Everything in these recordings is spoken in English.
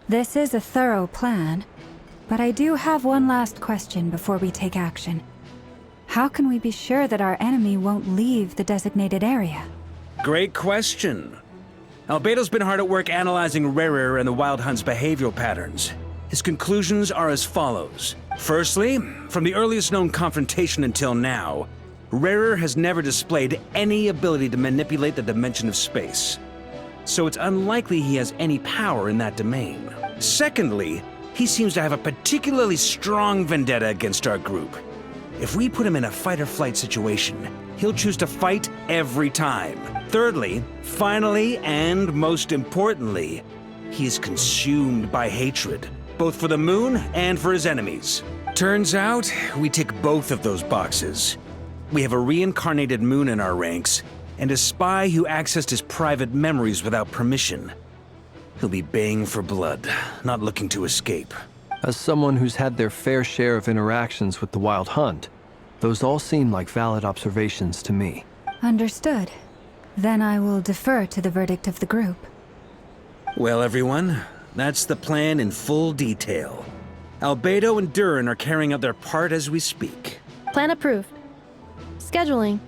This is a thorough plan, but I do have one last question before we take action. How can we be sure that our enemy won't leave the designated area? Great question. Albedo's been hard at work analyzing Rerir and the Wild Hunt's behavioral patterns. His conclusions are as follows. Firstly, from the earliest known confrontation until now, Rerir has never displayed any ability to manipulate the dimension of space. So it's unlikely he has any power in that domain. Secondly, he seems to have a particularly strong vendetta against our group. If we put him in a fight-or-flight situation, he'll choose to fight every time. Thirdly, finally, and most importantly, he is consumed by hatred, both for the moon and for his enemies. Turns out, we tick both of those boxes. We have a reincarnated moon in our ranks, and a spy who accessed his private memories without permission. He'll be baying for blood, not looking to escape. As someone who's had their fair share of interactions with the Wild Hunt, those all seem like valid observations to me. Understood. Then I will defer to the verdict of the group. Well, everyone, that's the plan in full detail. Albedo and Durin are carrying out their part as we speak. Plan approved. Scheduling.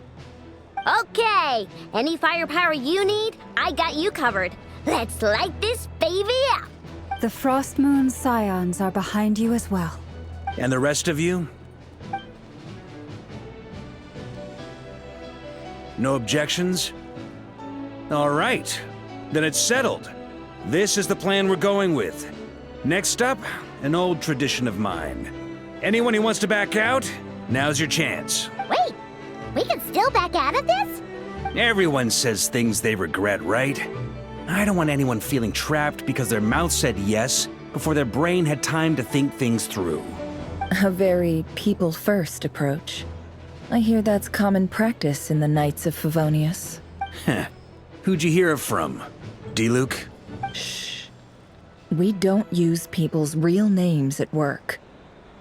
Okay, any firepower you need, I got you covered. Let's light this baby up. The Frost Moon Scions are behind you as well. And the rest of you? No objections? All right, then it's settled. This is the plan we're going with. Next up, an old tradition of mine. Anyone who wants to back out, now's your chance. Wait, we can still back out of this? Everyone says things they regret, right? I don't want anyone feeling trapped because their mouth said yes before their brain had time to think things through. A very people-first approach. I hear that's common practice in the Knights of Favonius. Heh. Who'd you hear it from? D-Luke? Shh. We don't use people's real names at work.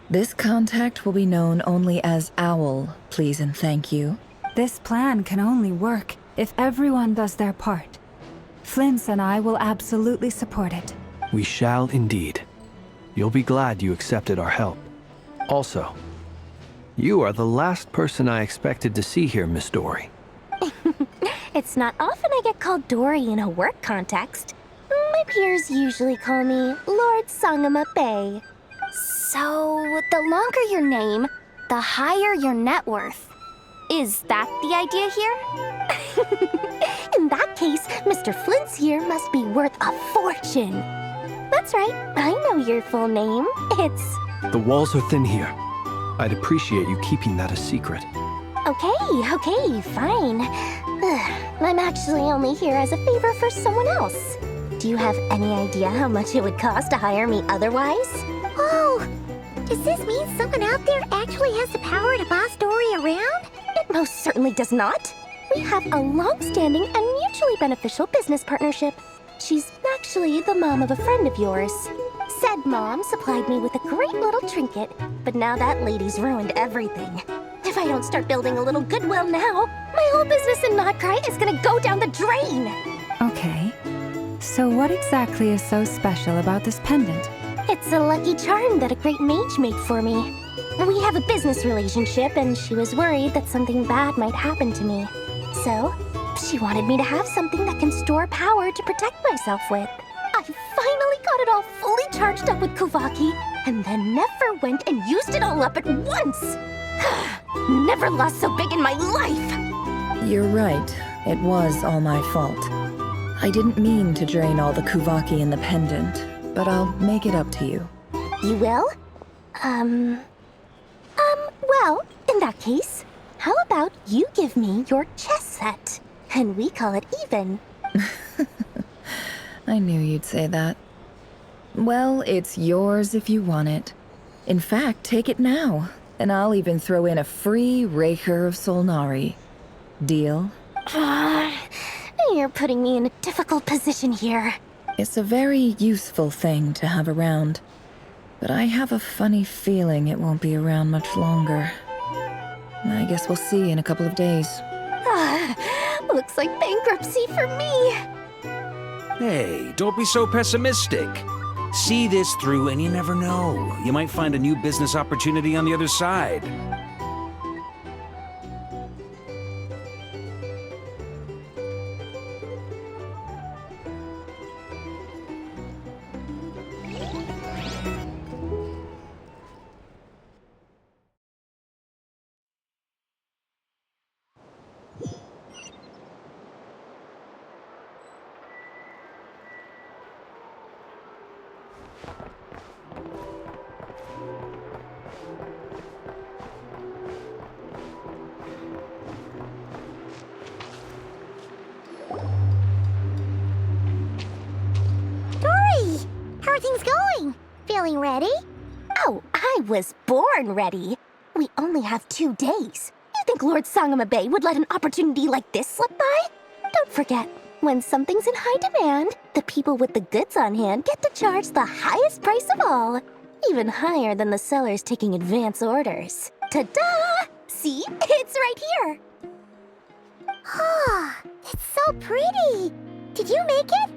This contact will be known only as Owl, please and thank you. This plan can only work if everyone does their part. Flint's and I will absolutely support it. We shall indeed. You'll be glad you accepted our help. Also, you are the last person I expected to see here, Miss Dory. It's not often I get called Dory in a work context. My peers usually call me Lord Sangamabe. So, the longer your name, the higher your net worth. Is that the idea here? In that case, Mr. Flint's here must be worth a fortune. That's right, I know your full name. It's... The walls are thin here. I'd appreciate you keeping that a secret. Okay, fine. I'm actually only here as a favor for someone else. Do you have any idea how much it would cost to hire me otherwise? Oh, does this mean someone out there actually has the power to boss Dory around? It most certainly does not. We have a long-standing and mutually beneficial business partnership. She's actually the mom of a friend of yours. Said mom supplied me with a great little trinket, but now that lady's ruined everything. If I don't start building a little goodwill now, my whole business in Notcry is gonna go down the drain! Okay. So what exactly is so special about this pendant? It's a lucky charm that a great mage made for me. We have a business relationship, and she was worried that something bad might happen to me. So, she wanted me to have something that can store power to protect myself with. I finally got it all fully charged up with Kuvaki, and then never went and used it all up at once! Never lost so big in my life! You're right. It was all my fault. I didn't mean to drain all the Kuvaki in the pendant, but I'll make it up to you. You will? Well, in that case, how about you give me your chess set, and we call it even? I knew you'd say that. Well, it's yours if you want it. In fact, take it now, and I'll even throw in a free Rerir of Solnari. Deal? You're putting me in a difficult position here. It's a very useful thing to have around, but I have a funny feeling it won't be around much longer. I guess we'll see in a couple of days. Looks like bankruptcy for me. Hey, don't be so pessimistic. See this through and you never know. You might find a new business opportunity on the other side. How are things going? Feeling ready? Oh, I was born ready. We only have 2 days. You think Lord Sangama Bay would let an opportunity like this slip by? Don't forget, when something's in high demand, the people with the goods on hand get to charge the highest price of all. Even higher than the sellers taking advance orders. Ta-da! See? It's right here. Ah, it's so pretty. Did you make it?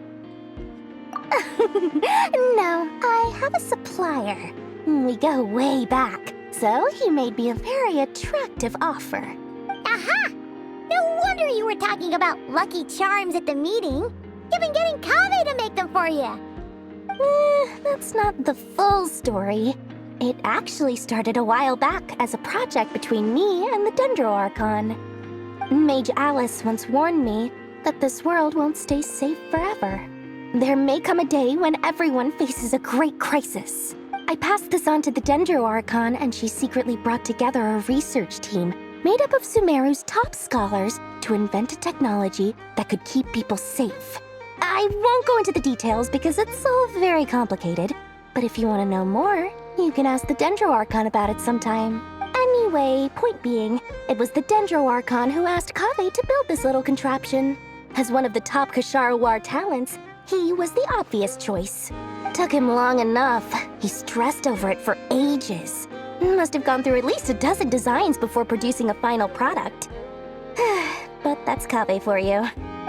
No, I have a supplier. We go way back, so he made me a very attractive offer. Aha! No wonder you were talking about Lucky Charms at the meeting. You've been getting Kave to make them for you. That's not the full story. It actually started a while back as a project between me and the Dendro Archon. Mage Alice once warned me that this world won't stay safe forever. There may come a day when everyone faces a great crisis. I passed this on to the Dendro Archon, and she secretly brought together a research team made up of Sumeru's top scholars to invent a technology that could keep people safe. I won't go into the details because it's all very complicated, but if you want to know more, you can ask the Dendro Archon about it sometime. Anyway, point being, it was the Dendro Archon who asked Kave to build this little contraption. As one of the top Kashara War talents, he was the obvious choice. Took him long enough. He stressed over it for ages. Must have gone through at least a dozen designs before producing a final product. But that's Kave for you.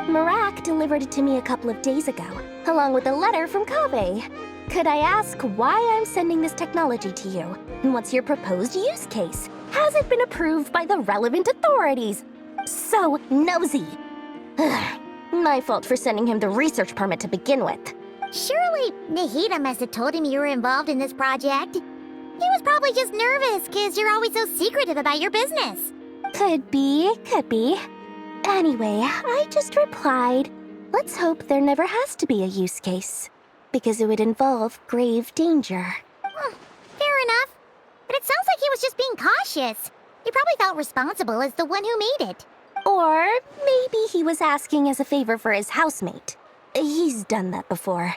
Marak delivered it to me a couple of days ago, along with a letter from Kave. Could I ask why I'm sending this technology to you? And what's your proposed use case? Has it been approved by the relevant authorities? So nosy. My fault for sending him the research permit to begin with. Surely Nahida must have told him you were involved in this project. He was probably just nervous because you're always so secretive about your business. Could be. Anyway, I just replied, let's hope there never has to be a use case, because it would involve grave danger. Fair enough. But it sounds like he was just being cautious. He probably felt responsible as the one who made it. Or maybe he was asking as a favor for his housemate. He's done that before.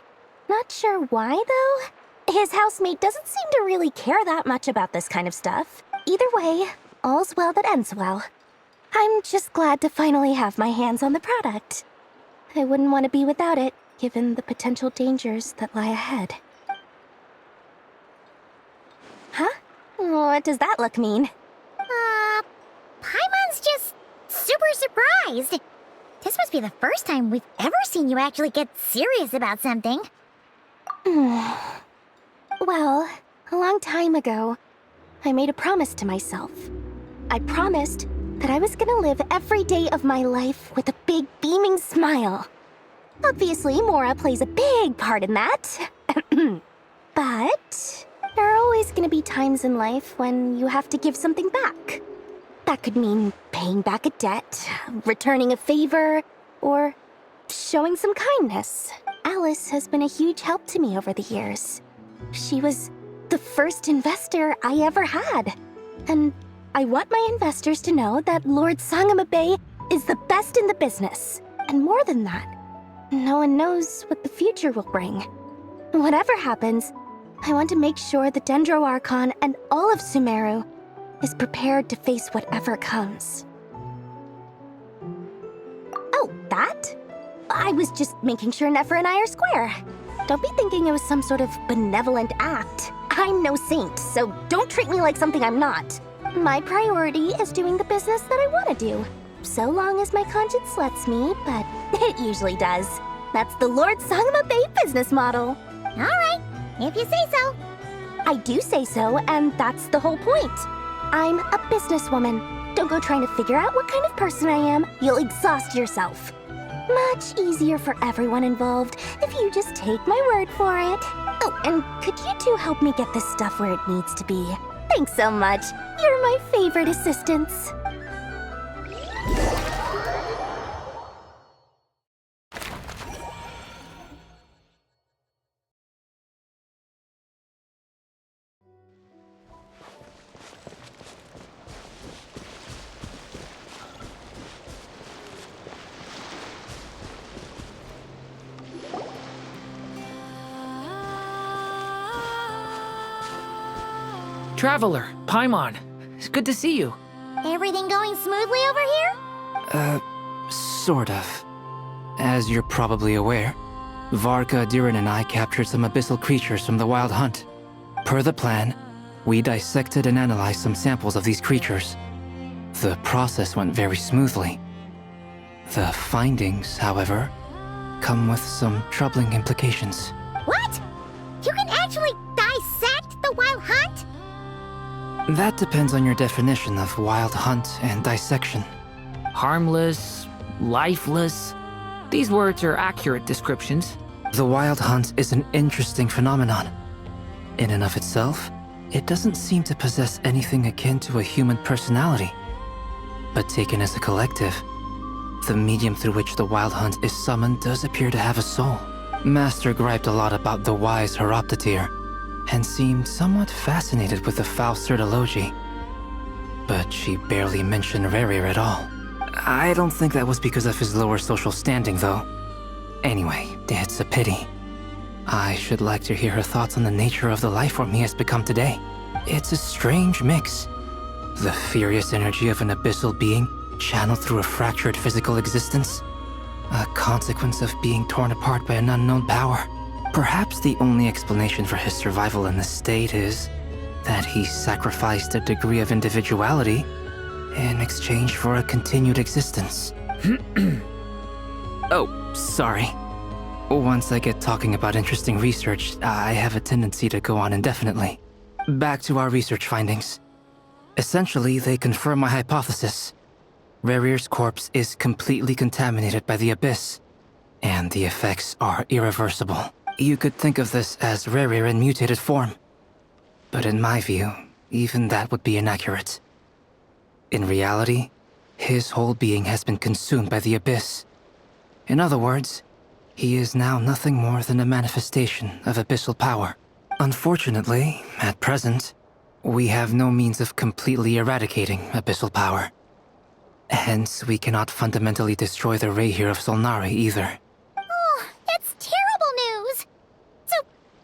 Not sure why, though. His housemate doesn't seem to really care that much about this kind of stuff. Either way, all's well that ends well. I'm just glad to finally have my hands on the product. I wouldn't want to be without it, given the potential dangers that lie ahead. Huh? What does that look mean? Paimon's just super surprised. This must be the first time we've ever seen you actually get serious about something. Well, a long time ago, I made a promise to myself. I promised that I was gonna live every day of my life with a big beaming smile. Obviously, Mora plays a big part in that. But there are always gonna be times in life when you have to give something back. That could mean paying back a debt, returning a favor, or showing some kindness. Alice has been a huge help to me over the years. She was the first investor I ever had. And I want my investors to know that Lord Sangama Bay is the best in the business. And more than that, no one knows what the future will bring. Whatever happens, I want to make sure the Dendro Archon and all of Sumeru is prepared to face whatever comes. Oh, that? I was just making sure Nefer and I are square. Don't be thinking it was some sort of benevolent act. I'm no saint, so don't treat me like something I'm not. My priority is doing the business that I want to do, so long as my conscience lets me, but it usually does. That's the Lord Sangama Bay business model. All right, If you say so. I do say so, and that's the whole point. I'm a businesswoman. Don't go trying to figure out what kind of person I am. You'll exhaust yourself. Much easier for everyone involved if you just take my word for it. Oh, and could you two help me get this stuff where it needs to be? Thanks so much. You're my favorite assistants. Traveler, Paimon, it's good to see you. Everything going smoothly over here? Sort of. As you're probably aware, Varka, Durin, and I captured some abyssal creatures from the Wild Hunt. Per the plan, we dissected and analyzed some samples of these creatures. The process went very smoothly. The findings, however, come with some troubling implications. What? You can actually dissect the Wild Hunt? That depends on your definition of Wild Hunt and dissection. Harmless, lifeless. These words are accurate descriptions. The Wild Hunt is an interesting phenomenon. In and of itself, it doesn't seem to possess anything akin to a human personality. But taken as a collective, the medium through which the Wild Hunt is summoned does appear to have a soul. Master griped a lot about the wise Horoptatyr, and seemed somewhat fascinated with the foul Certology. But she barely mentioned Rerir at all. I don't think that was because of his lower social standing, though. Anyway, it's a pity. I should like to hear her thoughts on the nature of the life form he has become today. It's a strange mix. The furious energy of an abyssal being channeled through a fractured physical existence. A consequence of being torn apart by an unknown power. Perhaps the only explanation for his survival in this state is that he sacrificed a degree of individuality in exchange for a continued existence. Oh, sorry. Once I get talking about interesting research, I have a tendency to go on indefinitely. Back to our research findings. Essentially, they confirm my hypothesis. Rerir's corpse is completely contaminated by the Abyss, and the effects are irreversible. You could think of this as Rerir in mutated form. But in my view, even that would be inaccurate. In reality, his whole being has been consumed by the Abyss. In other words, he is now nothing more than a manifestation of abyssal power. Unfortunately, at present, we have no means of completely eradicating abyssal power. Hence, we cannot fundamentally destroy the Rerir of Solnari either. Oh, that's terrible news. So,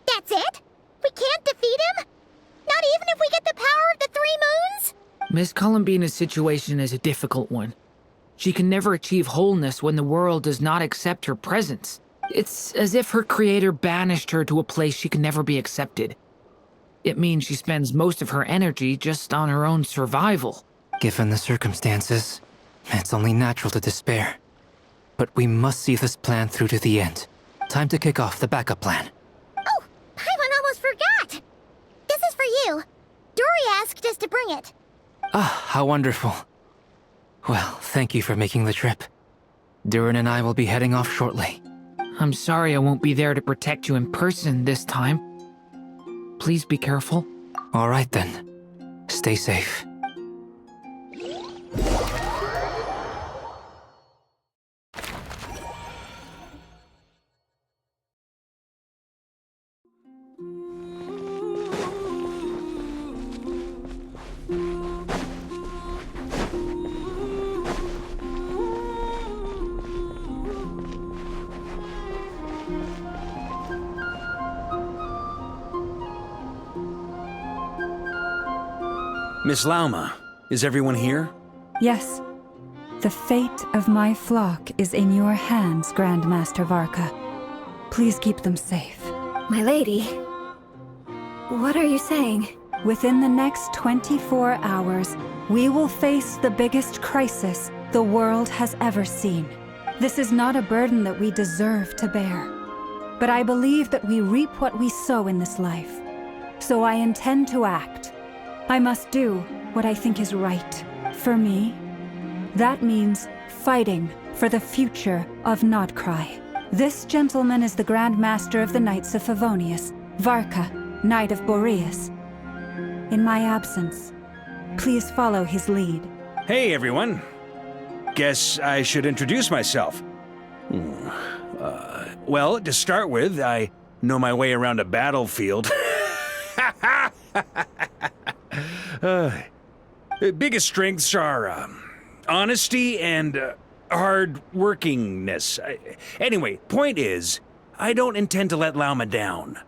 that's it? We can't defeat him? Not even if we get the power of the Three Moons? Miss Columbina's situation is a difficult one. She can never achieve wholeness when the world does not accept her presence. It's as if her creator banished her to a place she can never be accepted. It means she spends most of her energy just on her own survival. Given the circumstances, it's only natural to despair. But we must see this plan through to the end. Time to kick off the backup plan. Oh, Paimon almost forgot. This is for you. Dory asked us to bring it. Ah, how wonderful. Well, thank you for making the trip. Durin and I will be heading off shortly. I'm sorry I won't be there to protect you in person this time. Please be careful. All right then. Stay safe. Miss Lauma, is everyone here? Yes. The fate of my flock is in your hands, Grand Master Varka. Please keep them safe. My lady, what are you saying? Within the next 24 hours, we will face the biggest crisis the world has ever seen. This is not a burden that we deserve to bear. but I believe that we reap what we sow in this life. So I intend to act. I must do what I think is right. For me, that means fighting for the future of Nodcry. This gentleman is the Grand Master of the Knights of Favonius, Varka, Knight of Boreas. In my absence, please follow his lead. Hey, everyone. Guess I should introduce myself. Well, to start with, I know my way around a battlefield. Biggest strengths are honesty and hard-workingness. Anyway, point is, I don't intend to let Lauma down.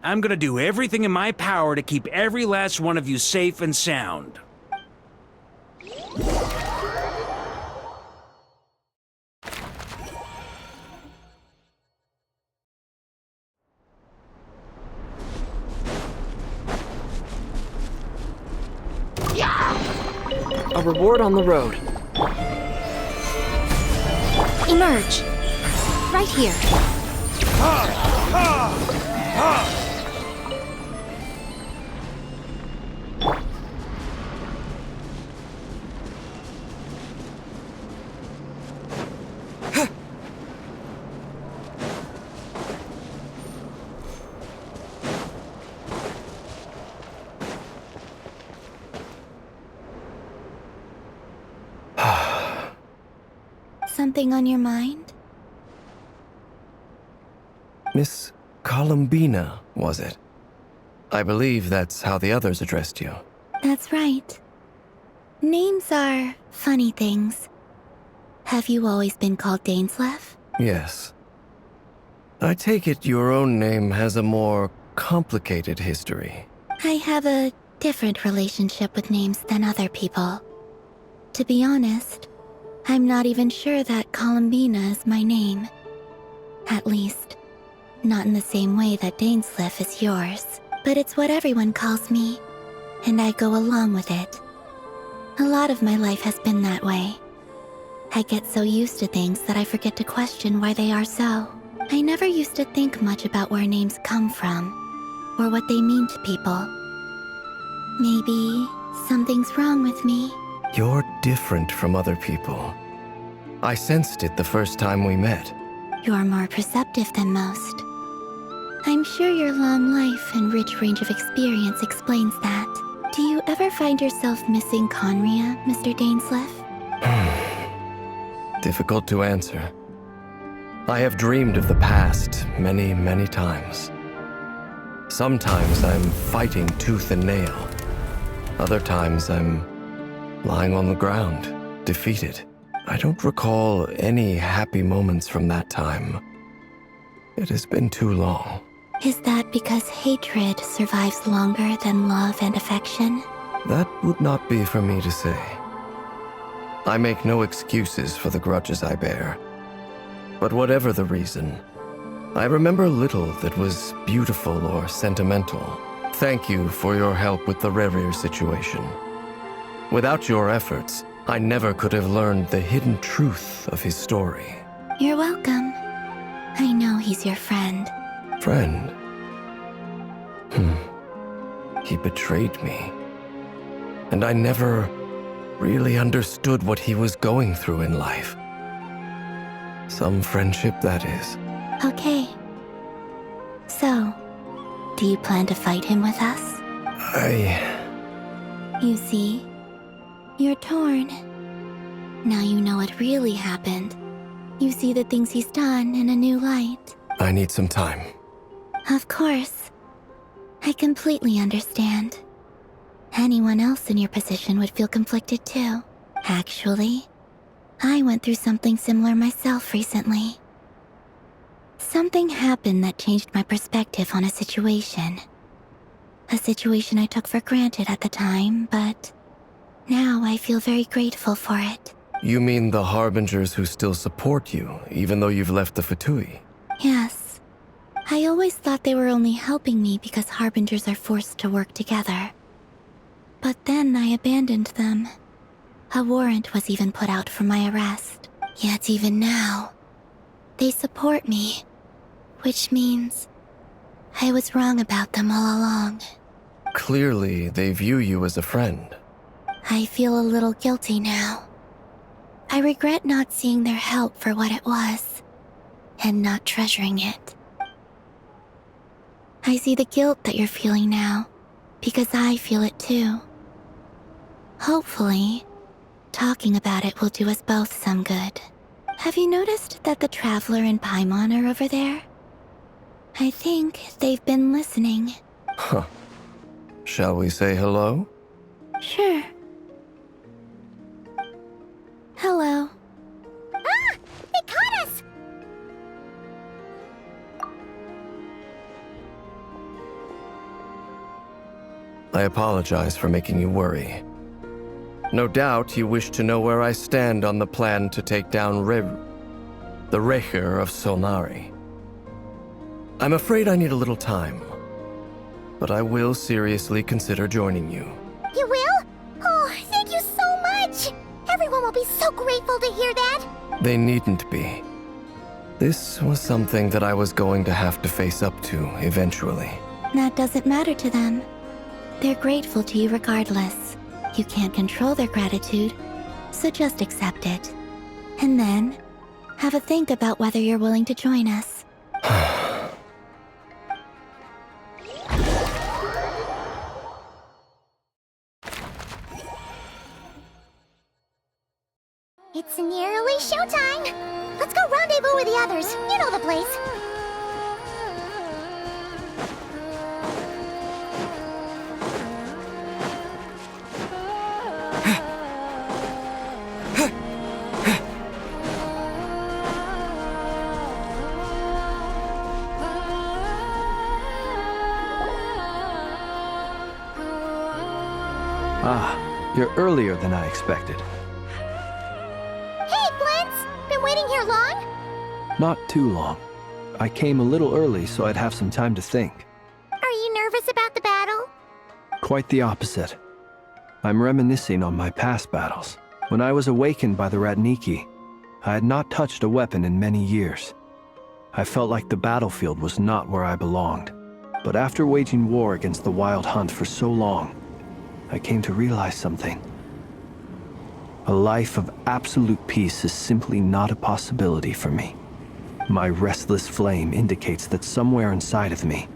I'm gonna do everything in my power to keep every last one of you safe and sound. A reward on the road. Emerge. Right here. Something on your mind? Miss Columbina, was it? I believe that's how the others addressed you. That's right. Names are funny things. Have you always been called Dainslev? Yes. I take it your own name has a more complicated history. I have a different relationship with names than other people. To be honest, I'm not even sure that Columbina is my name. At least, not in the same way that Dainslev is yours. But it's what everyone calls me, and I go along with it. A lot of my life has been that way. I get so used to things that I forget to question why they are so. I never used to think much about where names come from, or what they mean to people. Maybe something's wrong with me. You're different from other people. I sensed it the first time we met. You're more perceptive than most. I'm sure your long life and rich range of experience explains that. Do you ever find yourself missing Conria, Mr. Dainslev? Difficult to answer. I have dreamed of the past many, many times. Sometimes I'm fighting tooth and nail. Other times I'm lying on the ground, defeated. I don't recall any happy moments from that time. It has been too long. Is that because hatred survives longer than love and affection? That would not be for me to say. I make no excuses for the grudges I bear. But whatever the reason, I remember little that was beautiful or sentimental. Thank you for your help with the Rerir situation. Without your efforts, I never could have learned the hidden truth of his story. You're welcome. I know he's your friend. Friend? He betrayed me. And I never really understood what he was going through in life. Some friendship, that is. Okay. So, do you plan to fight him with us? You see, you're torn. Now you know what really happened. You see the things he's done in a new light. I need some time. Of course. I completely understand. Anyone else in your position would feel conflicted too. Actually, I went through something similar myself recently. Something happened that changed my perspective on a situation. A situation I took for granted at the time, but now I feel very grateful for it. You mean the Harbingers who still support you, even though you've left the Fatui? Yes. I always thought they were only helping me because Harbingers are forced to work together. But then I abandoned them. A warrant was even put out for my arrest. Yet even now, they support me, Which means I was wrong about them all along. Clearly, they view you as a friend. I feel a little guilty now. I regret not seeing their help for what it was, and not treasuring it. I see the guilt that you're feeling now, because I feel it too. Hopefully, talking about it will do us both some good. Have you noticed that the Traveler and Paimon are over there? I think they've been listening. Huh. Shall we say hello? Sure. Hello. Ah! They caught us! I apologize for making you worry. No doubt you wish to know where I stand on the plan to take down the Rerir of Solnari. I'm afraid I need a little time, but I will seriously consider joining you. You will? Oh, thank you so much! Everyone will be so grateful to hear that! They needn't be. This was something that I was going to have to face up to eventually. That doesn't matter to them. They're grateful to you regardless. You can't control their gratitude, so just accept it. And then, have a think about whether you're willing to join us. It's nearly showtime! Let's go rendezvous with the others. You know the place. Ah, you're earlier than I expected. Hey, Flint's! Been waiting here long? Not too long. I came a little early so I'd have some time to think. Are you nervous about the battle? Quite the opposite. I'm reminiscing on my past battles. When I was awakened by the Ratniki, I had not touched a weapon in many years. I felt like the battlefield was not where I belonged. But after waging war against the Wild Hunt for so long, I came to realize something. A life of absolute peace is simply not a possibility for me. My restless flame indicates that somewhere inside of me,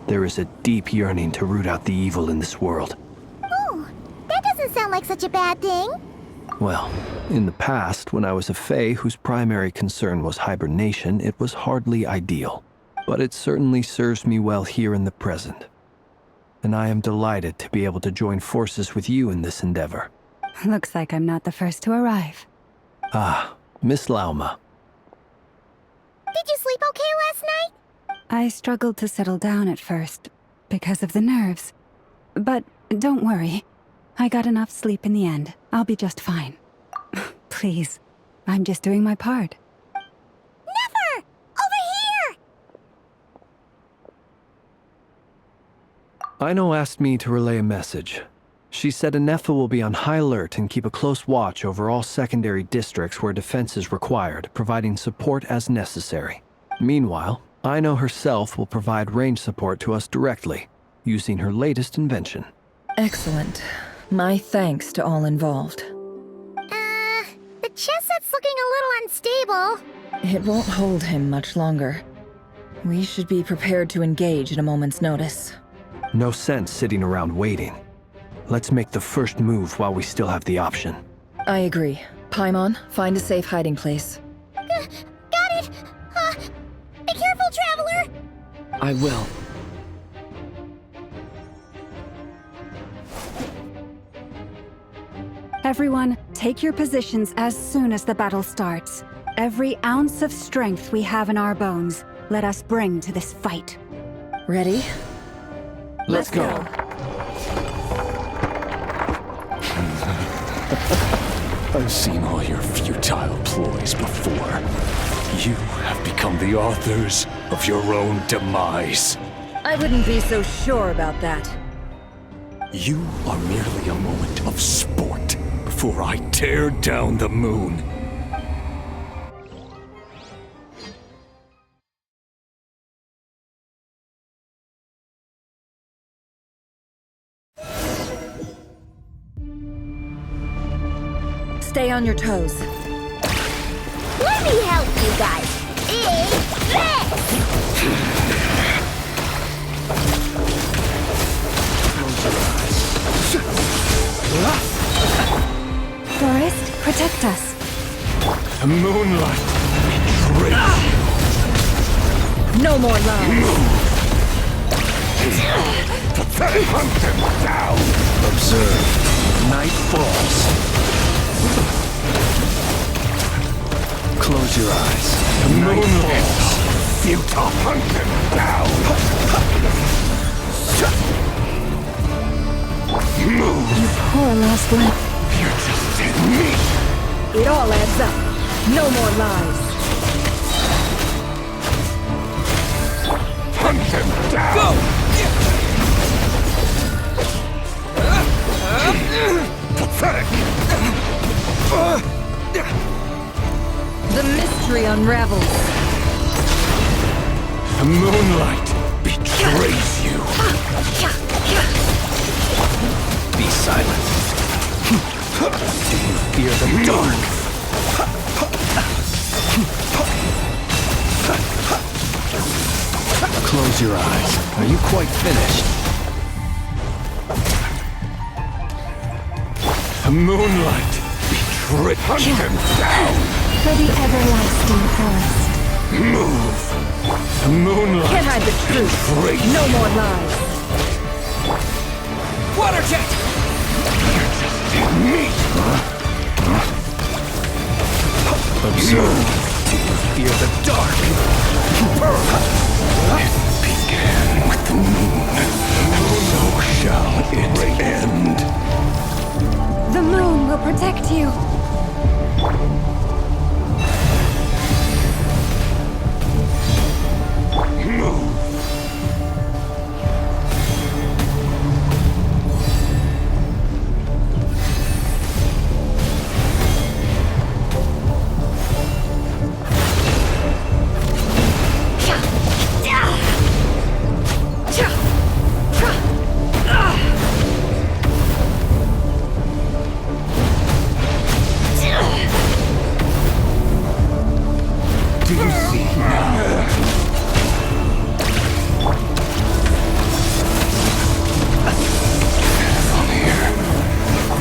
there is a deep yearning to root out the evil in this world. Oh, that doesn't sound like such a bad thing. Well, in the past, when I was a Fae whose primary concern was hibernation, it was hardly ideal. But it certainly serves me well here in the present. And I am delighted to be able to join forces with you in this endeavor. Looks like I'm not the first to arrive. Ah, Miss Lauma. Did you sleep okay last night? I struggled to settle down at first, because of the nerves. But don't worry. I got enough sleep in the end. I'll be just fine. Please, I'm just doing my part. Never! Over here! Aino asked me to relay a message. She said Anefa will be on high alert and keep a close watch over all secondary districts where defense is required, providing support as necessary. Meanwhile, Aino herself will provide range support to us directly, using her latest invention. Excellent. My thanks to all involved. The chess set's looking a little unstable. It won't hold him much longer. We should be prepared to engage at a moment's notice. No sense sitting around waiting. Let's make the first move while we still have the option. I agree. Paimon, find a safe hiding place. Got it! Be careful, Traveler! I will. Everyone, take your positions as soon as the battle starts. Every ounce of strength we have in our bones, let us bring to this fight. Ready? Let's go. I've seen all your futile ploys before. You have become the authors of your own demise. I wouldn't be so sure about that. You are merely a moment of sport before I tear down the moon. Stay on your toes. Let me help you guys. It's this! Forest, protect us. The moonlight betrays you. No more lies. Pathetic, hunt them down. Observe. Night falls. Close your eyes. The moonlight falls. Futile, hunt them down. Move. You poor lost lamb. You're just dead meat. It all adds up. No more lies. Hunt them down. Go. Pathetic. The mystery unravels. The moonlight betrays you. Be silent. Do you fear the dark? Close your eyes. Are you quite finished? The moonlight betrays. Hunt them down. For the everlasting forest. Move. The moonlight Can't hide the truth. betrays. No more lies. Water jet! You're just dead meat! Observe. Do you fear the dark? It began with the moon, and so shall it end. The moon will protect you. Move. Do you see now? From here,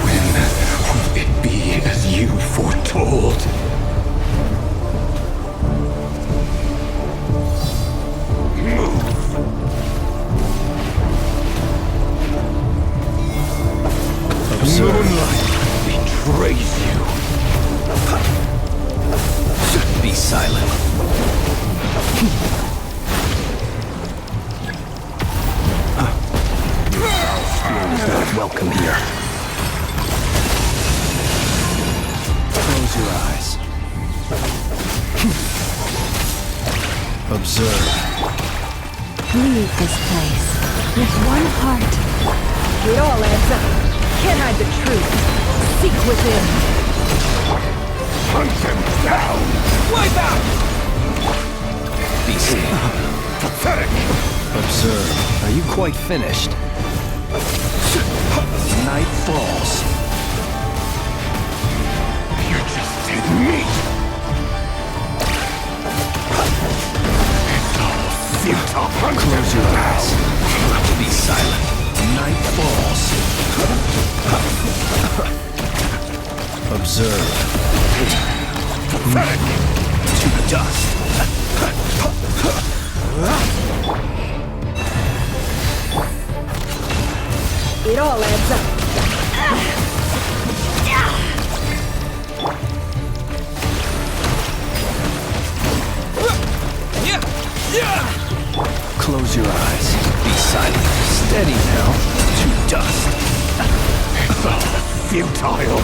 when will it be as you foretold? Move. The moonlight betrays you. Be silent. Spirit is not welcome here. Close your eyes. Observe. Leave this place with one heart. It all adds up. Can't hide the truth. Seek within. Hunt them down! Wipe out! Be still. Pathetic! Observe. Are you quite finished? Night falls. You're just dead meat! It's all futile. Close your eyes. Be silent. Night falls. Observe. Pathetic! To dust. It all adds up. Close your eyes. Be silent. Steady now. To dust. It's all futile.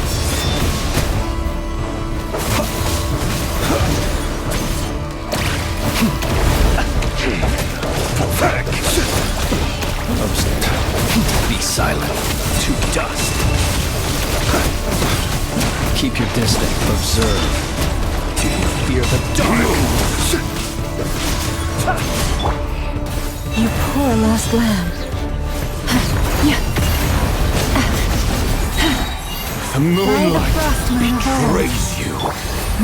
Pathetic. Be silent. To dust. Keep your distance. Observe. Do you fear the dark? You poor lost lamb. The The moonlight Frostman betrays you.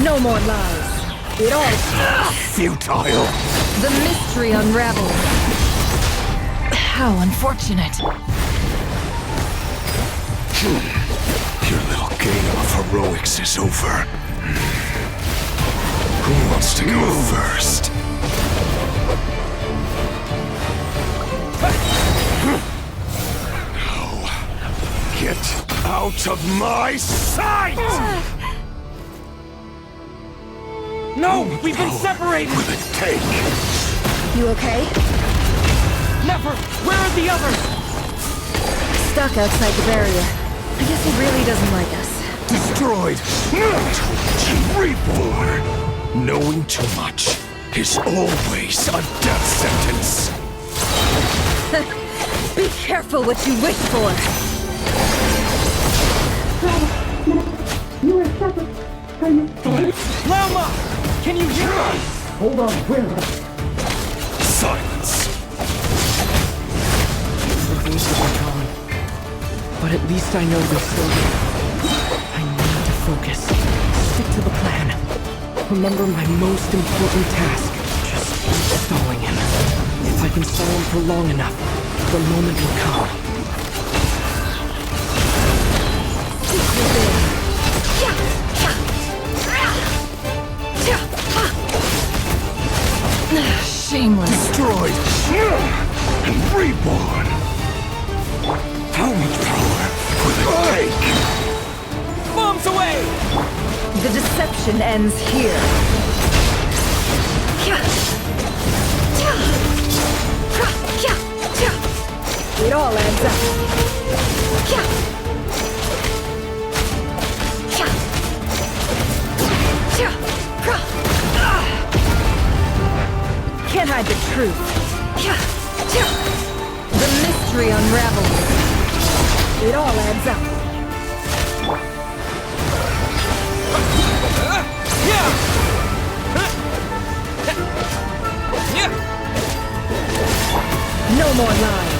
No more lies. It all... Futile. The mystery unravels. How unfortunate. Your little game of heroics is over. Who wants to go first? No. Get out of my sight! No! We've been separated! Will it take? You okay? Never! Where are the others? Stuck outside the barrier. I guess he really doesn't like us. Destroyed! Reborn! Knowing too much is always a death sentence. Be careful what you wish for! Lama! Can you hear us? Hold on, where? Silence. The voices are gone. But at least I know they're still there. I need to focus. Stick to the plan. Remember my most important task. Just keep stalling him. If I can stall him for long enough, the moment will come. Shameless. Destroyed and reborn. How much power will it take? Bombs away! The deception ends here. It all adds up. Can't hide the truth. The mystery unravels. It all adds up. No more lies.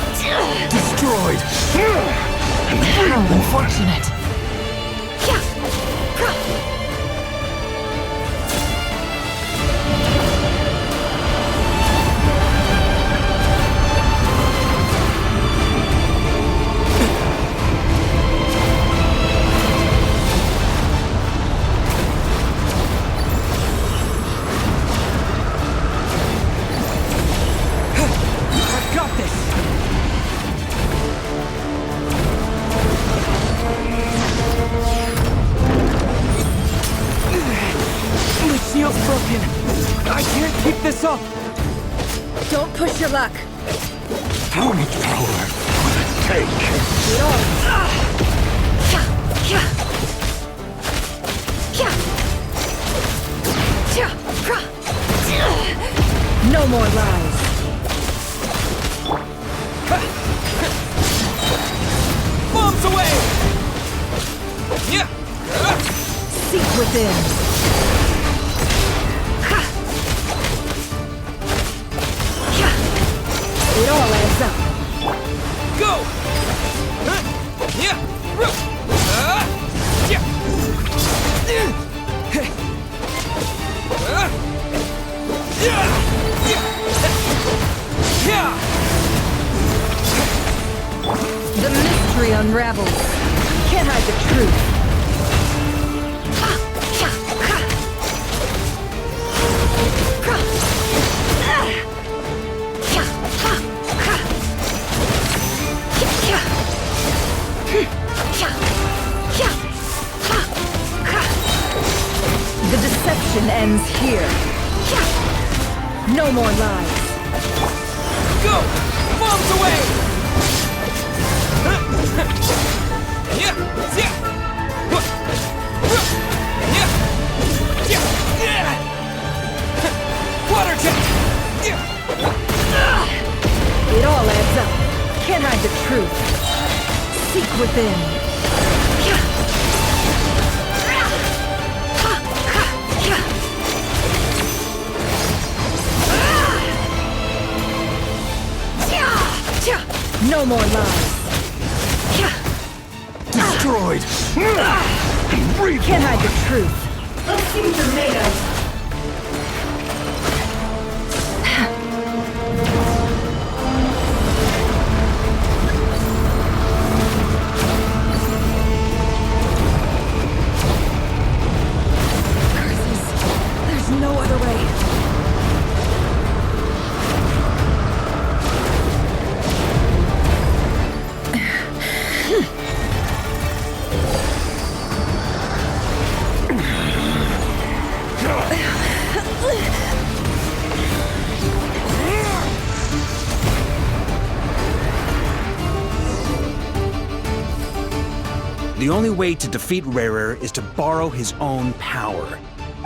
Destroyed. How unfortunate. I've got this! The shield's broken. I can't keep this up. Don't push your luck. How much power will it take? It all. No more lies. Bombs away! Seek within. It all adds up. Go! The mystery unravels. Can't hide the truth. The deception ends here. No more lies. Go! Bombs away! Water jet! It all adds up. Can't hide the truth. Seek within. No more lies. destroyed. Can't hide the truth. Let's see what you're made of. There's no other way. The only way to defeat Rerir is to borrow his own power.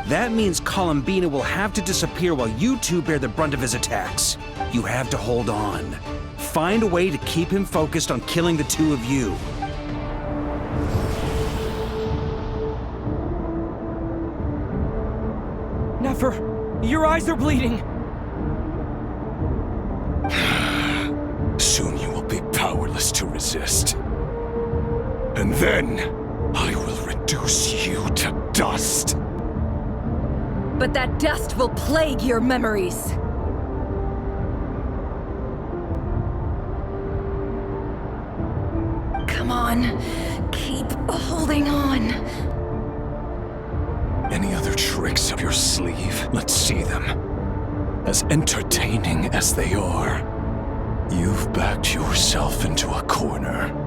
That means Columbina will have to disappear while you two bear the brunt of his attacks. You have to hold on. Find a way to keep him focused on killing the two of you. Nefer, your eyes are bleeding. Soon you will be powerless to resist. And then, I will reduce you to dust. But that dust will plague your memories. Come on, keep holding on. Any other tricks up your sleeve? Let's see them. As entertaining as they are, you've backed yourself into a corner.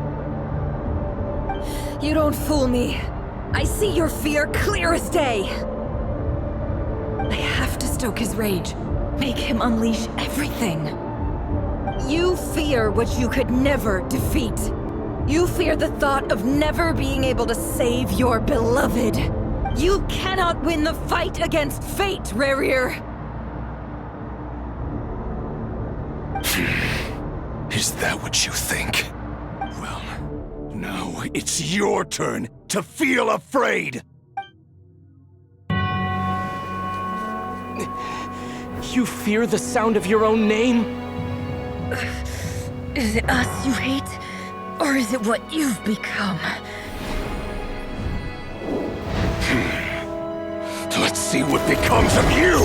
You don't fool me. I see your fear clear as day. I have to stoke his rage. Make him unleash everything. You fear what you could never defeat. You fear the thought of never being able to save your beloved. You cannot win the fight against fate, Rerir. Is that what you think? Well, now it's your turn to feel afraid! You fear the sound of your own name? Is it us you hate? Or is it what you've become? Let's see what becomes of you!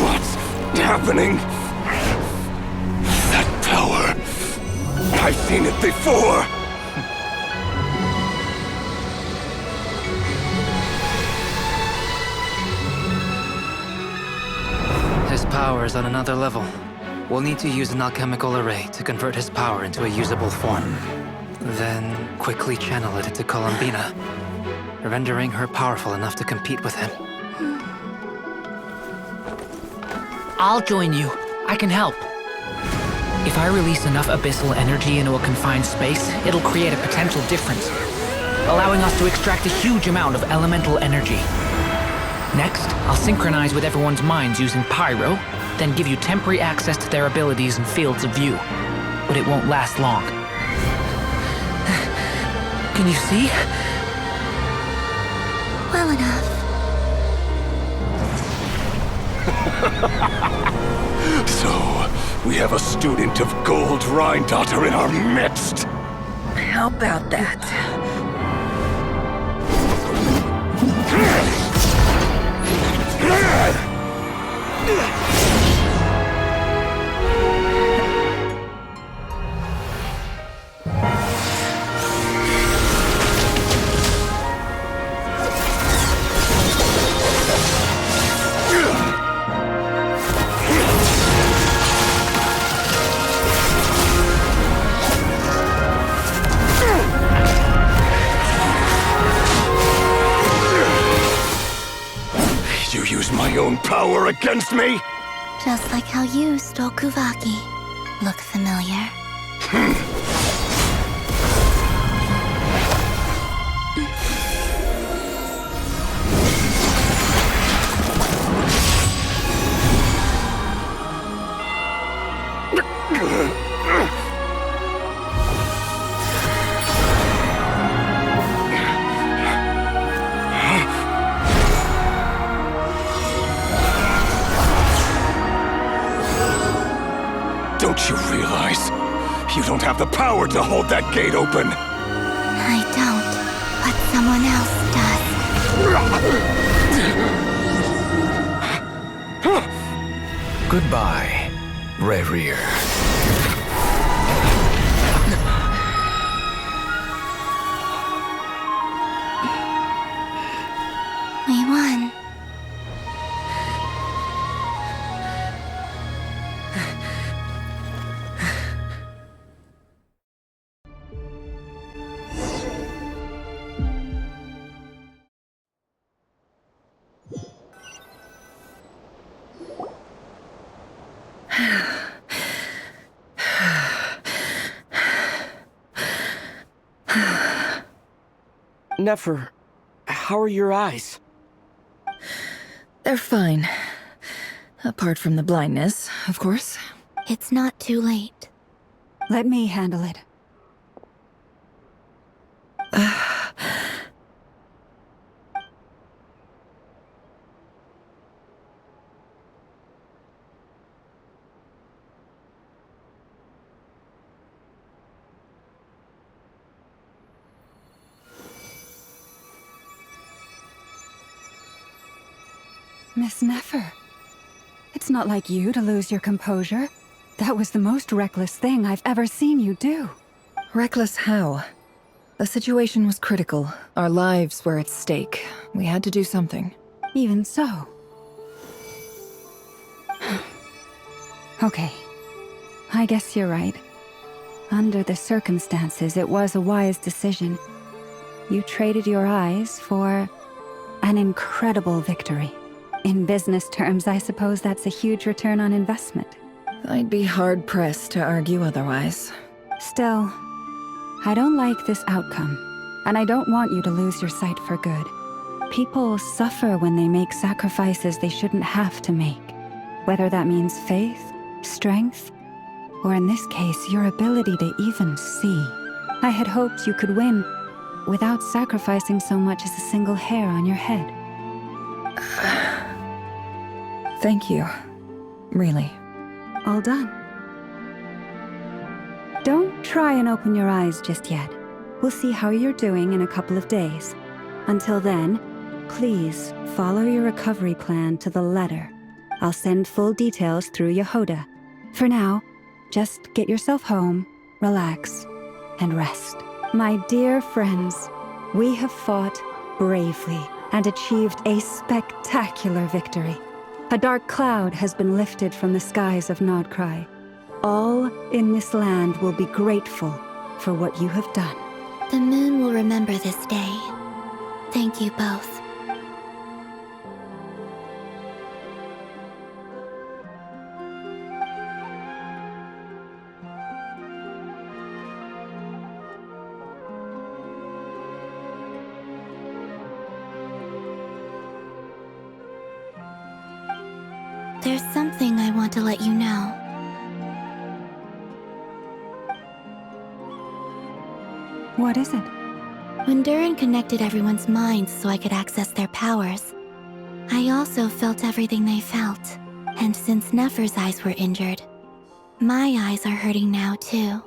What's happening? That power. I've seen it before. His power is on another level. We'll need to use an alchemical array to convert his power into a usable form. Then quickly channel it into Columbina, rendering her powerful enough to compete with him. I'll join you. I can help. If I release enough abyssal energy into a confined space, it'll create a potential difference, allowing us to extract a huge amount of elemental energy. Next, I'll synchronize with everyone's minds using Pyro, then give you temporary access to their abilities and fields of view. But it won't last long. Can you see? Well enough. So, we have a student of Gold Rheindotter in our midst. How about that? You use my own power against me? Just like how you stole Kuvaki. Look familiar? have the power to hold that gate open. I don't, but someone else does. Goodbye, Rerir. We won. Nefer, how are your eyes? They're fine. Apart from the blindness, of course. It's not too late. Let me handle it. Miss Nefer, it's not like you to lose your composure. That was the most reckless thing I've ever seen you do. Reckless how? The situation was critical. Our lives were at stake. We had to do something. Even so. Okay. I guess you're right. Under the circumstances, it was a wise decision. You traded your eyes for an incredible victory. In business terms, I suppose that's a huge return on investment. I'd be hard-pressed to argue otherwise. Still, I don't like this outcome, and I don't want you to lose your sight for good. People suffer when they make sacrifices they shouldn't have to make, whether that means faith, strength, or in this case, your ability to even see. I had hoped you could win without sacrificing so much as a single hair on your head. Thank you. Really. All done. Don't try and open your eyes just yet. We'll see how you're doing in a couple of days. Until then, please follow your recovery plan to the letter. I'll send full details through Yehoda. For now, just get yourself home, relax, and rest. My dear friends, we have fought bravely and achieved a spectacular victory. A dark cloud has been lifted from the skies of Nodcry. All in this land will be grateful for what you have done. The moon will remember this day. Thank you both. There's something I want to let you know. What is it? When Durin connected everyone's minds so I could access their powers, I also felt everything they felt. And since Nefer's eyes were injured, my eyes are hurting now too.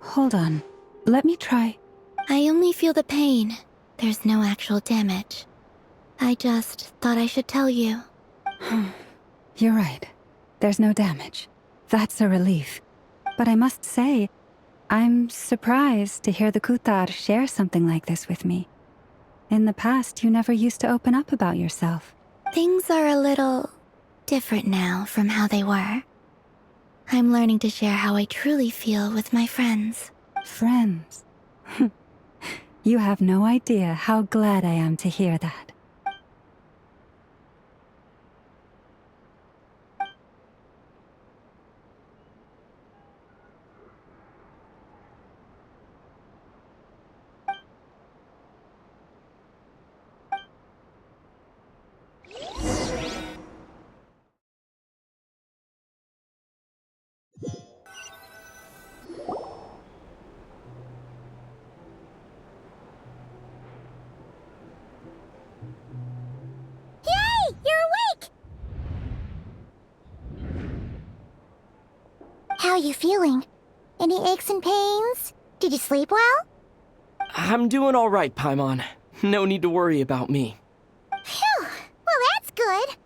Hold on. Let me try. I only feel the pain. There's no actual damage. I just thought I should tell you. You're right. There's no damage. That's a relief. But I must say, I'm surprised to hear the Kutar share something like this with me. In the past, you never used to open up about yourself. Things are a little different now from how they were. I'm learning to share how I truly feel with my friends. Friends? You have no idea how glad I am to hear that. you feeling? Any aches and pains? Did you sleep well? I'm doing all right, Paimon. No need to worry about me. Phew, well that's good.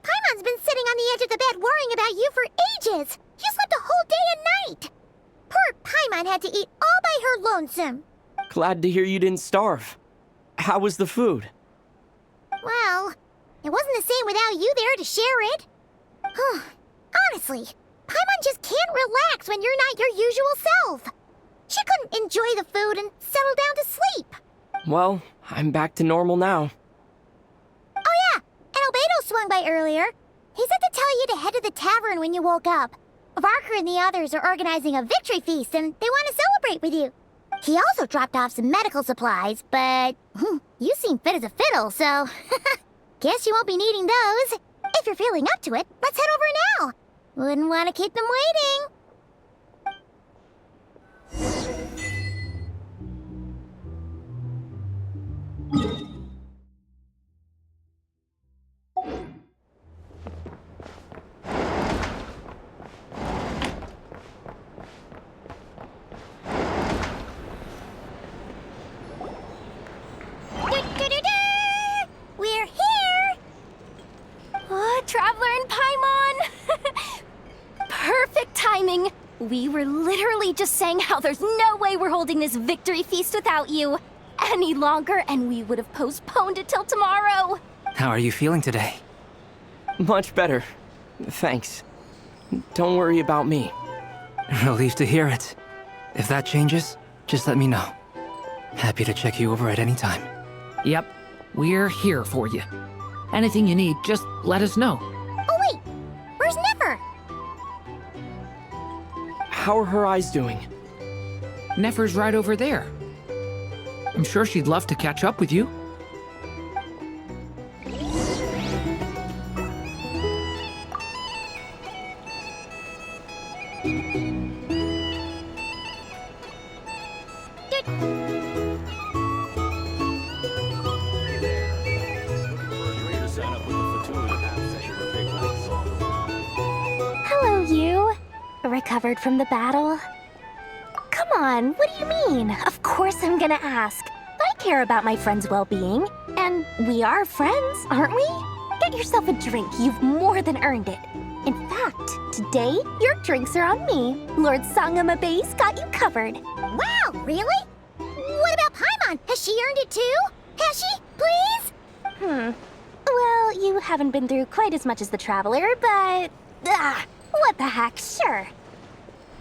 Paimon's been sitting on the edge of the bed worrying about you for ages. You slept a whole day and night. Poor Paimon had to eat all by her lonesome. Glad to hear you didn't starve. How was the food? Well, it wasn't the same without you there to share it. Honestly, Paimon just can't relax when you're not your usual self. She couldn't enjoy the food and settle down to sleep. Well, I'm back to normal now. Oh yeah, and Albedo swung by earlier. He said to tell you to head to the tavern when you woke up. Varker and the others are organizing a victory feast and they want to celebrate with you. He also dropped off some medical supplies, but you seem fit as a fiddle, so guess you won't be needing those. If you're feeling up to it, let's head over now. Wouldn't want to keep them waiting. We're here! Oh, Traveler and Paimon! Perfect timing! We were literally just saying how there's no way we're holding this victory feast without you any longer, and we would have postponed it till tomorrow. How are you feeling today? Much better. Thanks. Don't worry about me. Relieved to hear it. If that changes, just let me know. Happy to check you over at any time. Yep, we're here for you. Anything you need, just let us know. Oh wait, where's Nefer? How are her eyes doing? Nefer's right over there. I'm sure she'd love to catch up with you. Hello, you. Recovered from the battle? Come on, what do you mean? Of course I'm gonna ask. I care about my friend's well-being. And we are friends, aren't we? Get yourself a drink. You've more than earned it. In fact, today, your drinks are on me. Lord Sangama Base got you covered. Wow, really? What about Paimon? Has she earned it too? Has she? Please? Well, you haven't been through quite as much as the Traveler, but... what the heck, sure.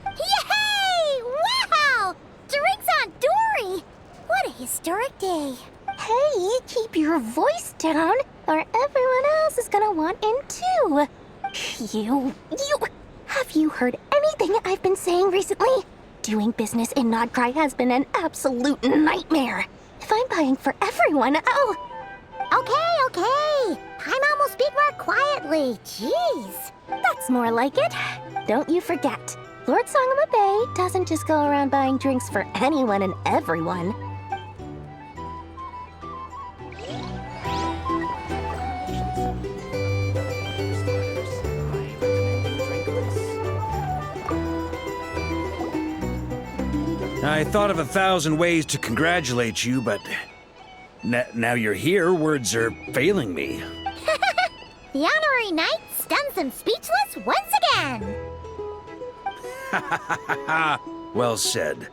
Yay! Wow! Drinks on Dory! What a historic day. Hey, keep your voice down, or everyone else is gonna want in too. Have you heard anything I've been saying recently? Doing business in Nodcry has been an absolute nightmare. If I'm buying for everyone, oh... Okay. Paimon will speak more quietly. Jeez. That's more like it. Don't you forget, Lord Sangama Bay doesn't just go around buying drinks for anyone and everyone. I thought of 1,000 ways to congratulate you, but now you're here, words are failing me. The honorary knight stuns them speechless once again. Well said.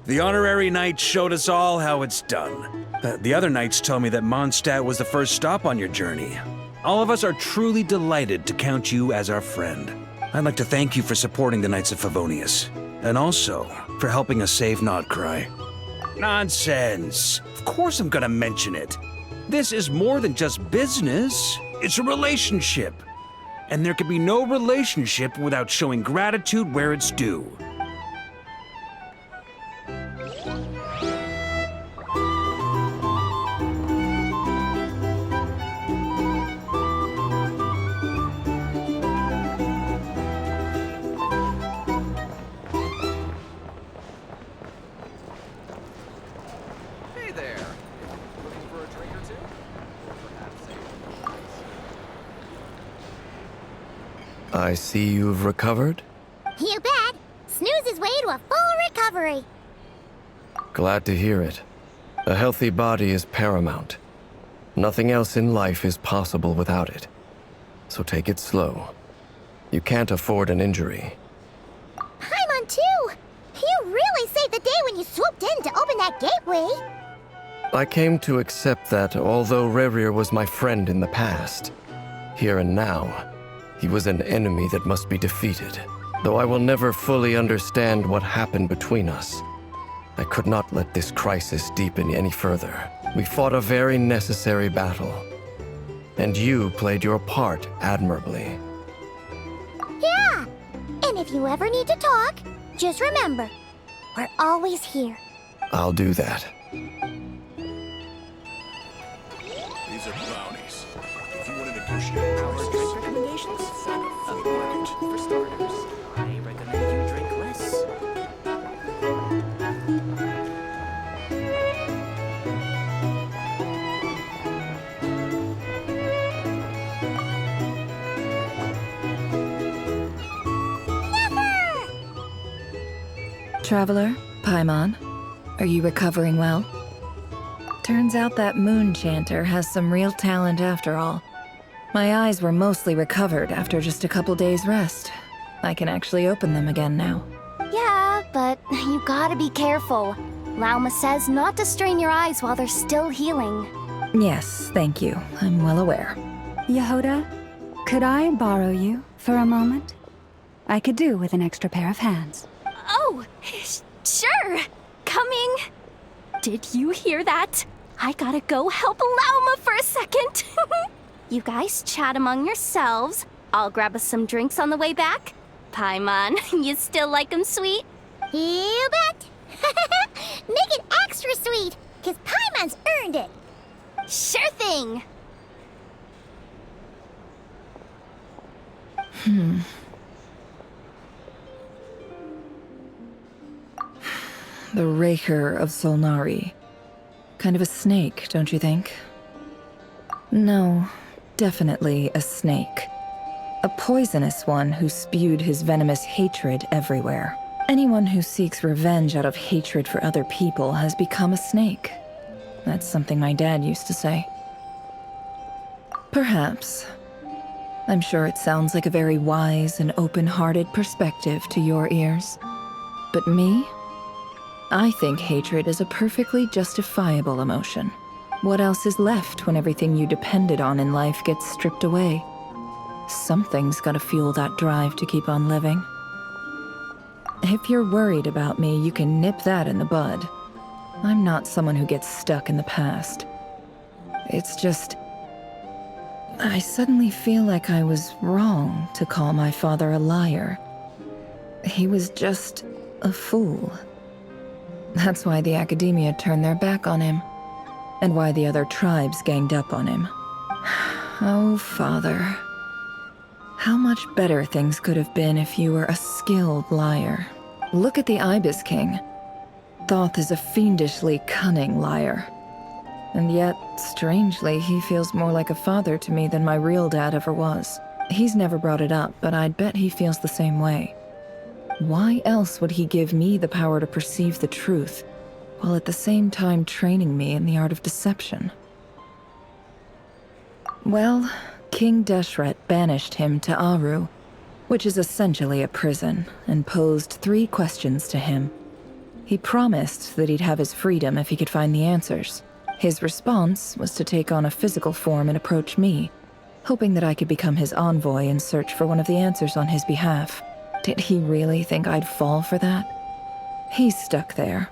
The honorary knight showed us all how it's done. The other knights tell me that Mondstadt was the first stop on your journey. All of us are truly delighted to count you as our friend. I'd like to thank you for supporting the Knights of Favonius, and also for helping us save Nodcry. Nonsense! Of course I'm gonna mention it. This is more than just business. It's a relationship. And there can be no relationship without showing gratitude where it's due. Hey there. Looking for a drink or two? Or perhaps I see you've recovered. You bet. recovery. Glad to hear it. A healthy body is paramount. Nothing else in life is possible without it. So take it slow. You can't afford an injury. Paimon too! You really saved the day when you swooped in to open that gateway! I came to accept that although Rerir was my friend in the past, here and now, he was an enemy that must be defeated. Though I will never fully understand what happened between us, I could not let this crisis deepen any further. We fought a very necessary battle, and you played your part admirably. Yeah! And if you ever need to talk, just remember, we're always here. I'll do that. These are brownies. If you want to negotiate Our drink recommendations? For starters, I recommend you drink less. Traveler, Paimon, are you recovering well? Turns out that moon chanter has some real talent after all. My eyes were mostly recovered after just a couple days' rest. I can actually open them again now. Yeah, but you gotta be careful. Lauma says not to strain your eyes while they're still healing. Yes, thank you. I'm well aware. Yehoda, could I borrow you for a moment? I could do with an extra pair of hands. Oh, sure. Coming. Did you hear that? I gotta go help Lauma for a second. You guys chat among yourselves. I'll grab us some drinks on the way back. Paimon, you still like 'em sweet? You bet! Make it extra sweet, cause Paimon's earned it! Sure thing! The Rerir of Solnari. Kind of a snake, don't you think? No, definitely a snake. A poisonous one who spewed his venomous hatred everywhere. Anyone who seeks revenge out of hatred for other people has become a snake. That's something my dad used to say. Perhaps. I'm sure it sounds like a very wise and open-hearted perspective to your ears. But me? I think hatred is a perfectly justifiable emotion. What else is left when everything you depended on in life gets stripped away? Something's gotta fuel that drive to keep on living. If you're worried about me, you can nip that in the bud. I'm not someone who gets stuck in the past. It's just... I suddenly feel like I was wrong to call my father a liar. He was just a fool. That's why the academia turned their back on him, and why the other tribes ganged up on him. Oh, Father. How much better things could have been if you were a skilled liar. Look at the Ibis King. Thoth is a fiendishly cunning liar. And yet, strangely, he feels more like a father to me than my real dad ever was. He's never brought it up, but I'd bet he feels the same way. Why else would he give me the power to perceive the truth, while at the same time training me in the art of deception? Well, King Deshret banished him to Aru, which is essentially a prison, and posed 3 questions to him. He promised that he'd have his freedom if he could find the answers. His response was to take on a physical form and approach me, hoping that I could become his envoy and search for one of the answers on his behalf. Did he really think I'd fall for that? He's stuck there.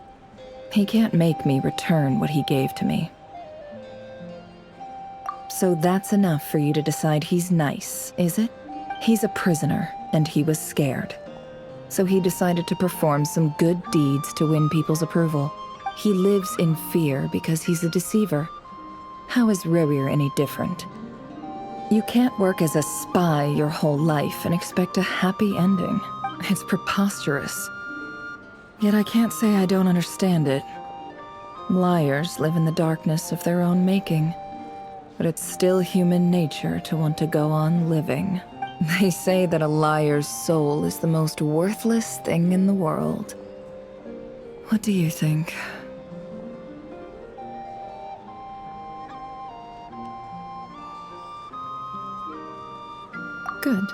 He can't make me return what he gave to me. So that's enough for you to decide he's nice, is it? He's a prisoner, and he was scared. So he decided to perform some good deeds to win people's approval. He lives in fear because he's a deceiver. How is Rerir any different? You can't work as a spy your whole life and expect a happy ending. It's preposterous. Yet I can't say I don't understand it. Liars live in the darkness of their own making. But it's still human nature to want to go on living. They say that a liar's soul is the most worthless thing in the world. What do you think? Good.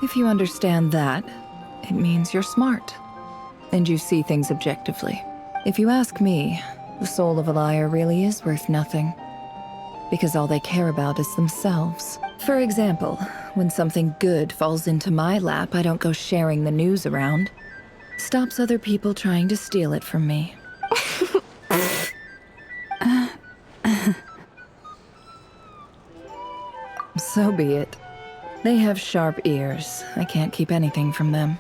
If you understand that, it means you're smart. And you see things objectively. If you ask me, the soul of a liar really is worth nothing. Because all they care about is themselves. For example, when something good falls into my lap, I don't go sharing the news around. Stops other people trying to steal it from me. So be it. They have sharp ears. I can't keep anything from them.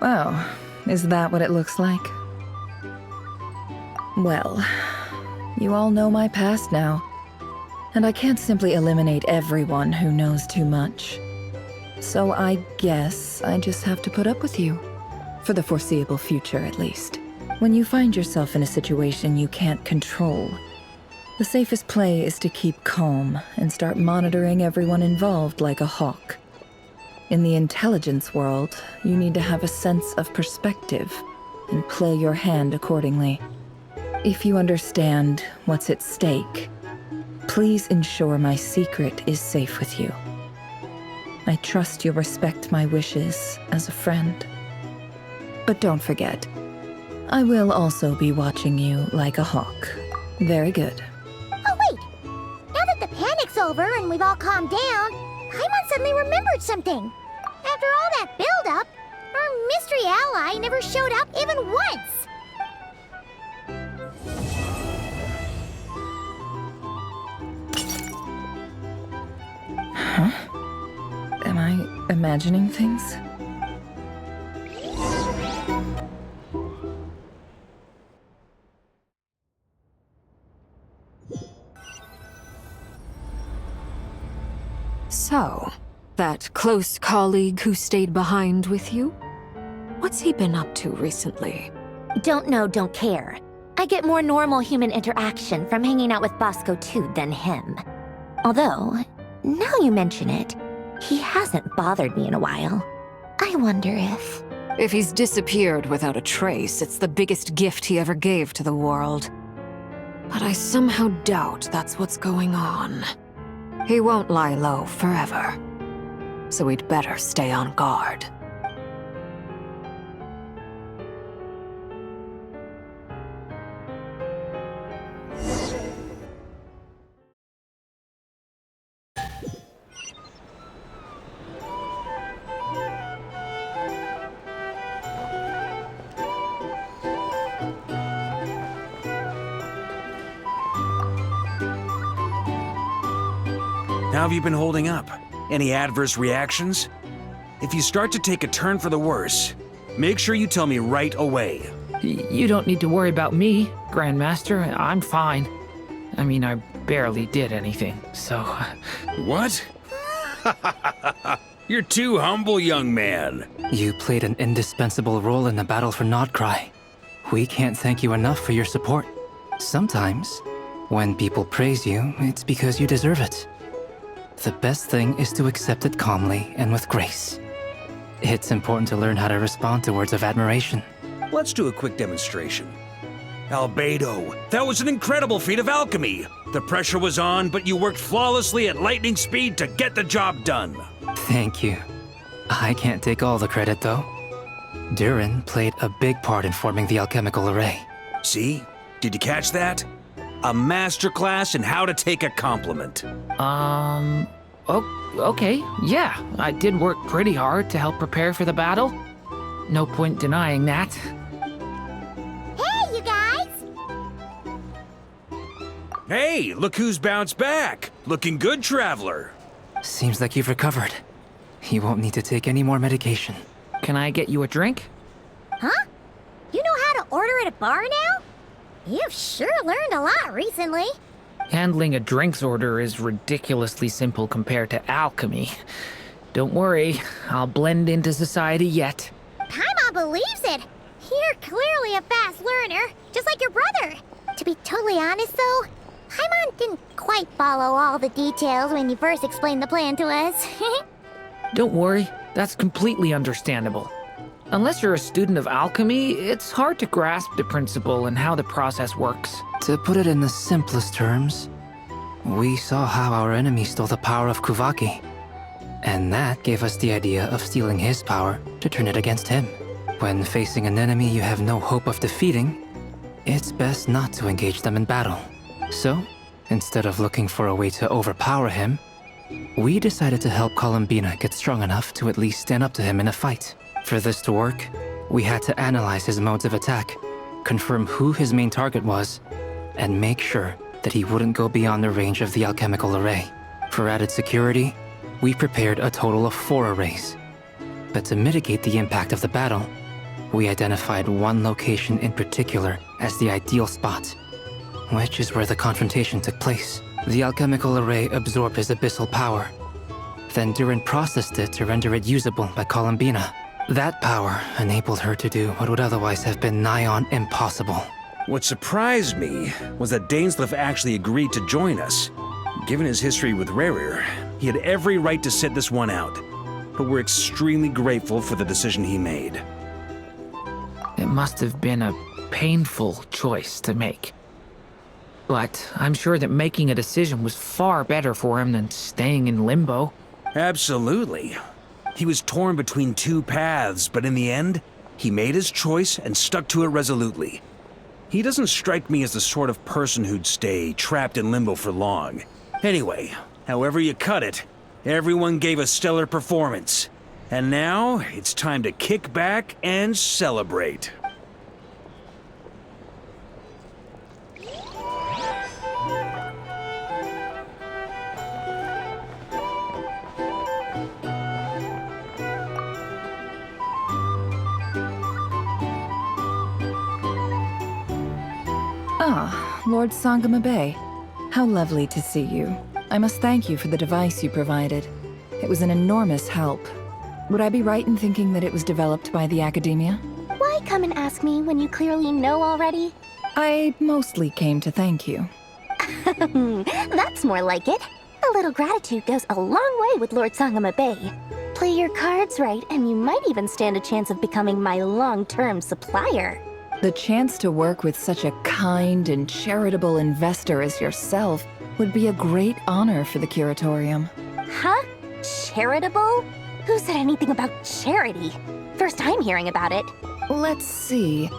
Oh, is that what it looks like? Well, you all know my past now. And I can't simply eliminate everyone who knows too much. So I guess I just have to put up with you. For the foreseeable future, at least. When you find yourself in a situation you can't control, the safest play is to keep calm and start monitoring everyone involved like a hawk. In the intelligence world, you need to have a sense of perspective and play your hand accordingly. If you understand what's at stake, please ensure my secret is safe with you. I trust you'll respect my wishes as a friend. But don't forget, I will also be watching you like a hawk. Very good. Oh, wait! Now that the panic's over and we've all calmed down, Paimon suddenly remembered something. After all that build-up, our mystery ally never showed up even once. Huh? Am I imagining things? So, that close colleague who stayed behind with you? What's he been up to recently? Don't know, don't care. I get more normal human interaction from hanging out with Bosco too than him. Although, now you mention it, he hasn't bothered me in a while. I wonder if... If he's disappeared without a trace, it's the biggest gift he ever gave to the world. But I somehow doubt that's what's going on. He won't lie low forever. So we'd better stay on guard. How have you been holding up? Any adverse reactions? If you start to take a turn for the worse, make sure you tell me right away. You don't need to worry about me, Grandmaster. I'm fine. I mean, I barely did anything, so... What? You're too humble, young man. You played an indispensable role in the battle for Nodcry. We can't thank you enough for your support. Sometimes, when people praise you, it's because you deserve it. The best thing is to accept it calmly and with grace. It's important to learn how to respond to words of admiration. Let's do a quick demonstration. Albedo, that was an incredible feat of alchemy. The pressure was on, but you worked flawlessly at lightning speed to get the job done. Thank you. I can't take all the credit, though. Durin played a big part in forming the alchemical array. See? Did you catch that? A masterclass in how to take a compliment. Okay, yeah. I did work pretty hard to help prepare for the battle. No point denying that. Hey, you guys! Hey, look who's bounced back. Looking good, Traveler. Seems like you've recovered. You won't need to take any more medication. Can I get you a drink? Huh? You know how to order at a bar now? You've sure learned a lot recently. Handling a drinks order is ridiculously simple compared to alchemy. Don't worry, I'll blend into society yet. Paimon believes it. You're clearly a fast learner, just like your brother. To be totally honest, though, Paimon didn't quite follow all the details when you first explained the plan to us. Don't worry, that's completely understandable. Unless you're a student of alchemy, it's hard to grasp the principle and how the process works. To put it in the simplest terms, we saw how our enemy stole the power of Kuvaki. And that gave us the idea of stealing his power to turn it against him. When facing an enemy you have no hope of defeating, it's best not to engage them in battle. So, instead of looking for a way to overpower him, we decided to help Columbina get strong enough to at least stand up to him in a fight. For this to work, we had to analyze his modes of attack, confirm who his main target was, and make sure that he wouldn't go beyond the range of the alchemical array. For added security, we prepared a total of 4 arrays. But to mitigate the impact of the battle, we identified one location in particular as the ideal spot, which is where the confrontation took place. The alchemical array absorbed his abyssal power. Then Durin processed it to render it usable by Columbina. That power enabled her to do what would otherwise have been nigh on impossible. What surprised me was that Dainsleif actually agreed to join us. Given his history with Rerir, he had every right to sit this one out. But we're extremely grateful for the decision he made. It must have been a painful choice to make. But I'm sure that making a decision was far better for him than staying in limbo. Absolutely. He was torn between 2 paths, but in the end, he made his choice and stuck to it resolutely. He doesn't strike me as the sort of person who'd stay trapped in limbo for long. Anyway, however you cut it, everyone gave a stellar performance. And now, it's time to kick back and celebrate. Ah, Lord Sangama Bay. How lovely to see you. I must thank you for the device you provided. It was an enormous help. Would I be right in thinking that it was developed by the Academia? Why come and ask me when you clearly know already? I mostly came to thank you. That's more like it. A little gratitude goes a long way with Lord Sangama Bay. Play your cards right, and you might even stand a chance of becoming my long-term supplier. The chance to work with such a kind and charitable investor as yourself would be a great honor for the Curatorium. Huh? Charitable? Who said anything about charity? First I'm hearing about it. Let's see.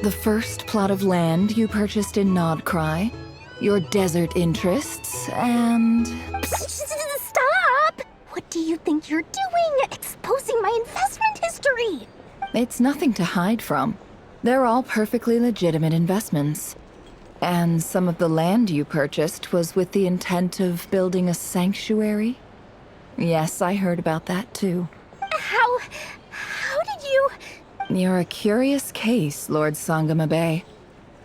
The first plot of land you purchased in Nodcry, your desert interests, and... Stop! What do you think you're doing? Exposing my investment history! It's nothing to hide from. They're all perfectly legitimate investments. And some of the land you purchased was with the intent of building a sanctuary? Yes, I heard about that too. How did you... You're a curious case, Lord Sangama Bay.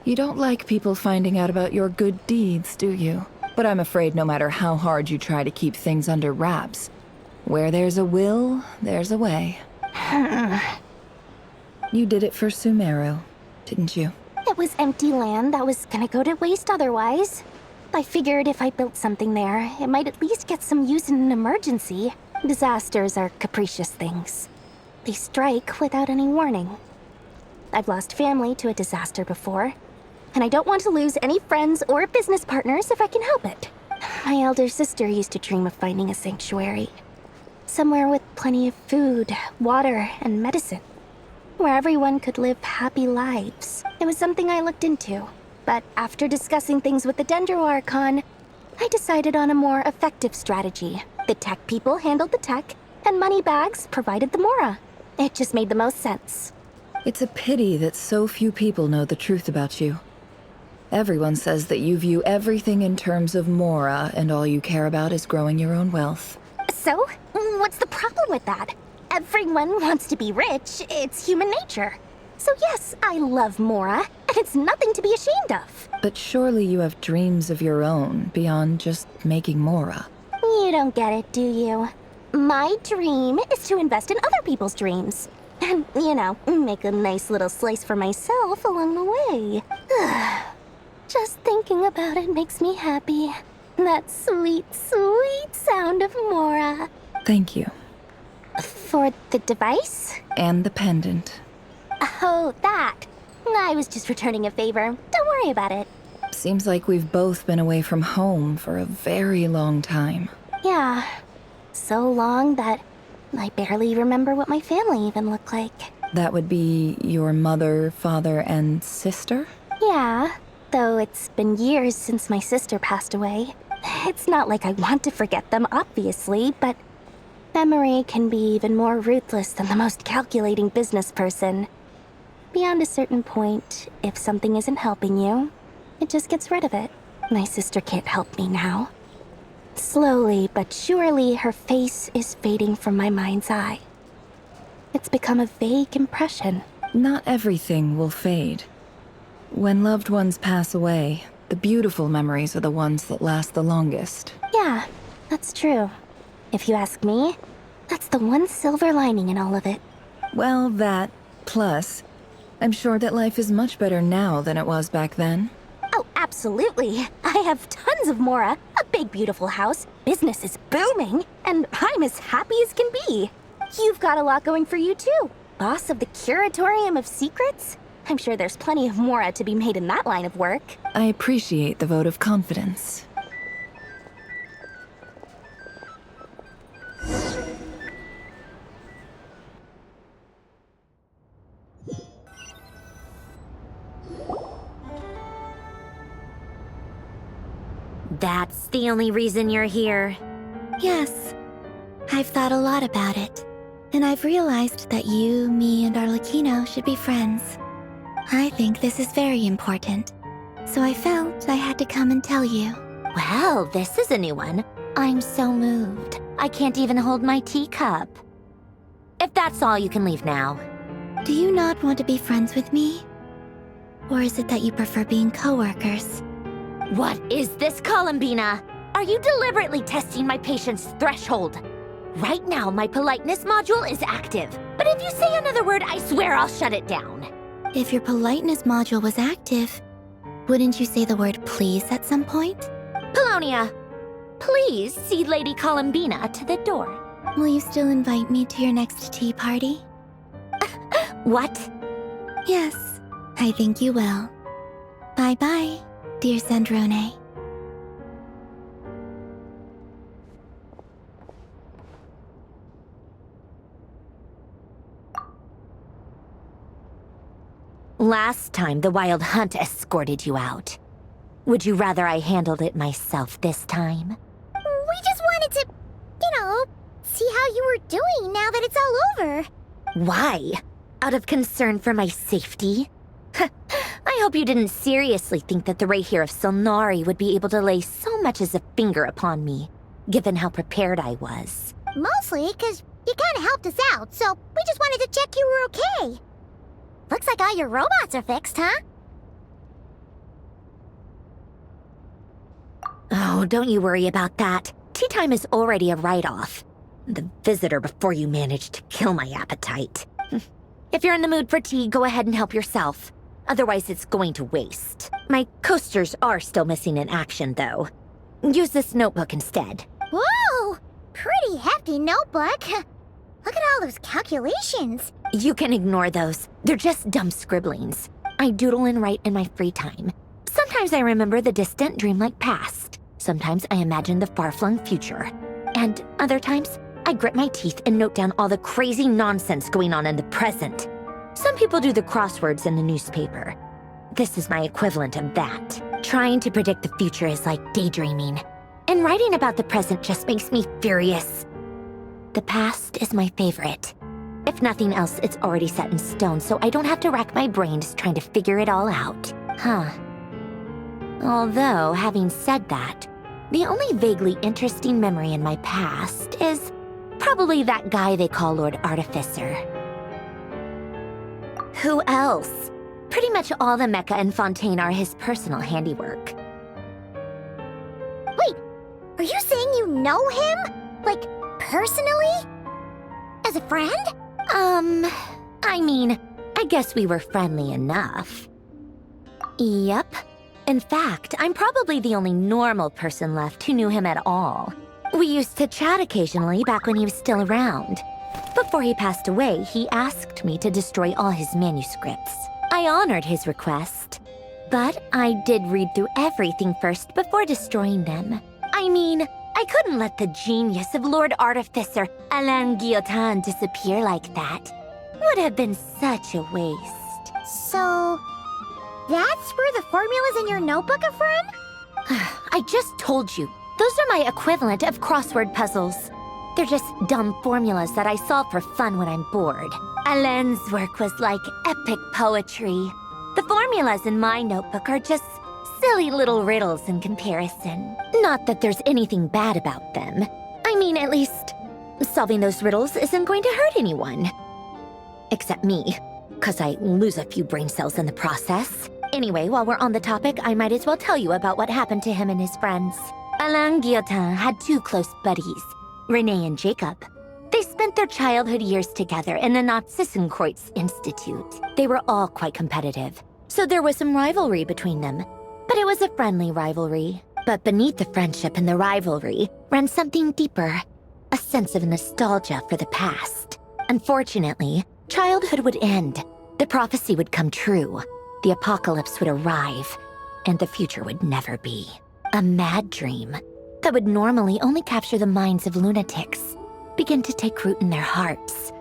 You don't like people finding out about your good deeds, do you? But I'm afraid no matter how hard you try to keep things under wraps, where there's a will, there's a way. You did it for Sumeru, didn't you? It was empty land that was gonna go to waste otherwise. I figured if I built something there, it might at least get some use in an emergency. Disasters are capricious things. They strike without any warning. I've lost family to a disaster before, and I don't want to lose any friends or business partners if I can help it. My elder sister used to dream of finding a sanctuary. Somewhere with plenty of food, water, and medicine. Where everyone could live happy lives. It was something I looked into. But after discussing things with the Dendro Archon, I decided on a more effective strategy. The tech people handled the tech, and Moneybags provided the Mora. It just made the most sense. It's a pity that so few people know the truth about you. Everyone says that you view everything in terms of Mora, and all you care about is growing your own wealth. So, what's the problem with that? Everyone wants to be rich. It's human nature. So yes, I love Mora, and it's nothing to be ashamed of. But surely you have dreams of your own beyond just making Mora. You don't get it, do you? My dream is to invest in other people's dreams. And, you know, make a nice little slice for myself along the way. Just thinking about it makes me happy. That sweet, sweet sound of Mora. Thank you. For For the device? And the pendant. Oh, that. I was just returning a favor. Don't worry about it. Seems like we've both been away from home for a very long time. Yeah. So long that I barely remember what my family even looked like. That would be your mother, father, and sister? Yeah, though it's been years since my sister passed away. It's not like I want to forget them, obviously, but memory can be even more ruthless than the most calculating business person. Beyond a certain point, if something isn't helping you, it just gets rid of it. My sister can't help me now. Slowly but surely, her face is fading from my mind's eye. It's become a vague impression. Not everything will fade. When loved ones pass away, the beautiful memories are the ones that last the longest. Yeah, that's true. If you ask me, that's the one silver lining in all of it. Well, that, plus, I'm sure that life is much better now than it was back then. Oh, absolutely. I have tons of Mora, a big beautiful house, business is booming, and I'm as happy as can be. You've got a lot going for you too. Boss of the Curatorium of Secrets? I'm sure there's plenty of Mora to be made in that line of work. I appreciate the vote of confidence. That's the only reason you're here. Yes. I've thought a lot about it. And I've realized that you, me, and Arlecchino should be friends. I think this is very important. So I felt I had to come and tell you. Well, this is a new one. I'm so moved. I can't even hold my teacup. If that's all, you can leave now. Do you not want to be friends with me? Or is it that you prefer being coworkers? What is this, Columbina? Are you deliberately testing my patience threshold? Right now, my politeness module is active. But if you say another word, I swear I'll shut it down. If your politeness module was active, wouldn't you say the word please at some point? Polonia, please see Lady Columbina to the door. Will you still invite me to your next tea party? What? Yes, I think you will. Bye-bye, dear Sandrone. Last time, the Wild Hunt escorted you out. Would you rather I handled it myself this time? We just wanted to, see how you were doing now that it's all over. Why? Out of concern for my safety? I hope you didn't seriously think that the Rerir of Solnari would be able to lay so much as a finger upon me, given how prepared I was. Mostly because you kind of helped us out, so we just wanted to check you were okay. Looks like all your robots are fixed, huh? Oh, don't you worry about that. Tea time is already a write-off. The visitor before you managed to kill my appetite. If you're in the mood for tea, go ahead and help yourself. Otherwise, it's going to waste. My coasters are still missing in action, though. Use this notebook instead. Whoa! Pretty hefty notebook. Look at all those calculations. You can ignore those. They're just dumb scribblings. I doodle and write in my free time. Sometimes I remember the distant, dreamlike past. Sometimes I imagine the far-flung future. And other times, I grit my teeth and note down all the crazy nonsense going on in the present. Some people do the crosswords in the newspaper. This is my equivalent of that. Trying to predict the future is like daydreaming. And writing about the present just makes me furious. The past is my favorite. If nothing else, it's already set in stone, so I don't have to rack my brains trying to figure it all out. Huh. Although, having said that, the only vaguely interesting memory in my past is probably that guy they call Lord Artificer. Who else? Pretty much all the mecha and Fontaine are his personal handiwork. Wait, are you saying you know him? Like, personally? As a friend? I mean, I guess we were friendly enough. Yep. In fact, I'm probably the only normal person left who knew him at all. We used to chat occasionally back when he was still around. Before he passed away, he asked me to destroy all his manuscripts. I honored his request, but I did read through everything first before destroying them. I mean, I couldn't let the genius of Lord Artificer Alain Guillotin disappear like that. Would have been such a waste. So, that's where the formulas in your notebook are from? I just told you. Those are my equivalent of crossword puzzles. They're just dumb formulas that I solve for fun when I'm bored. Alain's work was like epic poetry. The formulas in my notebook are just silly little riddles in comparison. Not that there's anything bad about them. I mean, at least, solving those riddles isn't going to hurt anyone. Except me, 'cause I lose a few brain cells in the process. Anyway, while we're on the topic, I might as well tell you about what happened to him and his friends. Alain Guillotin had two close buddies, René and Jacob. They spent their childhood years together in the Narzissenkreuz Institute. They were all quite competitive, so there was some rivalry between them. But it was a friendly rivalry. But beneath the friendship and the rivalry ran something deeper, a sense of nostalgia for the past. Unfortunately, childhood would end. The prophecy would come true. The apocalypse would arrive, and the future would never be. A mad dream that would normally only capture the minds of lunatics begin to take root in their hearts.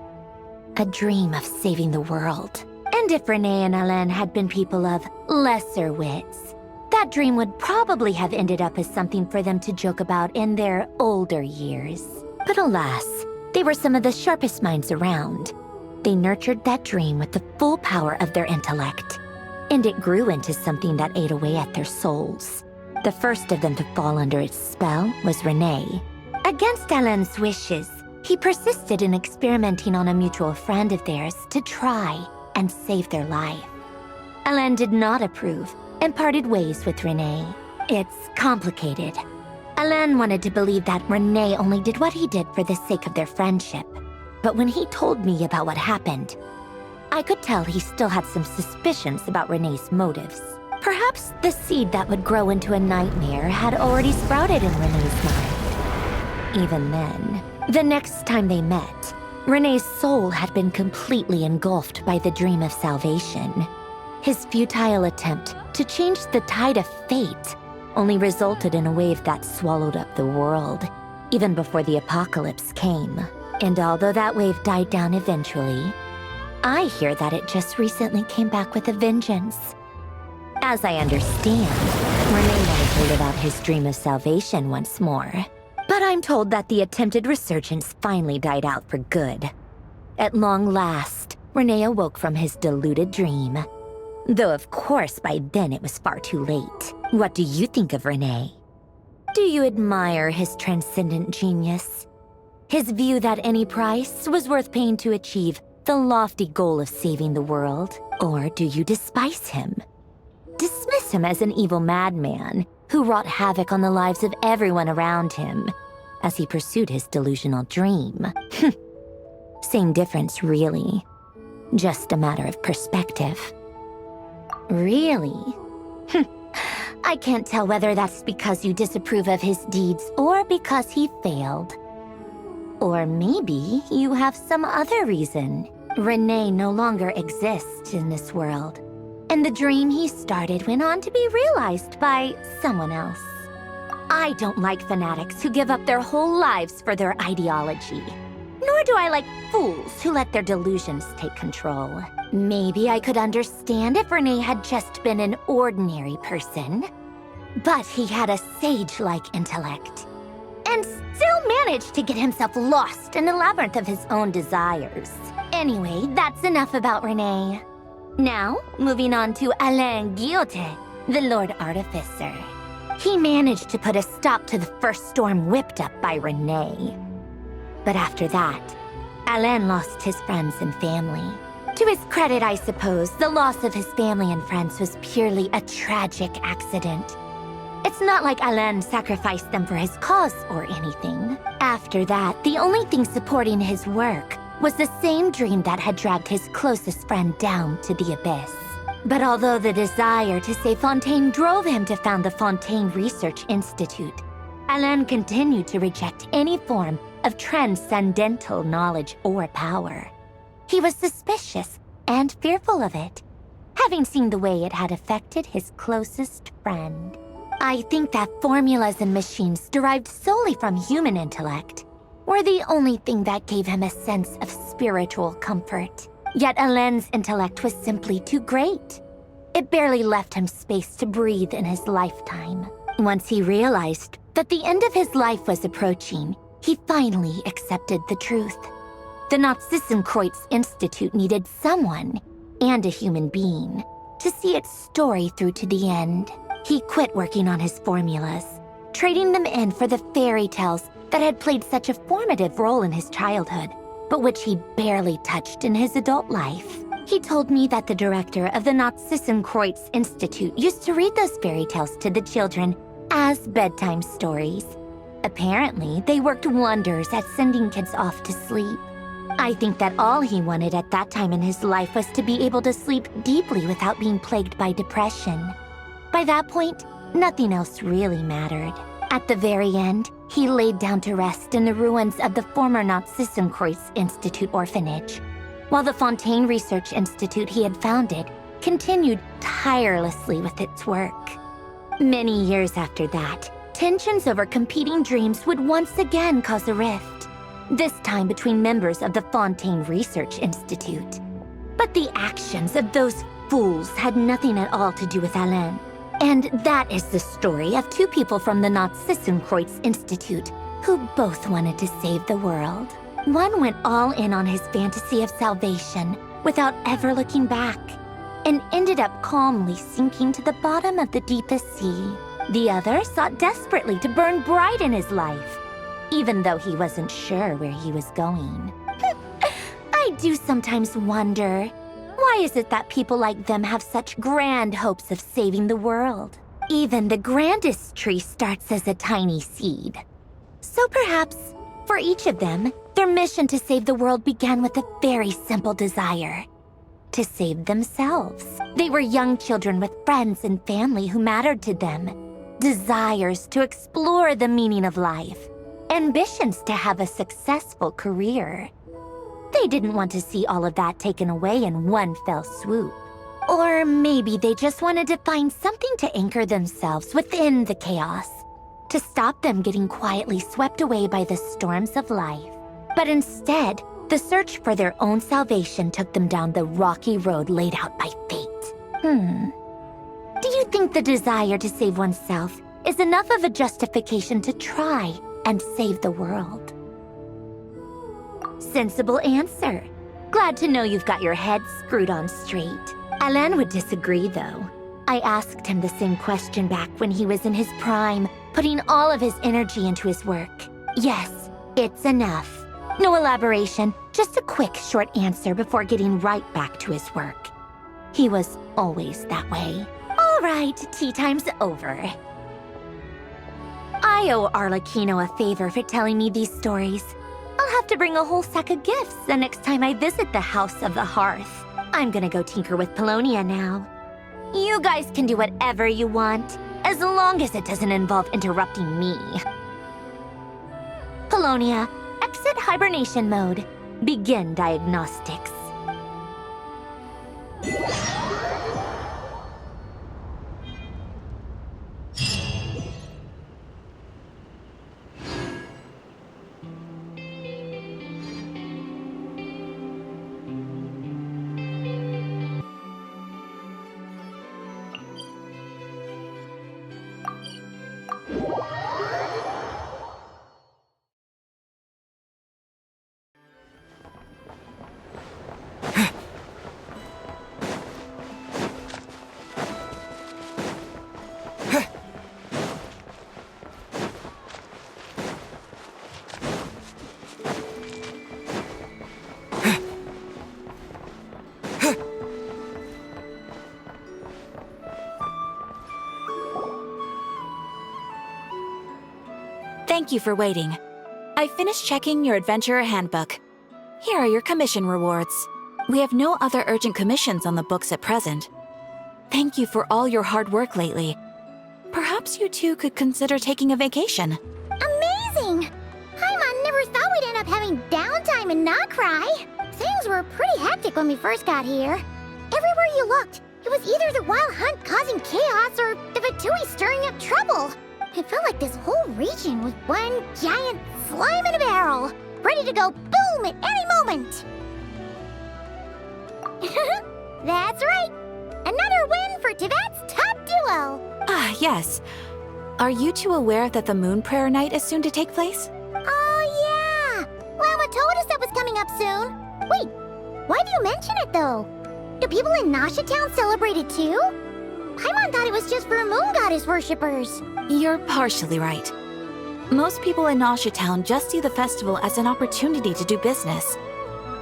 A dream of saving the world. And if René and Alain had been people of lesser wits, that dream would probably have ended up as something for them to joke about in their older years. But alas, they were some of the sharpest minds around. They nurtured that dream with the full power of their intellect, and it grew into something that ate away at their souls. The first of them to fall under its spell was René. Against Alain's wishes, he persisted in experimenting on a mutual friend of theirs to try and save their life. Alain did not approve and parted ways with René. It's complicated. Alain wanted to believe that René only did what he did for the sake of their friendship. But when he told me about what happened, I could tell he still had some suspicions about René's motives. Perhaps the seed that would grow into a nightmare had already sprouted in René's mind. Even then, the next time they met, René's soul had been completely engulfed by the dream of salvation. His futile attempt to change the tide of fate only resulted in a wave that swallowed up the world, even before the apocalypse came. And although that wave died down eventually, I hear that it just recently came back with a vengeance. As I understand, René wanted to live out his dream of salvation once more. But I'm told that the attempted resurgence finally died out for good. At long last, René awoke from his deluded dream. Though of course by then it was far too late. What do you think of René? Do you admire his transcendent genius? His view that any price was worth paying to achieve the lofty goal of saving the world? Or do you despise him? Dismiss him as an evil madman who wrought havoc on the lives of everyone around him as he pursued his delusional dream? Same difference, really. Just a matter of perspective. Really? I can't tell whether that's because you disapprove of his deeds or because he failed. Or maybe you have some other reason. René no longer exists in this world, and the dream he started went on to be realized by someone else. I don't like fanatics who give up their whole lives for their ideology. Nor do I like fools who let their delusions take control. Maybe I could understand if René had just been an ordinary person. But he had a sage-like intellect, and still managed to get himself lost in the labyrinth of his own desires. Anyway, that's enough about René. Now, moving on to Alain Guillotin, the Lord Artificer. He managed to put a stop to the first storm whipped up by René. But after that, Alain lost his friends and family. To his credit, I suppose, the loss of his family and friends was purely a tragic accident. It's not like Alain sacrificed them for his cause or anything. After that, the only thing supporting his work was the same dream that had dragged his closest friend down to the abyss. But although the desire to save Fontaine drove him to found the Fontaine Research Institute, Alain continued to reject any form of transcendental knowledge or power. He was suspicious and fearful of it, having seen the way it had affected his closest friend. I think that formulas and machines derived solely from human intellect were the only thing that gave him a sense of spiritual comfort. Yet Alain's intellect was simply too great. It barely left him space to breathe in his lifetime. Once he realized that the end of his life was approaching, he finally accepted the truth. The Nazissenkreuz Institute needed someone, and a human being, to see its story through to the end. He quit working on his formulas, trading them in for the fairy tales that had played such a formative role in his childhood, but which he barely touched in his adult life. He told me that the director of the Nazissenkreuz Institute used to read those fairy tales to the children as bedtime stories. Apparently, they worked wonders at sending kids off to sleep. I think that all he wanted at that time in his life was to be able to sleep deeply without being plagued by depression. By that point, nothing else really mattered. At the very end, he laid down to rest in the ruins of the former Nazissenkreuz Institute orphanage, while the Fontaine Research Institute he had founded continued tirelessly with its work. Many years after that, tensions over competing dreams would once again cause a rift, this time between members of the Fontaine Research Institute. But the actions of those fools had nothing at all to do with Alain. And that is the story of two people from the Nazissenkreuz Institute who both wanted to save the world. One went all in on his fantasy of salvation without ever looking back, and ended up calmly sinking to the bottom of the deepest sea. The other sought desperately to burn bright in his life, even though he wasn't sure where he was going. I do sometimes wonder, why is it that people like them have such grand hopes of saving the world? Even the grandest tree starts as a tiny seed. So perhaps, for each of them, their mission to save the world began with a very simple desire: to save themselves. They were young children with friends and family who mattered to them, desires to explore the meaning of life, ambitions to have a successful career. They didn't want to see all of that taken away in one fell swoop. Or maybe they just wanted to find something to anchor themselves within the chaos, to stop them getting quietly swept away by the storms of life. But instead, the search for their own salvation took them down the rocky road laid out by fate. Do you think the desire to save oneself is enough of a justification to try and save the world? Sensible answer. Glad to know you've got your head screwed on straight. Alain would disagree, though. I asked him the same question back when he was in his prime, putting all of his energy into his work. Yes, it's enough. No elaboration, just a quick, short answer before getting right back to his work. He was always that way. All right, tea time's over. I owe Arlecchino a favor for telling me these stories. I'll have to bring a whole sack of gifts the next time I visit the House of the Hearth. I'm gonna go tinker with Polonia now. You guys can do whatever you want, as long as it doesn't involve interrupting me. Polonia, exit hibernation mode. Begin diagnostics. Thank you for waiting. I finished checking your adventurer handbook. Here are your commission rewards. We have no other urgent commissions on the books at present. Thank you for all your hard work lately. Perhaps you two could consider taking a vacation. Amazing! Paimon never thought we'd up having downtime and not cry. Things were pretty hectic when we first got here. Everywhere you looked, it was either the wild hunt causing chaos or the Fatui stirring up trouble. It felt like this whole region was one giant slime in a barrel, ready to go boom at any moment. That's right. Another win for Tibet's top duo. Ah, yes. Are you two aware that the Moon Prayer Night is soon to take place? Oh, yeah. Lama told us that was coming up soon. Wait, why do you mention it, though? Do people in Nasha Town celebrate it, too? Paimon thought it was just for Moon Goddess worshippers. You're partially right. Most people in Nasha Town just see the festival as an opportunity to do business.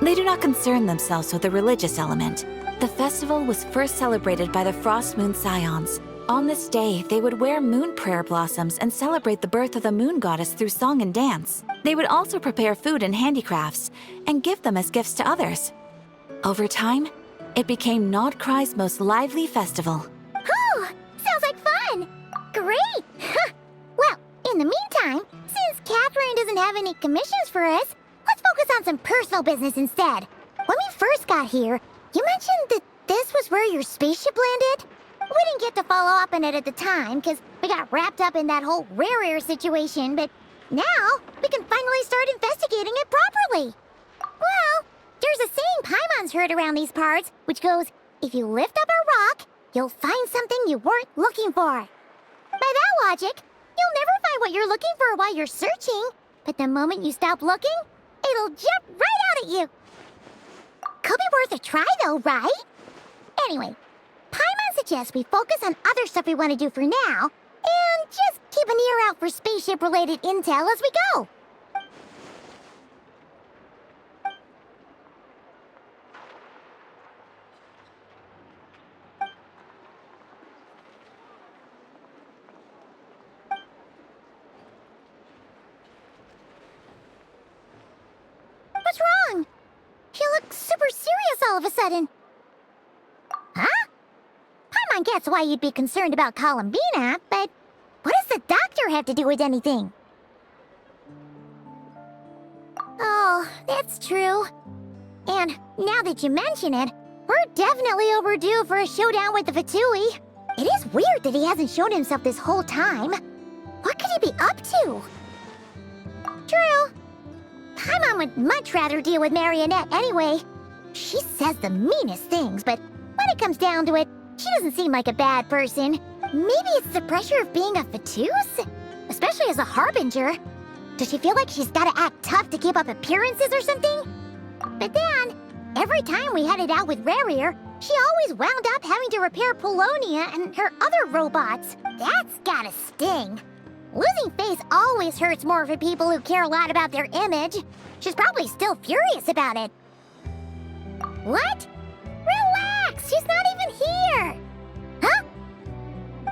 They do not concern themselves with the religious element. The festival was first celebrated by the Frost Moon Scions. On this day, they would wear moon prayer blossoms and celebrate the birth of the moon goddess through song and dance. They would also prepare food and handicrafts and give them as gifts to others. Over time, it became Nodcry's most lively festival. Oh, sounds like fun! Great! Well, in the meantime, since Catherine doesn't have any commissions for us, let's focus on some personal business instead. When we first got here, you mentioned that this was where your spaceship landed? We didn't get to follow up on it at the time, because we got wrapped up in that whole Rerir situation, but now we can finally start investigating it properly. Well, there's a saying Paimon's heard around these parts, which goes, if you lift up a rock, you'll find something you weren't looking for. By that logic, you'll never find what you're looking for while you're searching, but the moment you stop looking, it'll jump right out at you. Could be worth a try though, right? Anyway, Paimon suggests we focus on other stuff we want to do for now, and just keep an ear out for spaceship-related intel as we go. What's wrong? She looks super serious all of a sudden. Huh? Paimon gets why you'd be concerned about Columbina, but what does the doctor have to do with anything? Oh, that's true. And now that you mention it, we're definitely overdue for a showdown with the Fatui. It is weird that he hasn't shown himself this whole time. What could he be up to? True. Paimon would much rather deal with Marionette anyway. She says the meanest things, but when it comes down to it, she doesn't seem like a bad person. Maybe it's the pressure of being a Fatus? Especially as a Harbinger. Does she feel like she's gotta act tough to keep up appearances or something? But then, every time we headed out with Rerir, she always wound up having to repair Polonia and her other robots. That's gotta sting. Losing face always hurts more for people who care a lot about their image. She's probably still furious about it. What? Relax, she's not even here. Huh?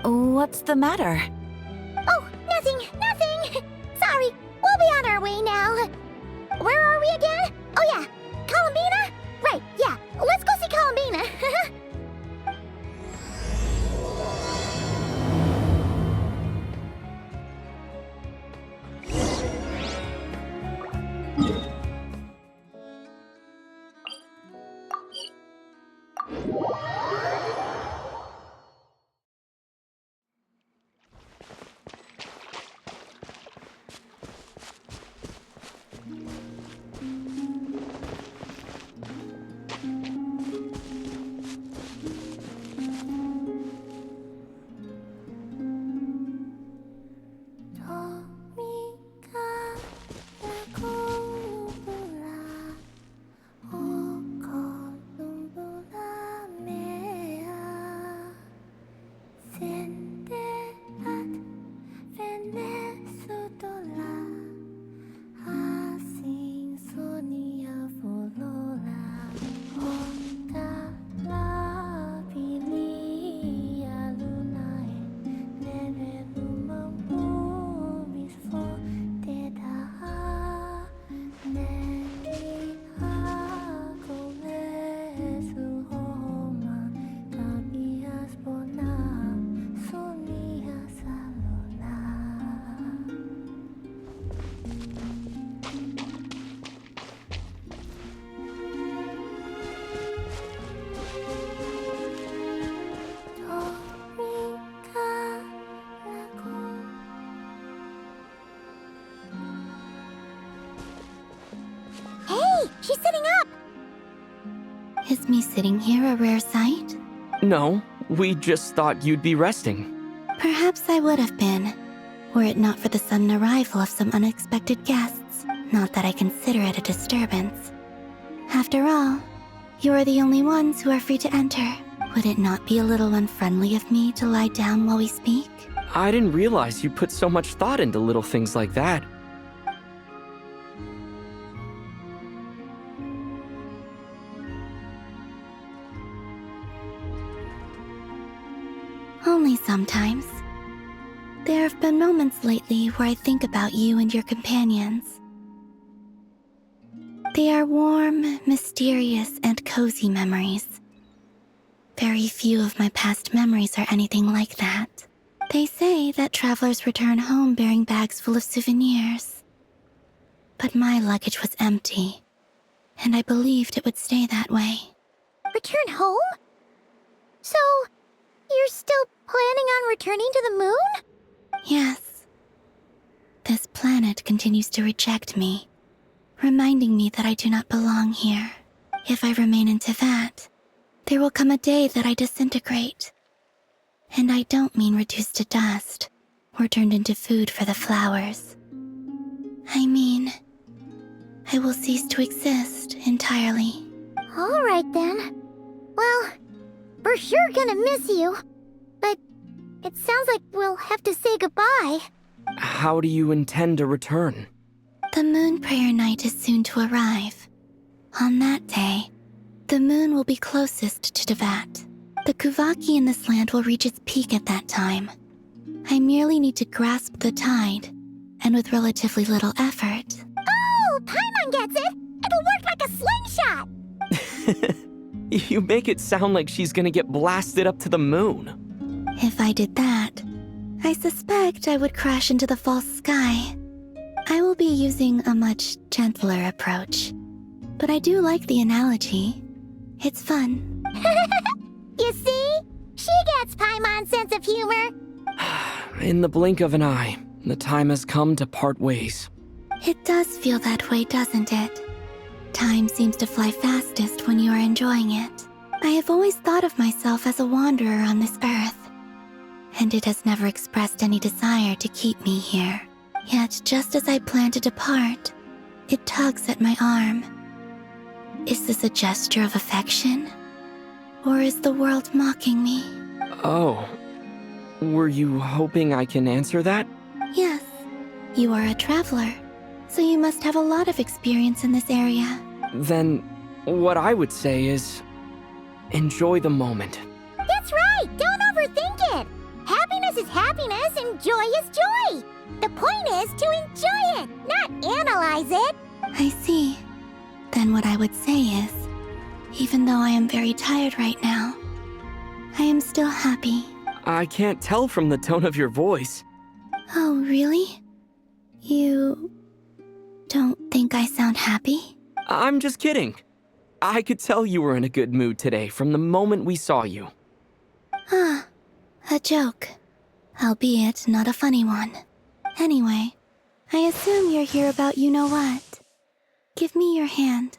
What's the matter? Oh, nothing. Sorry, we'll be on our way now. Where are we again? Oh yeah, Columbina? Right, yeah, let's go see Columbina. Is me sitting here a rare sight? No, we just thought you'd be resting. Perhaps I would have been, were it not for the sudden arrival of some unexpected guests. Not that I consider it a disturbance. After all, you are the only ones who are free to enter. Would it not be a little unfriendly of me to lie down while we speak? I didn't realize you put so much thought into little things like that. Only sometimes. There have been moments lately where I think about you and your companions. They are warm, mysterious, and cozy memories. Very few of my past memories are anything like that. They say that travelers return home bearing bags full of souvenirs. But my luggage was empty, and I believed it would stay that way. Return home? So, you're still planning on returning to the moon? Yes. This planet continues to reject me, reminding me that I do not belong here. If I remain in Teyvat, there will come a day that I disintegrate. And I don't mean reduced to dust, or turned into food for the flowers. I mean, I will cease to exist entirely. Alright then. Well, we're sure gonna miss you. But it sounds like we'll have to say goodbye. How do you intend to return? The moon prayer night is soon to arrive. On that day, the moon will be closest to Teyvat. The Kuvaki in this land will reach its peak at that time. I merely need to grasp the tide, and with relatively little effort. Oh, Paimon gets it! It'll work like a slingshot! You make it sound like she's gonna get blasted up to the moon. If I did that, I suspect I would crash into the false sky. I will be using a much gentler approach. But I do like the analogy. It's fun. You see? She gets Paimon's sense of humor. In the blink of an eye, the time has come to part ways. It does feel that way, doesn't it? Time seems to fly fastest when you are enjoying it. I have always thought of myself as a wanderer on this earth, and it has never expressed any desire to keep me here. Yet just as I plan to depart, it tugs at my arm. Is this a gesture of affection? Or is the world mocking me? Oh. Were you hoping I can answer that? Yes. You are a traveler, so you must have a lot of experience in this area. Then, what I would say is, enjoy the moment. That's right! Don't overthink it! Happiness is happiness and joy is joy! The point is to enjoy it, not analyze it! I see. Then what I would say is, even though I am very tired right now, I am still happy. I can't tell from the tone of your voice. Oh, really? You don't think I sound happy? I'm just kidding. I could tell you were in a good mood today from the moment we saw you. Ah, a joke. Albeit not a funny one. Anyway, I assume you're here about you-know-what. Give me your hand.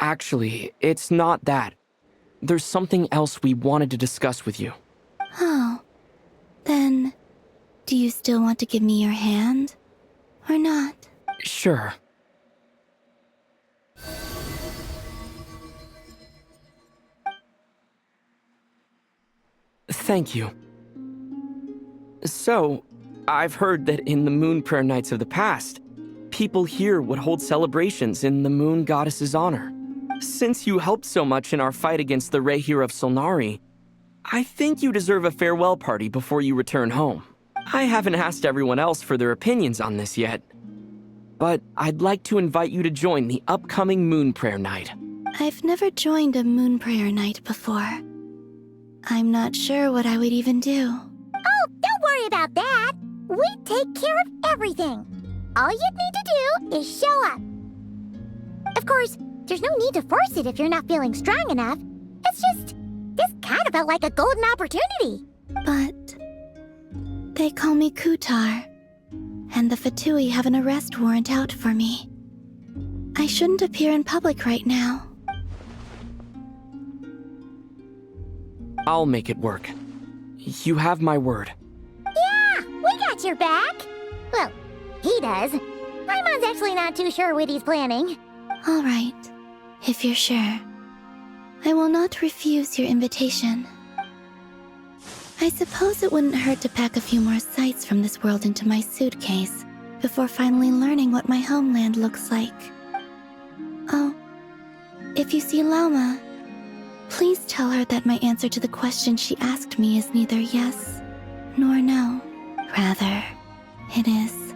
Actually, it's not that. There's something else we wanted to discuss with you. Oh. Then, do you still want to give me your hand? Or not? Sure. Thank you. So, I've heard that in the moon prayer nights of the past, people here would hold celebrations in the moon goddess's honor. Since you helped so much in our fight against the Rerir of Solnari, I think you deserve a farewell party before you return home. I haven't asked everyone else for their opinions on this yet, but I'd like to invite you to join the upcoming moon prayer night. I've never joined a moon prayer night before. I'm not sure what I would even do. Oh, don't worry about that! We take care of everything! All you'd need to do is show up. Of course, there's no need to force it if you're not feeling strong enough. It's just, this kind of felt like a golden opportunity. But they call me Kutar, and the Fatui have an arrest warrant out for me. I shouldn't appear in public right now. I'll make it work. You have my word. Yeah, we got your back. Well, he does. Paimon's actually not too sure what he's planning. All right, if you're sure. I will not refuse your invitation. I suppose it wouldn't hurt to pack a few more sights from this world into my suitcase before finally learning what my homeland looks like. Oh, if you see Lauma, please tell her that my answer to the question she asked me is neither yes nor no. Rather, it is,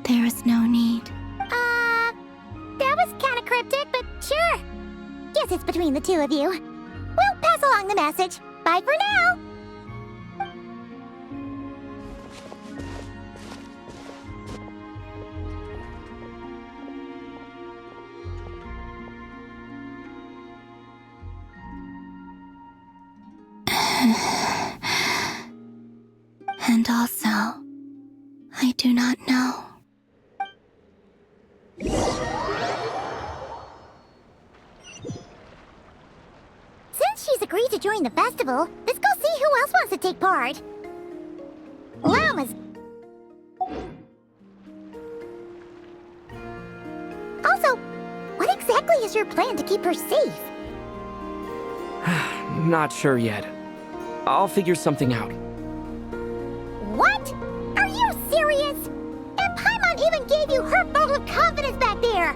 there is no need. That was kind of cryptic, but sure. Guess it's between the two of you. We'll pass along the message. Bye for now. And also, I do not know. Since she's agreed to join the festival, let's go see who else wants to take part. Llama's... Also, what exactly is your plan to keep her safe? Not sure yet. I'll figure something out. What? Are you serious? And Paimon even gave you her vote of confidence back there!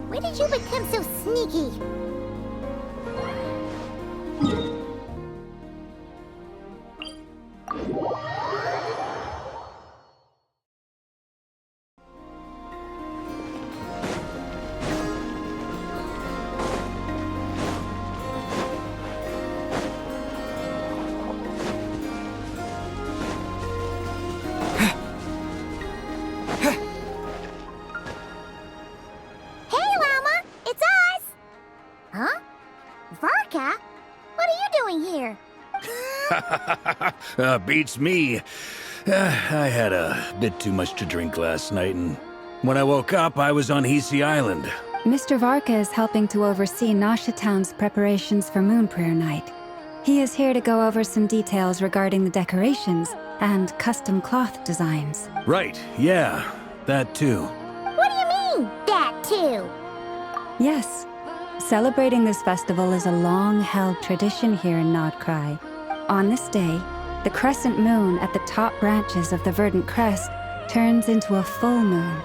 When did you become so sneaky? Beats me. I had a bit too much to drink last night, and when I woke up, I was on Hisi Island. Mr. Varka is helping to oversee Nasha Town's preparations for Moon Prayer Night. He is here to go over some details regarding the decorations and custom cloth designs. Right, yeah, that too. What do you mean, that too? Yes. Celebrating this festival is a long-held tradition here in Nodcry. On this day, the crescent moon at the top branches of the verdant crest turns into a full moon,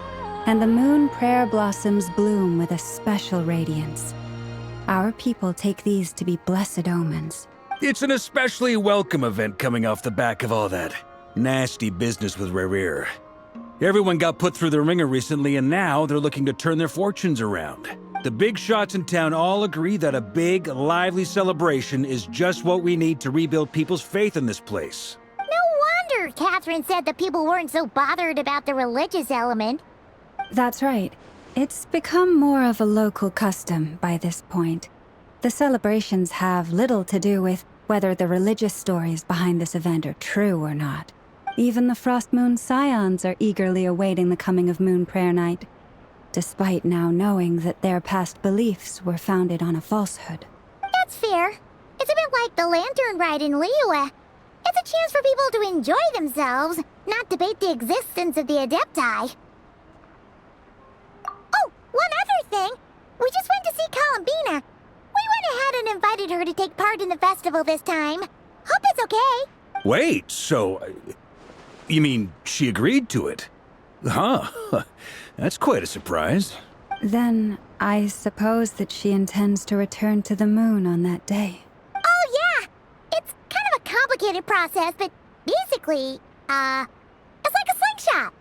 and the moon prayer blossoms bloom with a special radiance. Our people take these to be blessed omens. It's an especially welcome event coming off the back of all that nasty business with Rerir. Everyone got put through the ringer recently, and now they're looking to turn their fortunes around. The big shots in town all agree that a big, lively celebration is just what we need to rebuild people's faith in this place. No wonder Catherine said the people weren't so bothered about the religious element. That's right. It's become more of a local custom by this point. The celebrations have little to do with whether the religious stories behind this event are true or not. Even the Frost Moon Scions are eagerly awaiting the coming of Moon Prayer Night, despite now knowing that their past beliefs were founded on a falsehood. That's fair. It's a bit like the Lantern Ride in Liyue. It's a chance for people to enjoy themselves, not debate the existence of the Adepti. Oh, one other thing. We just went to see Columbina. We went ahead and invited her to take part in the festival this time. Hope it's okay. Wait, so... you mean she agreed to it? Huh. That's quite a surprise. Then, I suppose that she intends to return to the moon on that day. Oh, yeah! It's kind of a complicated process, but basically, it's like a slingshot.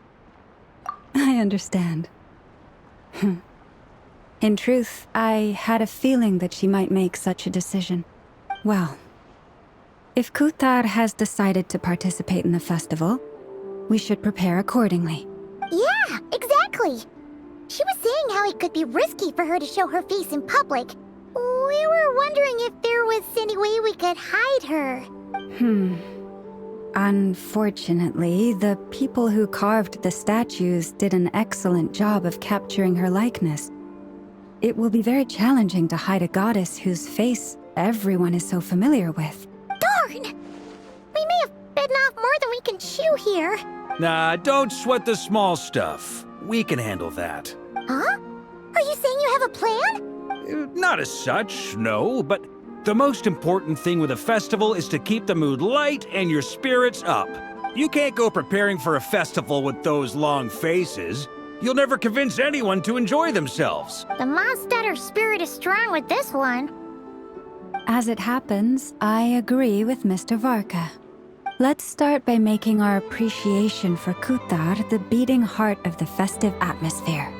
I understand. In truth, I had a feeling that she might make such a decision. Well, if Kuthar has decided to participate in the festival, we should prepare accordingly. Yeah, exactly. She was saying how it could be risky for her to show her face in public. We were wondering if there was any way we could hide her. Unfortunately, the people who carved the statues did an excellent job of capturing her likeness. It will be very challenging to hide a goddess whose face everyone is so familiar with. Darn! We may have bitten off more than we can chew here. Nah, don't sweat the small stuff. We can handle that. Huh? Are you saying you have a plan? Not as such, no, but the most important thing with a festival is to keep the mood light and your spirits up. You can't go preparing for a festival with those long faces. You'll never convince anyone to enjoy themselves. The Mondstatter spirit is strong with this one. As it happens, I agree with Mr. Varka. Let's start by making our appreciation for Kuthar the beating heart of the festive atmosphere.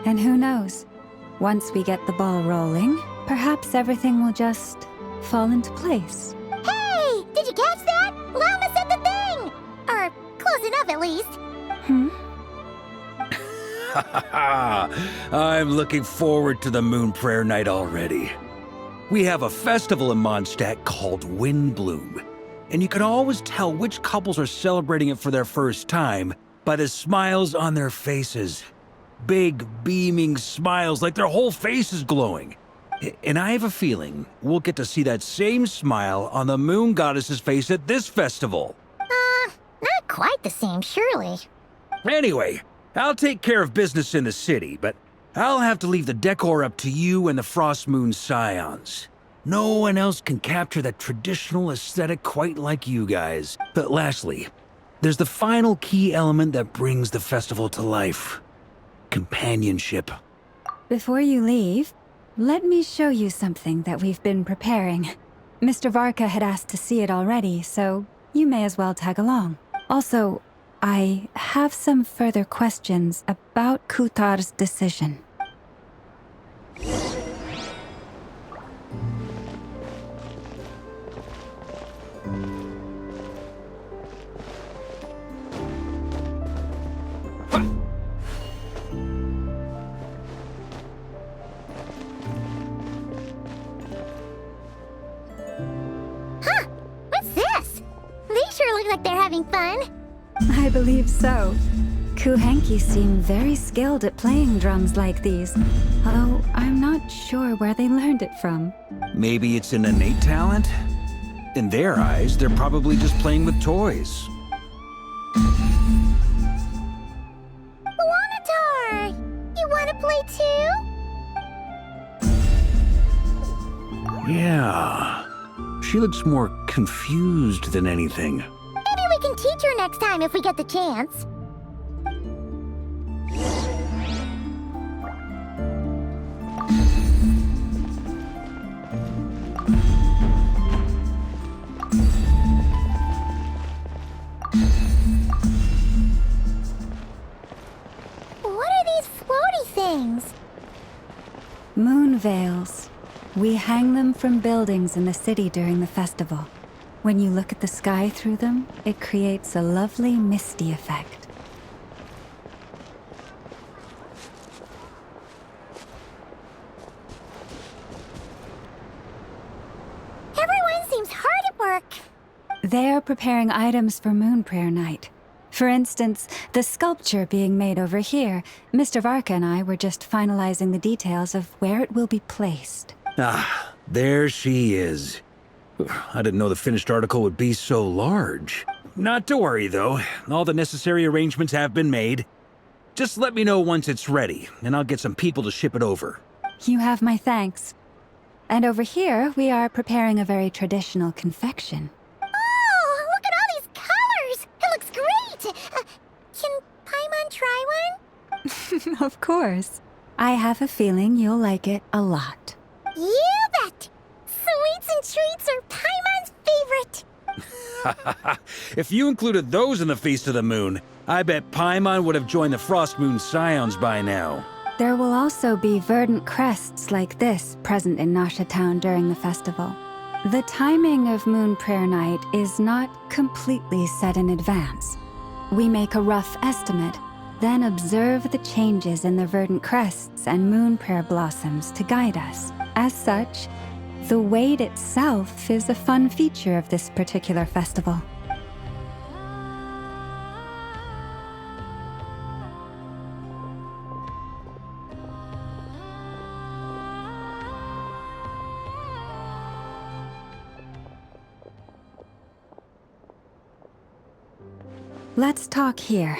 And who knows? Once we get the ball rolling, perhaps everything will just fall into place. Hey! Did you catch that? Llama said the thing! Or close enough at least. I'm looking forward to the Moon Prayer Night already. We have a festival in Mondstadt called Windbloom, and you can always tell which couples are celebrating it for their first time by the smiles on their faces. Big, beaming smiles like their whole face is glowing. And I have a feeling we'll get to see that same smile on the Moon Goddess's face at this festival. Not quite the same, surely. Anyway, I'll take care of business in the city, but I'll have to leave the decor up to you and the Frost Moon Scions. No one else can capture that traditional aesthetic quite like you guys. But lastly, there's the final key element that brings the festival to life. Companionship. Before you leave, let me show you something that we've been preparing. Mr. Varka had asked to see it already, so you may as well tag along. Also, I have some further questions about Kuthar's decision. Huh! What's this? They sure look like they're having fun. I believe so. Kuhenki seem very skilled at playing drums like these, although I'm not sure where they learned it from. Maybe it's an innate talent? In their eyes, they're probably just playing with toys. Luanatar! You want to play too? Yeah. She looks more confused than anything. Maybe we can teach her next time if we get the chance. What are these floaty things? Moon veils. We hang them from buildings in the city during the festival. When you look at the sky through them, it creates a lovely misty effect. Everyone seems hard at work. They are preparing items for Moon Prayer Night. For instance, the sculpture being made over here, Mr. Varka and I were just finalizing the details of where it will be placed. Ah, there she is. I didn't know the finished article would be so large. Not to worry, though. All the necessary arrangements have been made. Just let me know once it's ready, and I'll get some people to ship it over. You have my thanks. And over here, we are preparing a very traditional confection. Oh, look at all these colors! It looks great! Can Paimon try one? Of course. I have a feeling you'll like it a lot. You bet! Sweets and treats are Paimon's favorite. If you included those in the Feast of the Moon, I bet Paimon would have joined the Frost Moon Scions by now. There will also be verdant crests like this present in Nasha Town during the festival. The timing of Moon Prayer Night is not completely set in advance. We make a rough estimate, then observe the changes in the verdant crests and moon prayer blossoms to guide us. As such, the wait itself is a fun feature of this particular festival. Let's talk here.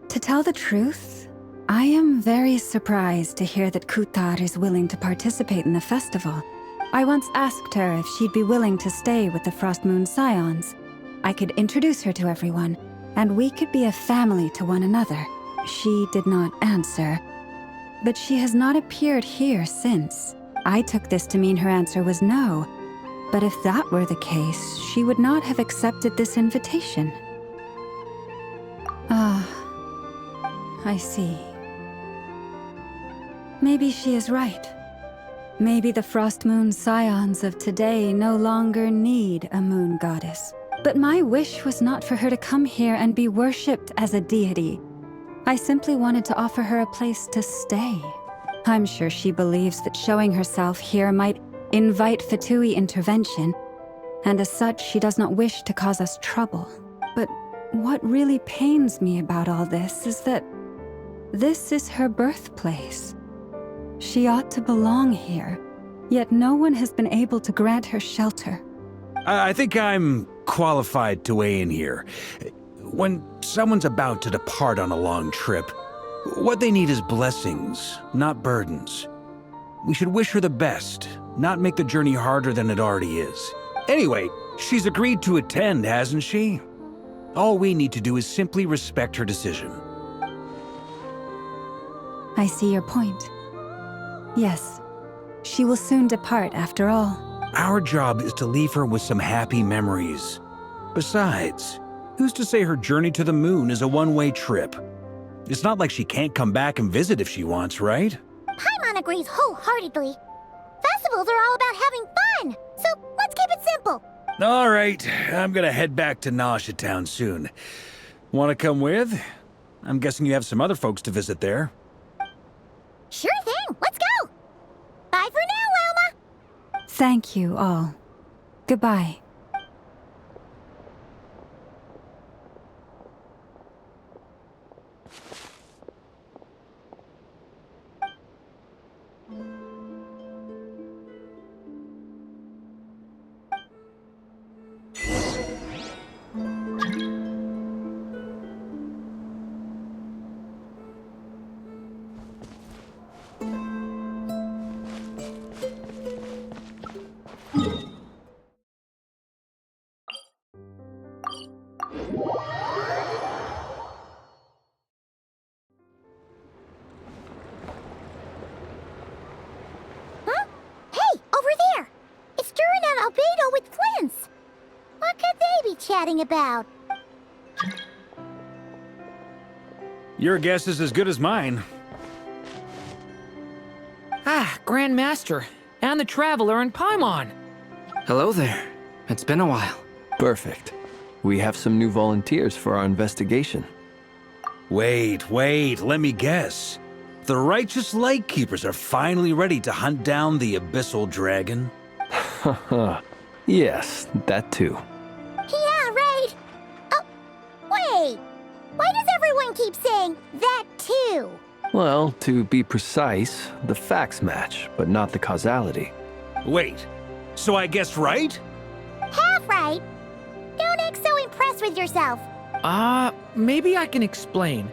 To tell the truth, I am very surprised to hear that Kutar is willing to participate in the festival. I once asked her if she'd be willing to stay with the Frost Moon Scions. I could introduce her to everyone, and we could be a family to one another. She did not answer, but she has not appeared here since. I took this to mean her answer was no, but if that were the case, she would not have accepted this invitation. Ah, I see. Maybe she is right. Maybe the Frost Moon Scions of today no longer need a moon goddess. But my wish was not for her to come here and be worshipped as a deity. I simply wanted to offer her a place to stay. I'm sure she believes that showing herself here might invite Fatui intervention, and as such, she does not wish to cause us trouble. But what really pains me about all this is that this is her birthplace. She ought to belong here, yet no one has been able to grant her shelter. I think I'm qualified to weigh in here. When someone's about to depart on a long trip, what they need is blessings, not burdens. We should wish her the best, not make the journey harder than it already is. Anyway, she's agreed to attend, hasn't she? All we need to do is simply respect her decision. I see your point. Yes, she will soon depart after all. Our job is to leave her with some happy memories. Besides, who's to say her journey to the moon is a one-way trip? It's not like she can't come back and visit if she wants, right? Paimon agrees wholeheartedly. Festivals are all about having fun, so let's keep it simple. All right, I'm gonna head back to Nausea Town soon. Wanna come with? I'm guessing you have some other folks to visit there. Sure thing, let's go! Bye for now, Wilma! Thank you all. Goodbye. Huh? Hey, over there! It's Durin and Albedo with Flint's! What could they be chatting about? Your guess is as good as mine. Ah, Grand Master, and the Traveler and Paimon. Hello there. It's been a while. Perfect. We have some new volunteers for our investigation. Wait, let me guess. The righteous Lightkeepers are finally ready to hunt down the Abyssal Dragon? Haha. Yes, that too. Yeah, right! Oh, wait! Why does everyone keep saying that too? Well, to be precise, the facts match, but not the causality. Wait, so I guessed right? Half right! Don't act so impressed with yourself. Maybe I can explain.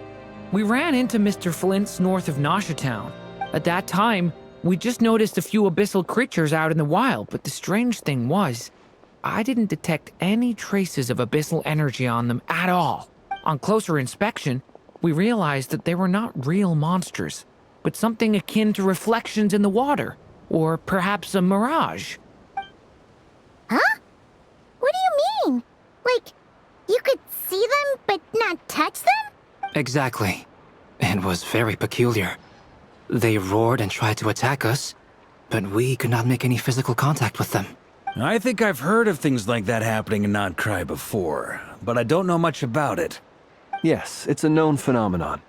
We ran into Mr. Flint's north of Nausea Town. At that time, we just noticed a few abyssal creatures out in the wild, but the strange thing was, I didn't detect any traces of abyssal energy on them at all. On closer inspection, we realized that they were not real monsters, but something akin to reflections in the water, or perhaps a mirage. Huh? What do you mean? Like, you could see them but not touch them? Exactly. It was very peculiar. They roared and tried to attack us, but we could not make any physical contact with them. I think I've heard of things like that happening in Nodcry before, but I don't know much about it. Yes, it's a known phenomenon.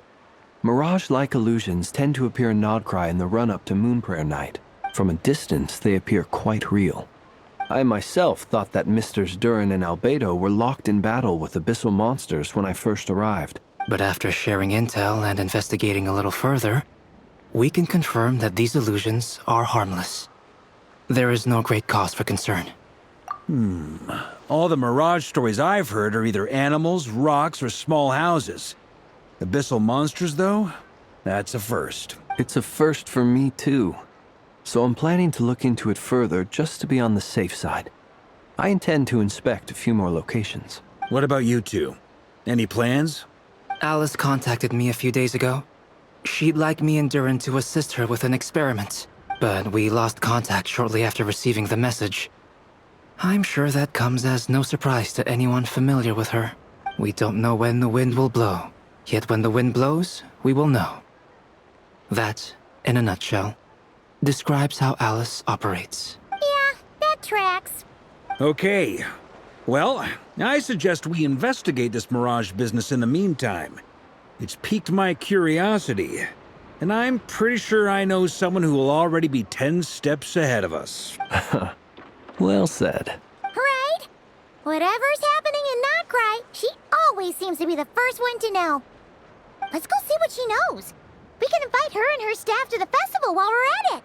Mirage-like illusions tend to appear in Nodcry in the run-up to Moonprayer Night. From a distance, they appear quite real. I myself thought that Misters Durin and Albedo were locked in battle with abyssal monsters when I first arrived. But after sharing intel and investigating a little further, we can confirm that these illusions are harmless. There is no great cause for concern. All the mirage stories I've heard are either animals, rocks, or small houses. Abyssal monsters, though? That's a first. It's a first for me, too. So I'm planning to look into it further just to be on the safe side. I intend to inspect a few more locations. What about you two? Any plans? Alice contacted me a few days ago. She'd like me and Durin to assist her with an experiment, but we lost contact shortly after receiving the message. I'm sure that comes as no surprise to anyone familiar with her. We don't know when the wind will blow, yet when the wind blows, we will know. That, in a nutshell, describes how Alice operates. Yeah, that tracks. Okay. Well, I suggest we investigate this mirage business in the meantime. It's piqued my curiosity, and I'm pretty sure I know someone who will already be 10 steps ahead of us. Well said. Right? Whatever's happening in Notcry, she always seems to be the first one to know. Let's go see what she knows. We can invite her and her staff to the festival while we're at it.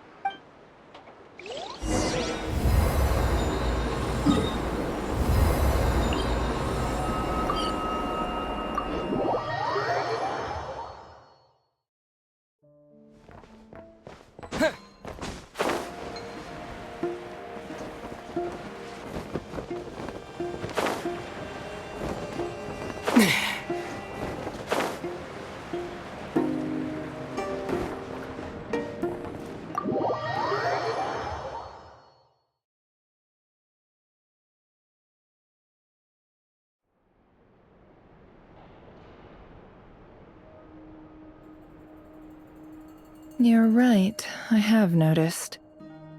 You're right, I have noticed.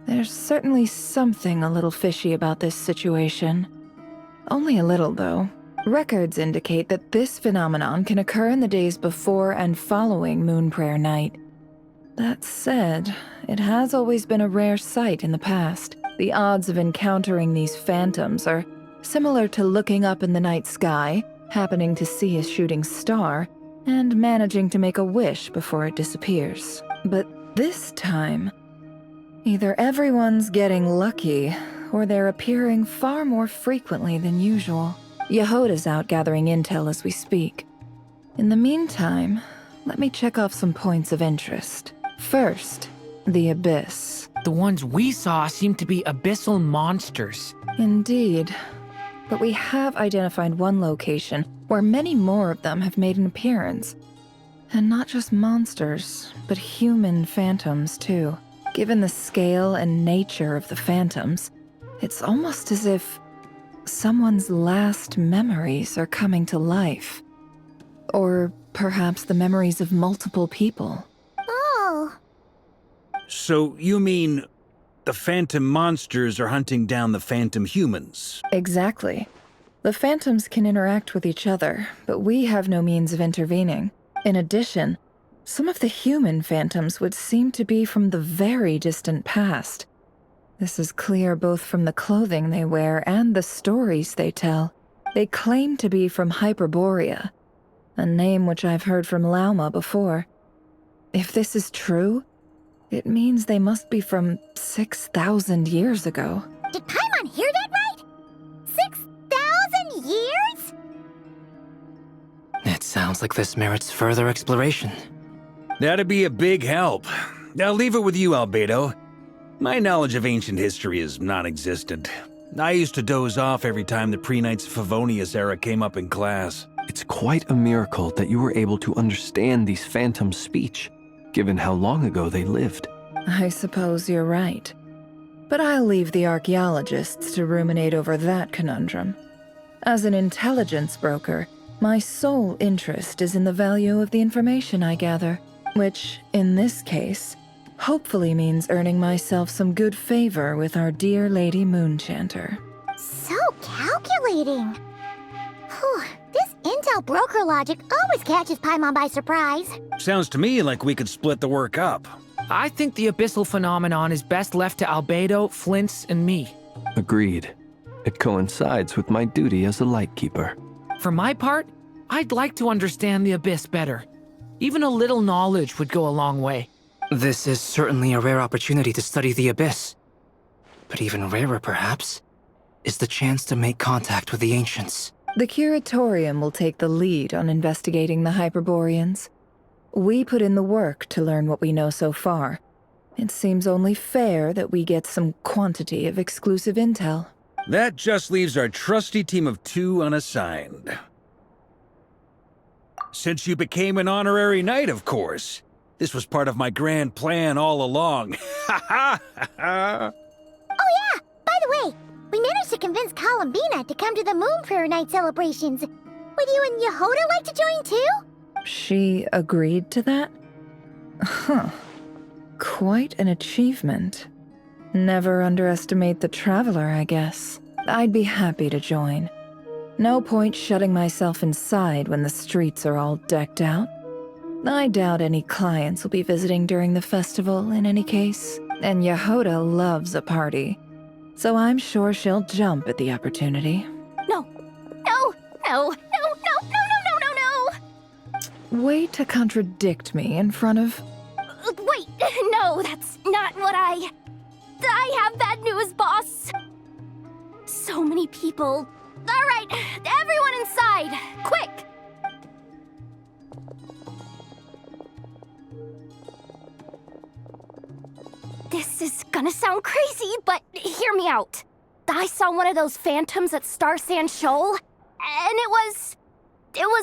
There's certainly something a little fishy about this situation. Only a little, though. Records indicate that this phenomenon can occur in the days before and following Moon Prayer Night. That said, it has always been a rare sight in the past. The odds of encountering these phantoms are similar to looking up in the night sky, happening to see a shooting star, and managing to make a wish before it disappears. But this time, either everyone's getting lucky, or they're appearing far more frequently than usual. Yehoda's out gathering intel as we speak. In the meantime, let me check off some points of interest. First, the Abyss. The ones we saw seem to be abyssal monsters. Indeed. But we have identified one location where many more of them have made an appearance. And not just monsters, but human phantoms, too. Given the scale and nature of the phantoms, it's almost as if someone's last memories are coming to life. Or perhaps the memories of multiple people. Oh. So you mean the phantom monsters are hunting down the phantom humans? Exactly. The phantoms can interact with each other, but we have no means of intervening. In addition, some of the human phantoms would seem to be from the very distant past. This is clear both from the clothing they wear and the stories they tell. They claim to be from Hyperborea, a name which I've heard from Lauma before. If this is true, it means they must be from 6,000 years ago. Did Paimon hear that right? 6,000 years? It sounds like this merits further exploration. That'd be a big help. I'll leave it with you, Albedo. My knowledge of ancient history is non-existent. I used to doze off every time the pre-Knights of Favonius era came up in class. It's quite a miracle that you were able to understand these phantoms' speech, given how long ago they lived. I suppose you're right. But I'll leave the archaeologists to ruminate over that conundrum. As an intelligence broker, my sole interest is in the value of the information I gather, which, in this case, hopefully means earning myself some good favor with our dear Lady Moonchanter. So calculating. Whew, this intel broker logic always catches Paimon by surprise. Sounds to me like we could split the work up. I think the abyssal phenomenon is best left to Albedo, Flint's, and me. Agreed. It coincides with my duty as a lightkeeper. For my part, I'd like to understand the abyss better. Even a little knowledge would go a long way. This is certainly a rare opportunity to study the abyss. But even rarer, perhaps, is the chance to make contact with the ancients. The Curatorium will take the lead on investigating the Hyperboreans. We put in the work to learn what we know so far. It seems only fair that we get some quantity of exclusive intel. That just leaves our trusty team of 2 unassigned. Since you became an honorary knight, of course. This was part of my grand plan all along. Ha ha ha! Oh yeah! By the way, we managed to convince Columbina to come to the Moon Prayer Night celebrations. Would you and Yehoda like to join too? She agreed to that? Huh. Quite an achievement. Never underestimate the traveler, I guess. I'd be happy to join. No point shutting myself inside when the streets are all decked out. I doubt any clients will be visiting during the festival in any case, and Yehoda loves a party, so I'm sure she'll jump at the opportunity. No. No. No. No. No. No. No. No. No. No. Way to contradict me in front of... Wait. No, that's not what I have bad news, boss. So many people. All right, everyone inside, quick! This is gonna sound crazy, but hear me out. I saw one of those phantoms at Star Sand Shoal, and it was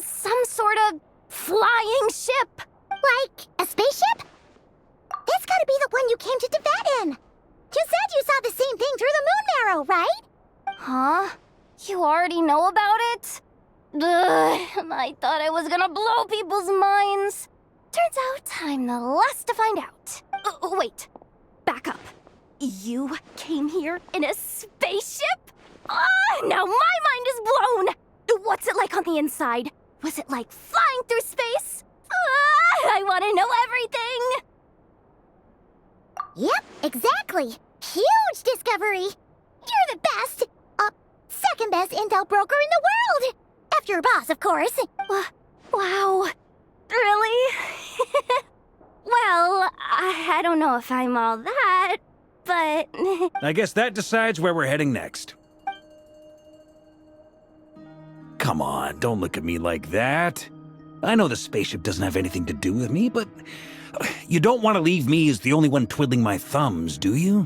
some sort of flying ship. Like a spaceship? That's gotta be the one you came to Tibet in. You said you saw the same thing through the moon marrow, right? Huh? You already know about it? Ugh, I thought I was gonna blow people's minds. Turns out I'm the last to find out. Wait, back up. You came here in a spaceship? Now my mind is blown! What's it like on the inside? Was it like flying through space? I want to know everything! Yep, exactly. Huge discovery. You're the best. Second best intel broker in the world. After your boss, of course. Wow. Really? Well, I don't know if I'm all that, but... I guess that decides where we're heading next. Come on, don't look at me like that. I know the spaceship doesn't have anything to do with me, but you don't want to leave me as the only one twiddling my thumbs, do you?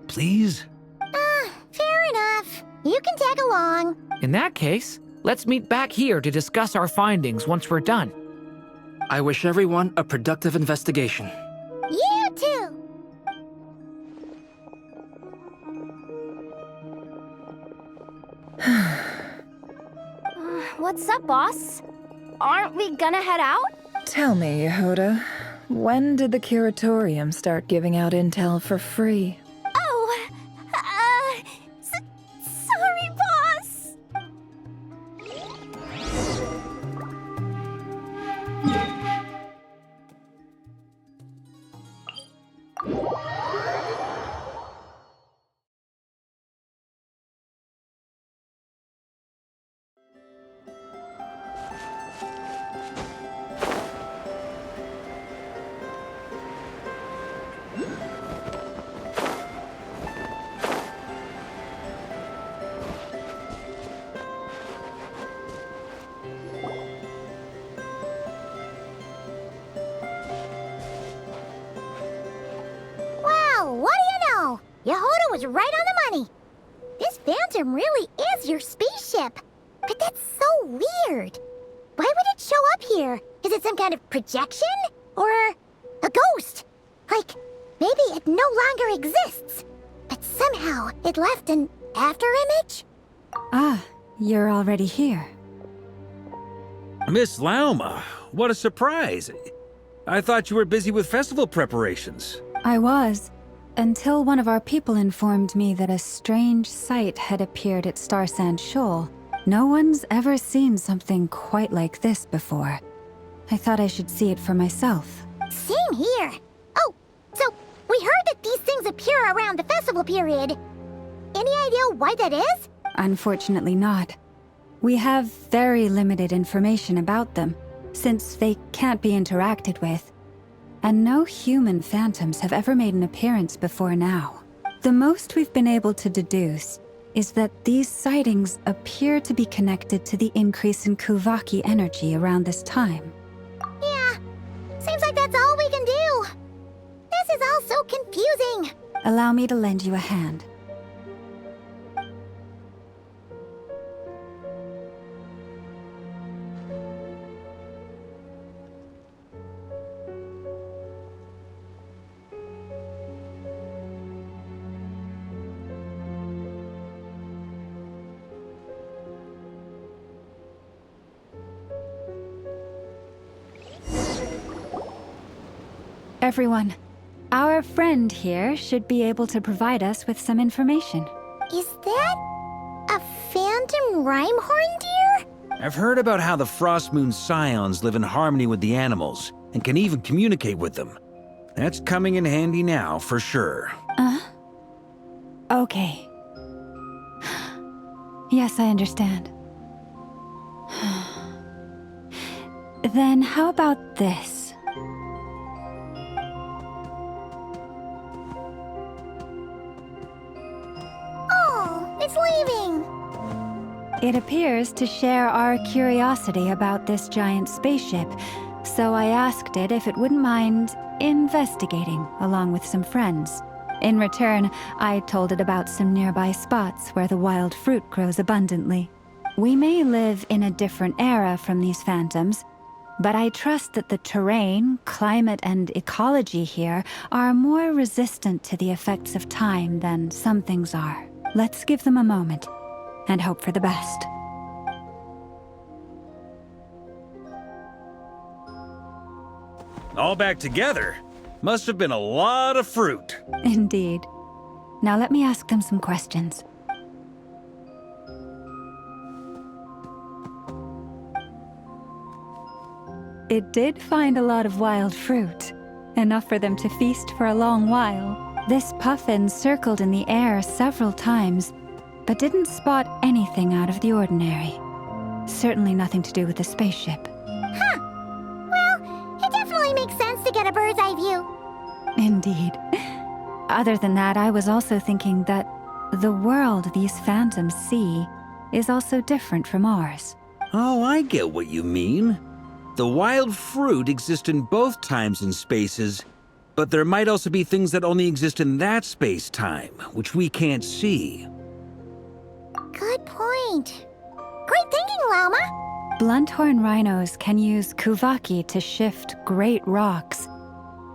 Please? Fair enough. You can tag along. In that case, let's meet back here to discuss our findings once we're done. I wish everyone a productive investigation. You too. What's up, boss? Aren't we gonna head out? Tell me, Yehoda, when did the Curatorium start giving out intel for free? Oh, sorry, boss. Wow, what do you know? Yehoda was right on the money. This Phantom really is your spaceship. But that's so weird. Why would it show up here? Is it some kind of projection? Or a ghost? Like, maybe it no longer exists, but somehow it left an afterimage? Ah, you're already here. Miss Lauma, what a surprise. I thought you were busy with festival preparations. I was, until one of our people informed me that a strange sight had appeared at Star Sand Shoal. No one's ever seen something quite like this before. I thought I should see it for myself. Same here. Oh, so we heard that these things appear around the festival period. Any idea why that is? Unfortunately not. We have very limited information about them, since they can't be interacted with. And no human phantoms have ever made an appearance before now. The most we've been able to deduce is that these sightings appear to be connected to the increase in Kuvaki energy around this time. Yeah, seems like that's all we can do. This is all so confusing. Allow me to lend you a hand. Everyone, our friend here should be able to provide us with some information. Is that a phantom rhymehorn deer? I've heard about how the Frost Moon Scions live in harmony with the animals and can even communicate with them. That's coming in handy now, for sure. Okay. Yes, I understand. Then how about this? Oh, it's leaving. It appears to share our curiosity about this giant spaceship, so I asked it if it wouldn't mind investigating along with some friends. In return, I told it about some nearby spots where the wild fruit grows abundantly. We may live in a different era from these phantoms, but I trust that the terrain, climate, and ecology here are more resistant to the effects of time than some things are. Let's give them a moment and hope for the best. All back together? Must have been a lot of fruit. Indeed. Now let me ask them some questions. It did find a lot of wild fruit, enough for them to feast for a long while. This puffin circled in the air several times, but didn't spot anything out of the ordinary. Certainly nothing to do with the spaceship. Huh. Well, it definitely makes sense to get a bird's eye view. Indeed. Other than that, I was also thinking that the world these phantoms see is also different from ours. Oh, I get what you mean. The wild fruit exist in both times and spaces, but there might also be things that only exist in that space-time, which we can't see. Good point. Great thinking, Llama. Blunthorn rhinos can use Kuvaki to shift great rocks,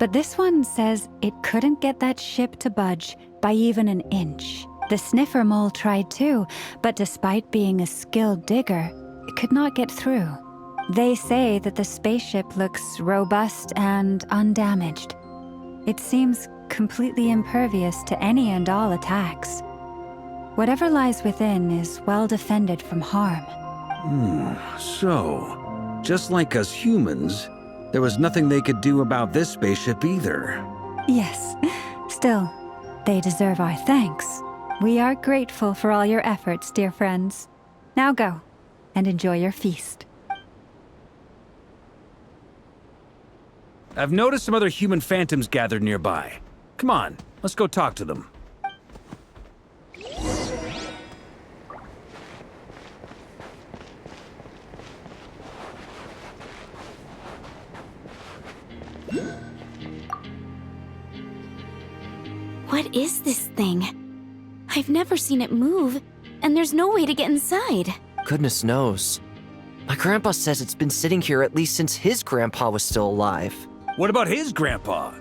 but this one says it couldn't get that ship to budge by even an inch. The sniffer mole tried too, but despite being a skilled digger, it could not get through. They say that the spaceship looks robust and undamaged. It seems completely impervious to any and all attacks. Whatever lies within is well defended from harm. So, just like us humans, there was nothing they could do about this spaceship either. Yes. Still, they deserve our thanks. We are grateful for all your efforts, dear friends. Now go, and enjoy your feast. I've noticed some other human phantoms gathered nearby. Come on, let's go talk to them. What is this thing? I've never seen it move, and there's no way to get inside. Goodness knows. My grandpa says it's been sitting here at least since his grandpa was still alive. What about his grandpa?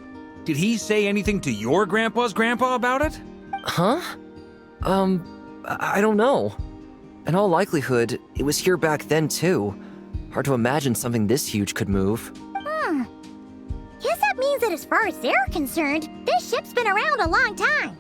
Did he say anything to your grandpa's grandpa about it? Huh? I don't know. In all likelihood, it was here back then too. Hard to imagine something this huge could move. Guess that means that as far as they're concerned, this ship's been around a long time.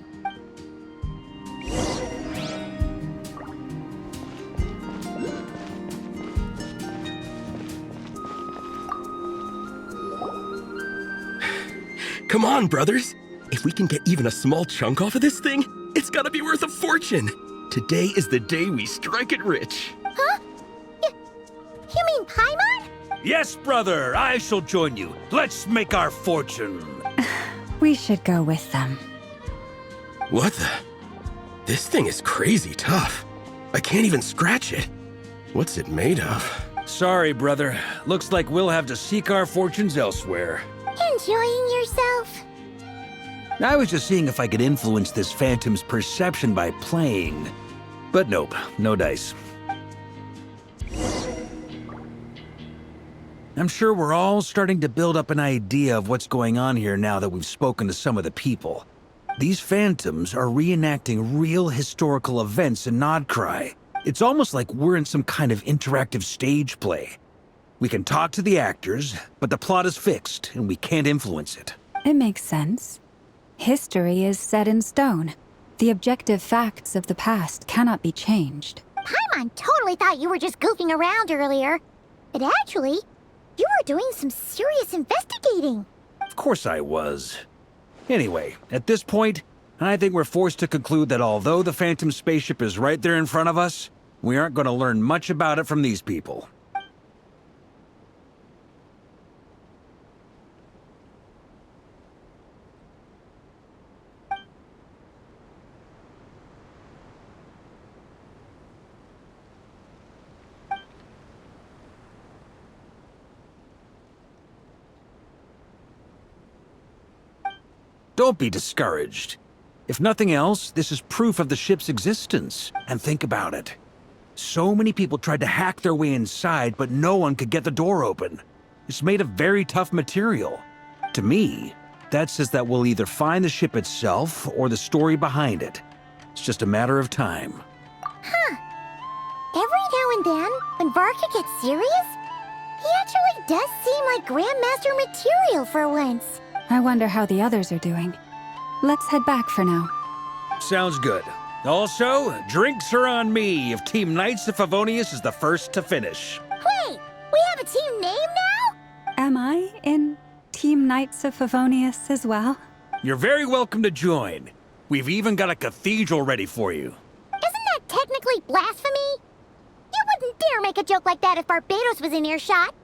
Come on, brothers. If we can get even a small chunk off of this thing, it's gotta be worth a fortune. Today is the day we strike it rich. Huh? You mean Paimon? Yes, brother, I shall join you. Let's make our fortune. We should go with them. What the? This thing is crazy tough. I can't even scratch it. What's it made of? Sorry, brother. Looks like we'll have to seek our fortunes elsewhere. Enjoying yourself? I was just seeing if I could influence this phantom's perception by playing. But nope, no dice. I'm sure we're all starting to build up an idea of what's going on here now that we've spoken to some of the people. These phantoms are reenacting real historical events in Nodcry. It's almost like we're in some kind of interactive stage play. We can talk to the actors, but the plot is fixed, and we can't influence it. It makes sense. History is set in stone. The objective facts of the past cannot be changed. Paimon totally thought you were just goofing around earlier. But actually, you were doing some serious investigating. Of course I was. Anyway, at this point, I think we're forced to conclude that although the Phantom spaceship is right there in front of us, we aren't going to learn much about it from these people. Don't be discouraged. If nothing else, this is proof of the ship's existence. And think about it. So many people tried to hack their way inside, but no one could get the door open. It's made of very tough material. To me, that says that we'll either find the ship itself or the story behind it. It's just a matter of time. Huh. Every now and then, when Varka gets serious, he actually does seem like Grandmaster material for once. I wonder how the others are doing. Let's head back for now. Sounds good. Also, drinks are on me if Team Knights of Favonius is the first to finish. Wait, we have a team name now? Am I in Team Knights of Favonius as well? You're very welcome to join. We've even got a cathedral ready for you. Isn't that technically blasphemy? You wouldn't dare make a joke like that if Barbados was in earshot.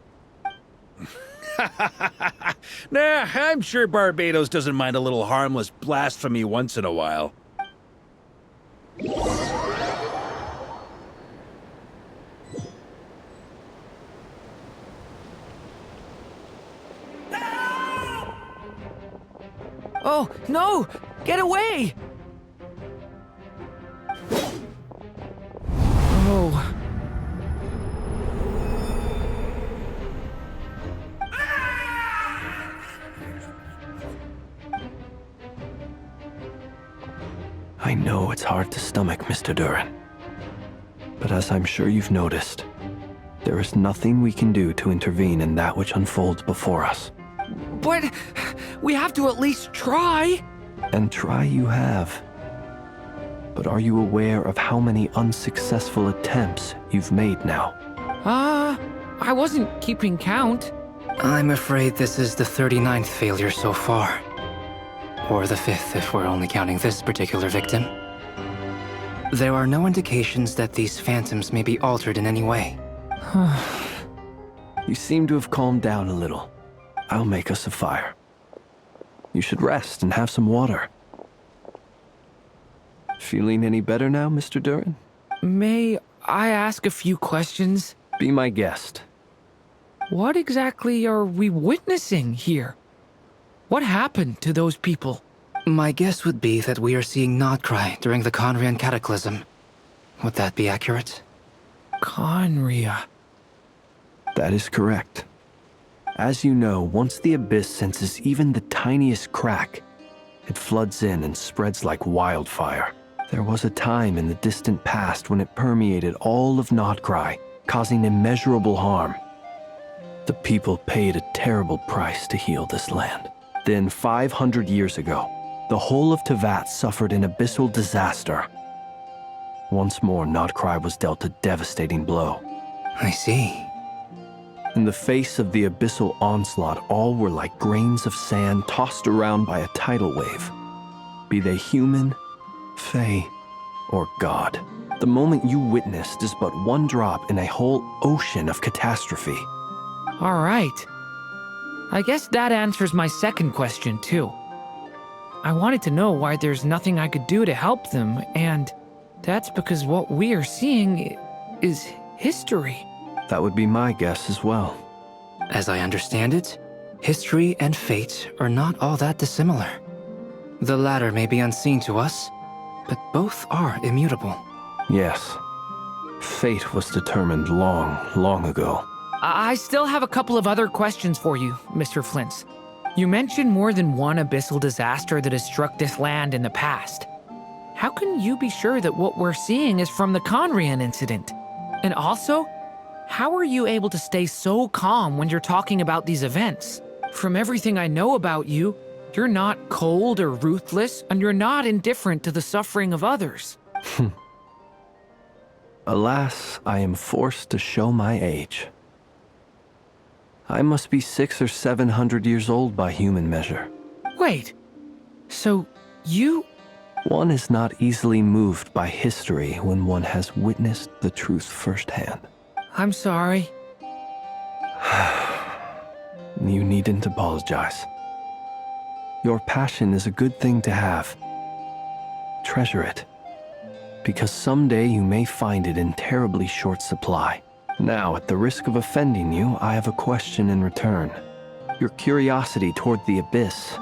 Nah, I'm sure Barbados doesn't mind a little harmless blasphemy once in a while. Oh, no! Get away! Oh. I know it's hard to stomach, Mr. Duran. But as I'm sure you've noticed, there is nothing we can do to intervene in that which unfolds before us. But we have to at least try. And try you have. But are you aware of how many unsuccessful attempts you've made now? I wasn't keeping count. I'm afraid this is the 39th failure so far. Or the 5th if we're only counting this particular victim. There are no indications that these phantoms may be altered in any way. You seem to have calmed down a little. I'll make us a fire. You should rest and have some water. Feeling any better now, Mr. Duran? May I ask a few questions? Be my guest. What exactly are we witnessing here? What happened to those people? My guess would be that we are seeing Nodcry during the Conrian Cataclysm. Would that be accurate? Conria. That is correct. As you know, once the Abyss senses even the tiniest crack, it floods in and spreads like wildfire. There was a time in the distant past when it permeated all of Nodcry, causing immeasurable harm. The people paid a terrible price to heal this land. Then 500 years ago, the whole of Tevat suffered an abyssal disaster. Once more, Nodcry was dealt a devastating blow. I see. In the face of the abyssal onslaught, all were like grains of sand tossed around by a tidal wave. Be they human, fae, or god. The moment you witnessed is but one drop in a whole ocean of catastrophe. All right. I guess that answers my second question, too. I wanted to know why there's nothing I could do to help them, and that's because what we are seeing is history. That would be my guess as well. As I understand it, history and fate are not all that dissimilar. The latter may be unseen to us, but both are immutable. Yes. Fate was determined long, long ago. I still have a couple of other questions for you, Mr. Flint's. You mentioned more than one abyssal disaster that has struck this land in the past. How can you be sure that what we're seeing is from the Conrian incident? And also, how are you able to stay so calm when you're talking about these events? From everything I know about you, you're not cold or ruthless, and you're not indifferent to the suffering of others. Alas, I am forced to show my age. I must be 600 or 700 years old by human measure. Wait, so you... One is not easily moved by history when one has witnessed the truth firsthand. I'm sorry. You needn't apologize. Your passion is a good thing to have. Treasure it, because someday you may find it in terribly short supply. Now, at the risk of offending you, I have a question in return. Your curiosity toward the abyss,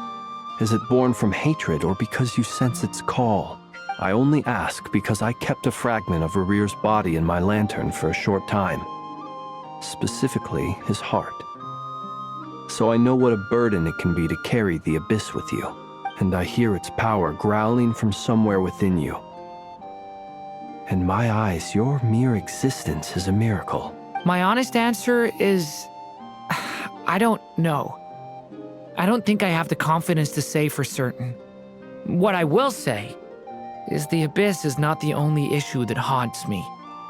is it born from hatred or because you sense its call? I only ask because I kept a fragment of Rerir's body in my lantern for a short time. Specifically, his heart. So I know what a burden it can be to carry the abyss with you, and I hear its power growling from somewhere within you. In my eyes, your mere existence is a miracle. My honest answer is... I don't know. I don't think I have the confidence to say for certain. What I will say is the abyss is not the only issue that haunts me.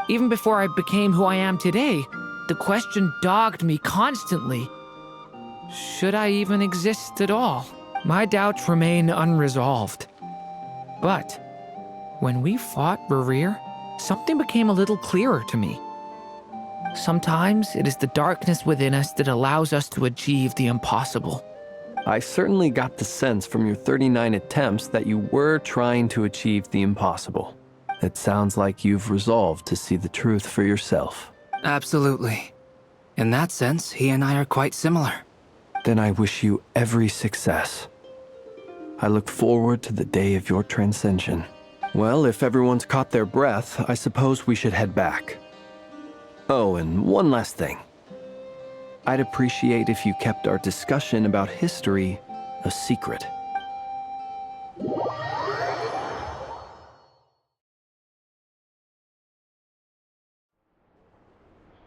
Even before I became who I am today, the question dogged me constantly. Should I even exist at all? My doubts remain unresolved. But when we fought Rerir, something became a little clearer to me. Sometimes it is the darkness within us that allows us to achieve the impossible. I certainly got the sense from your 39 attempts that you were trying to achieve the impossible. It sounds like you've resolved to see the truth for yourself. Absolutely. In that sense, he and I are quite similar. Then I wish you every success. I look forward to the day of your transcension. Well, if everyone's caught their breath, I suppose we should head back. Oh, and one last thing. I'd appreciate if you kept our discussion about history a secret.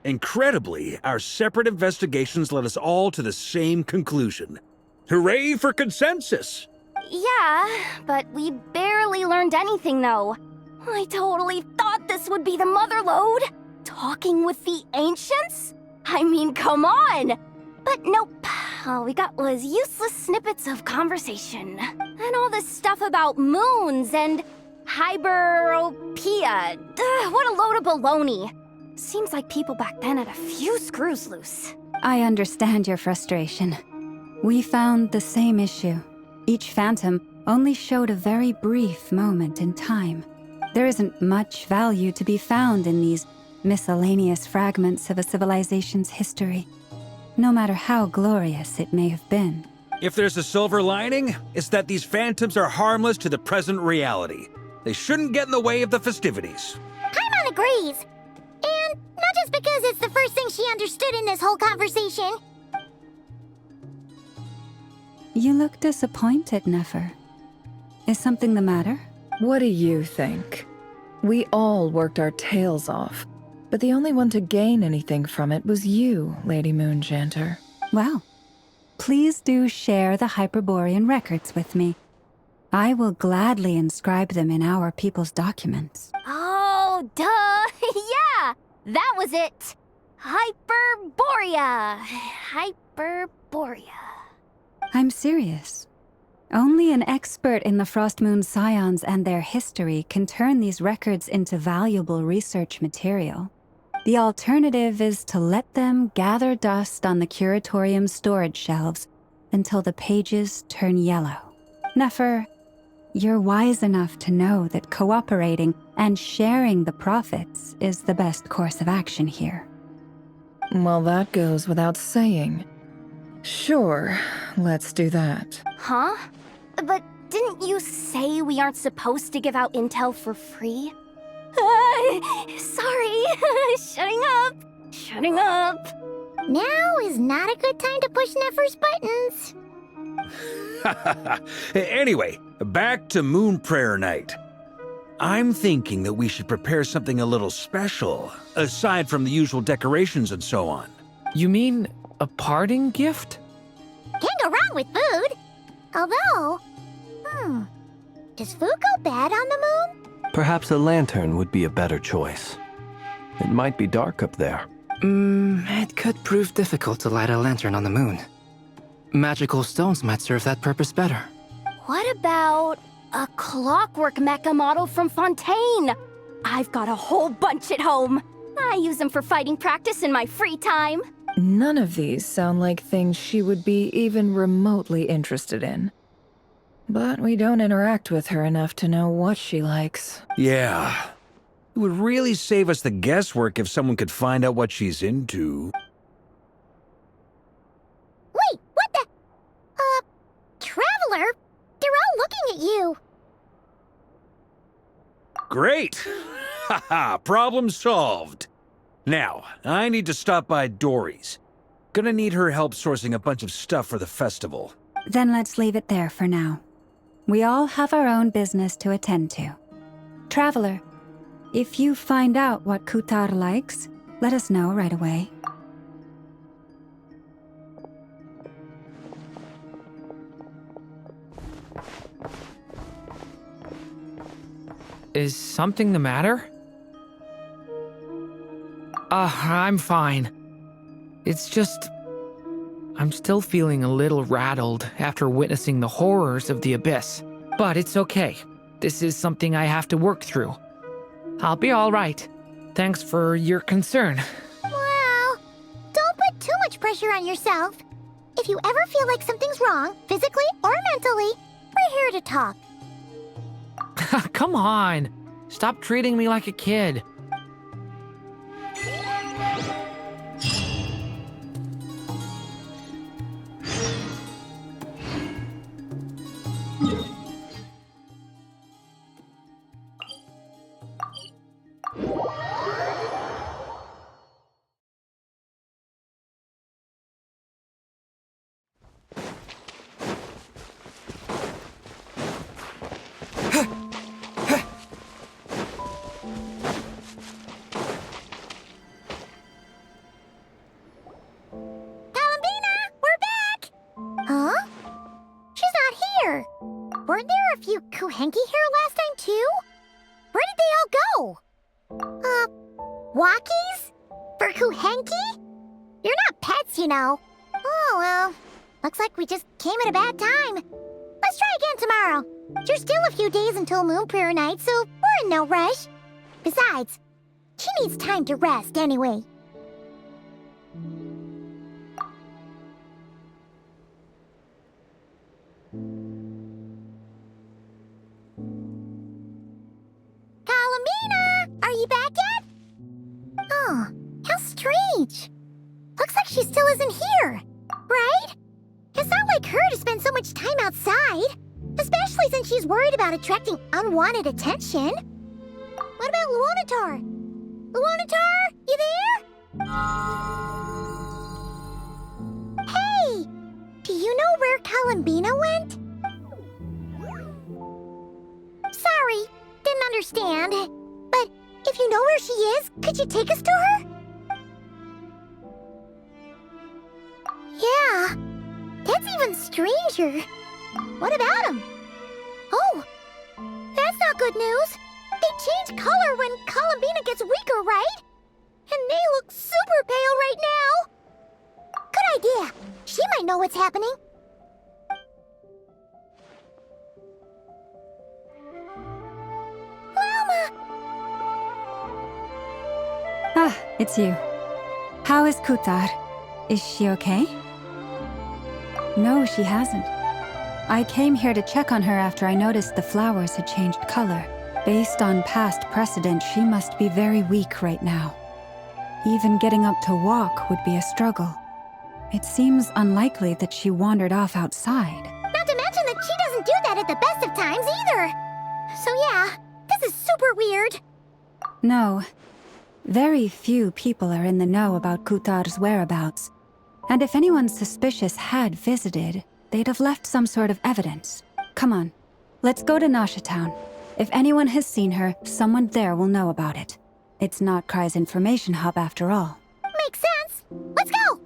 Incredibly, our separate investigations led us all to the same conclusion. Hooray for consensus! Yeah, but we barely learned anything, though. I totally thought this would be the mother lode. Talking with the ancients? I mean, come on! But nope. All we got was useless snippets of conversation. And all this stuff about moons and hyperopia. What a load of baloney. Seems like people back then had a few screws loose. I understand your frustration. We found the same issue. Each phantom only showed a very brief moment in time. There isn't much value to be found in these miscellaneous fragments of a civilization's history, no matter how glorious it may have been. If there's a silver lining, it's that these phantoms are harmless to the present reality. They shouldn't get in the way of the festivities. Paimon agrees. And not just because it's the first thing she understood in this whole conversation. You look disappointed, Nefer. Is something the matter? What do you think? We all worked our tails off, but the only one to gain anything from it was you, Lady Moonjanter. Well, please do share the Hyperborean records with me. I will gladly inscribe them in our people's documents. Oh, duh! Yeah! That was it! Hyperborea! Hyperborea. I'm serious. Only an expert in the Frostmoon Scions and their history can turn these records into valuable research material. The alternative is to let them gather dust on the Curatorium's storage shelves until the pages turn yellow. Nefer, You're wise enough to know that cooperating and sharing the profits is the best course of action here. Well, that goes without saying. Sure, let's do that. Huh? But didn't you say we aren't supposed to give out intel for free? Sorry. Shutting up. Shutting up. Now is not a good time to push Nefer's buttons. Anyway, back to Moon Prayer Night. I'm thinking that we should prepare something a little special, aside from the usual decorations and so on. You mean a parting gift? Can't go wrong with food. Although, does food go bad on the moon? Perhaps a lantern would be a better choice. It might be dark up there. It could prove difficult to light a lantern on the moon. Magical stones might serve that purpose better. What about a clockwork mecha model from Fontaine? I've got a whole bunch at home. I use them for fighting practice in my free time. None of these sound like things she would be even remotely interested in. But we don't interact with her enough to know what she likes. Yeah. It would really save us the guesswork if someone could find out what she's into. Wait, what the? Traveler? They're all looking at you. Great! Haha, problem solved. Now, I need to stop by Dory's. Gonna need her help sourcing a bunch of stuff for the festival. Then let's leave it there for now. We all have our own business to attend to. Traveler, if you find out what Kutar likes, let us know right away. Is something the matter? I'm fine. It's just... I'm still feeling a little rattled after witnessing the horrors of the Abyss. But it's okay. This is something I have to work through. I'll be all right. Thanks for your concern. Well, don't put too much pressure on yourself. If you ever feel like something's wrong, physically or mentally, we're here to talk. Come on. Stop treating me like a kid. Weren't there a few Kuhenki here last time, too? Where did they all go? Walkies? For Kuhenki? You're not pets, you know. Oh, well. Looks like we just came at a bad time. Let's try again tomorrow. There's still a few days until Moon Prayer Night, so we're in no rush. Besides, she needs time to rest anyway. Are you back yet? Oh, how strange. Looks like she still isn't here, right? It's not like her to spend so much time outside, especially since she's worried about attracting unwanted attention. What about Luonatar? Luonatar, you there? Hey, do you know where Kalambina went? Sorry, didn't understand. But if you know where she is, could you take us to her? Yeah, that's even stranger. What about him? Oh, that's not good news. They change color when Kalambina gets weaker, right? And they look super pale right now. Good idea. She might know what's happening. Ah, it's you. How is Kutar? Is she okay? No, she hasn't. I came here to check on her after I noticed the flowers had changed color. Based on past precedent, she must be very weak right now. Even getting up to walk would be a struggle. It seems unlikely that she wandered off outside. Not to mention that she doesn't do that at the best of times either. So yeah, this is super weird. No. Very few people are in the know about Kutar's whereabouts. And if anyone suspicious had visited, they'd have left some sort of evidence. Come on, let's go to Nasha Town. If anyone has seen her, someone there will know about it. It's not Krai's information hub after all. Makes sense. Let's go!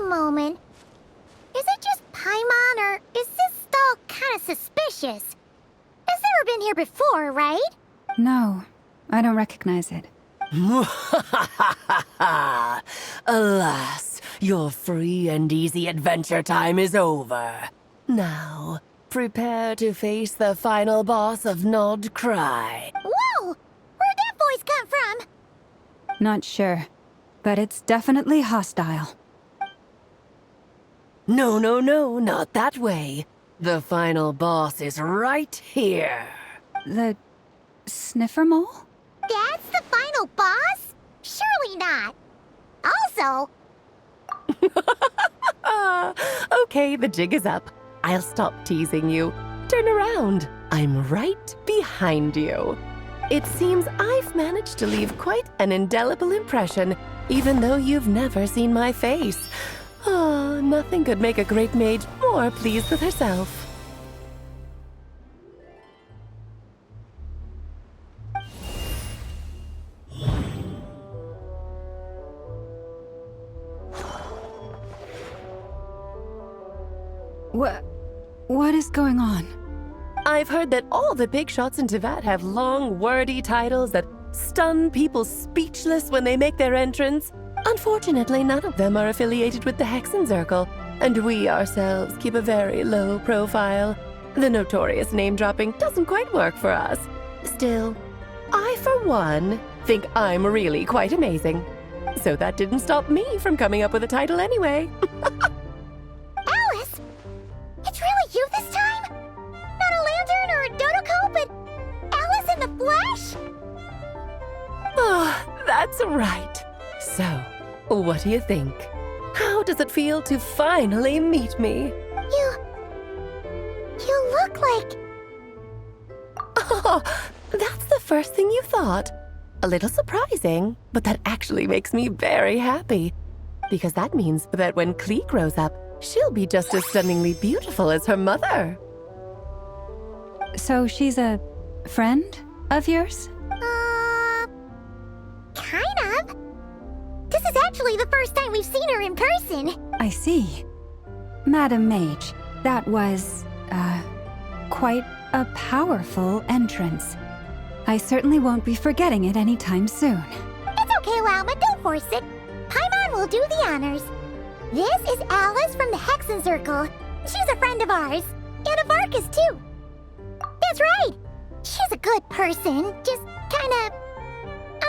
Moment. Is it just Paimon, or is this stall kind of suspicious? It's never been here before, right? No, I don't recognize it. Alas, your free and easy adventure time is over. Now, prepare to face the final boss of Nod Cry. Whoa! Where'd that voice come from? Not sure, but it's definitely hostile. No, no, no, not that way. The final boss is right here. The sniffer mole? That's the final boss? Surely not. Also... Okay, the jig is up. I'll stop teasing you. Turn around. I'm right behind you. It seems I've managed to leave quite an indelible impression, even though you've never seen my face. Ah, nothing could make a great mage more pleased with herself. What is going on? I've heard that all the big shots in Teyvat have long, wordy titles that stun people speechless when they make their entrance. Unfortunately, none of them are affiliated with the Hexenzirkel, and we ourselves keep a very low profile. The notorious name-dropping doesn't quite work for us. Still, I, for one, think I'm really quite amazing. So that didn't stop me from coming up with a title anyway. Alice? It's really you this time? Not a lantern or a dodoco, but Alice in the flesh? Oh, that's right. So, what do you think? How does it feel to finally meet me? You look like... Oh, that's the first thing you thought. A little surprising, but that actually makes me very happy. Because that means that when Klee grows up, she'll be just as stunningly beautiful as her mother. So she's a friend of yours? Kind of. This is actually the first time we've seen her in person. I see. Madam Mage, that was, quite a powerful entrance. I certainly won't be forgetting it anytime soon. It's okay, Lauma, don't force it. Paimon will do the honors. This is Alice from the Hexenzirkel. She's a friend of ours, and of Arcus, too. That's right. She's a good person, just kinda...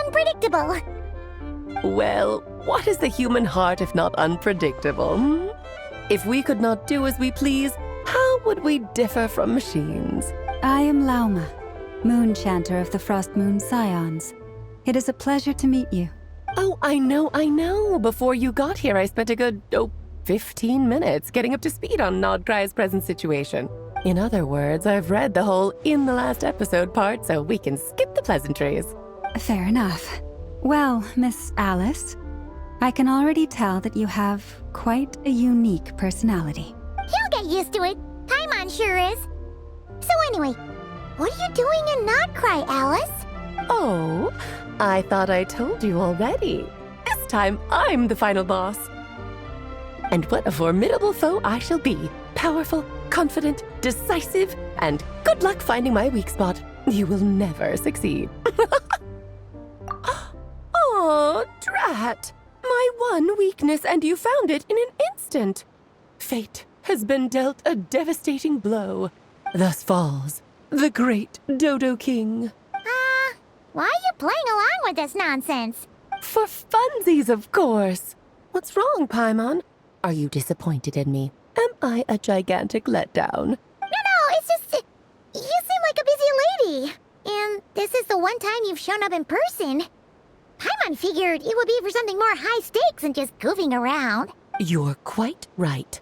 unpredictable. Well, what is the human heart if not unpredictable? Hmm? If we could not do as we please, how would we differ from machines? I am Lauma, Moon Chanter of the Frost Moon Scions. It is a pleasure to meet you. Oh, I know. Before you got here, I spent a good, 15 minutes getting up to speed on Nodcry's present situation. In other words, I've read the whole in the last episode part, so we can skip the pleasantries. Fair enough. Well, Miss Alice, I can already tell that you have quite a unique personality. He'll get used to it. Paimon sure is. So anyway, what are you doing in Nodcry, Alice? Oh, I thought I told you already. This time, I'm the final boss. And what a formidable foe I shall be. Powerful, confident, decisive, and good luck finding my weak spot. You will never succeed. Oh, drat! My one weakness, and you found it in an instant. Fate has been dealt a devastating blow. Thus falls the great Dodo King. Why are you playing along with this nonsense? For funsies, of course. What's wrong, Paimon? Are you disappointed in me? Am I a gigantic letdown? No, it's just... You seem like a busy lady. And this is the one time you've shown up in person. Paimon figured it would be for something more high stakes than just goofing around. You're quite right.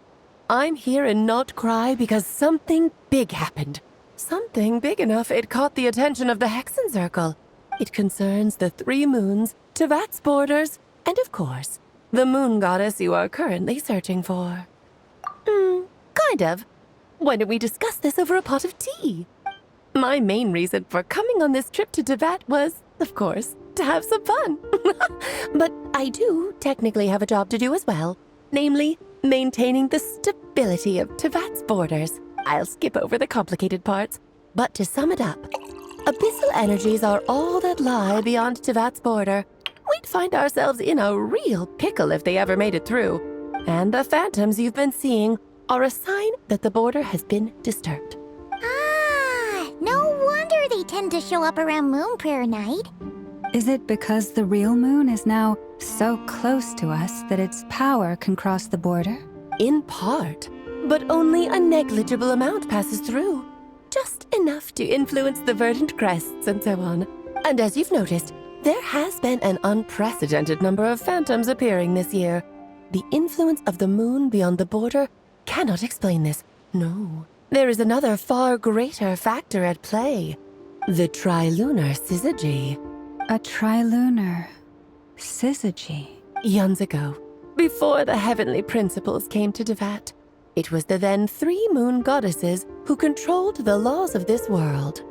I'm here in Not Cry because something big happened. Something big enough it caught the attention of the Hexen Circle. It concerns the 3 moons, Tevat's borders, and of course, the moon goddess you are currently searching for. Kind of. Why don't we discuss this over a pot of tea? My main reason for coming on this trip to Tevat was, of course, to have some fun. But I do technically have a job to do as well, namely, maintaining the stability of Tevat's borders. I'll skip over the complicated parts, but to sum it up, abyssal energies are all that lie beyond Tevat's border. We'd find ourselves in a real pickle if they ever made it through. And the phantoms you've been seeing are a sign that the border has been disturbed. No wonder they tend to show up around Moon Prayer Night. Is it because the real moon is now so close to us that its power can cross the border? In part, but only a negligible amount passes through. Just enough to influence the verdant crests and so on. And as you've noticed, there has been an unprecedented number of phantoms appearing this year. The influence of the moon beyond the border cannot explain this. No, there is another far greater factor at play. The trilunar syzygy. A trilunar syzygy? Eons ago, before the heavenly principles came to Tevat, it was the then 3 moon goddesses who controlled the laws of this world.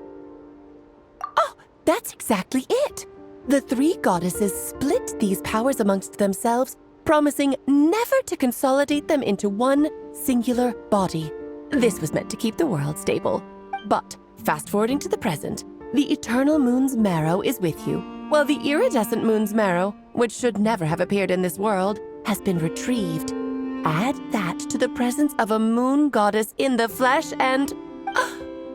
Oh, that's exactly it! The 3 goddesses split these powers amongst themselves, promising never to consolidate them into one singular body. This was meant to keep the world stable. But, fast-forwarding to the present, the eternal moon's marrow is with you, while the iridescent moon's marrow, which should never have appeared in this world, has been retrieved. Add that to the presence of a moon goddess in the flesh and...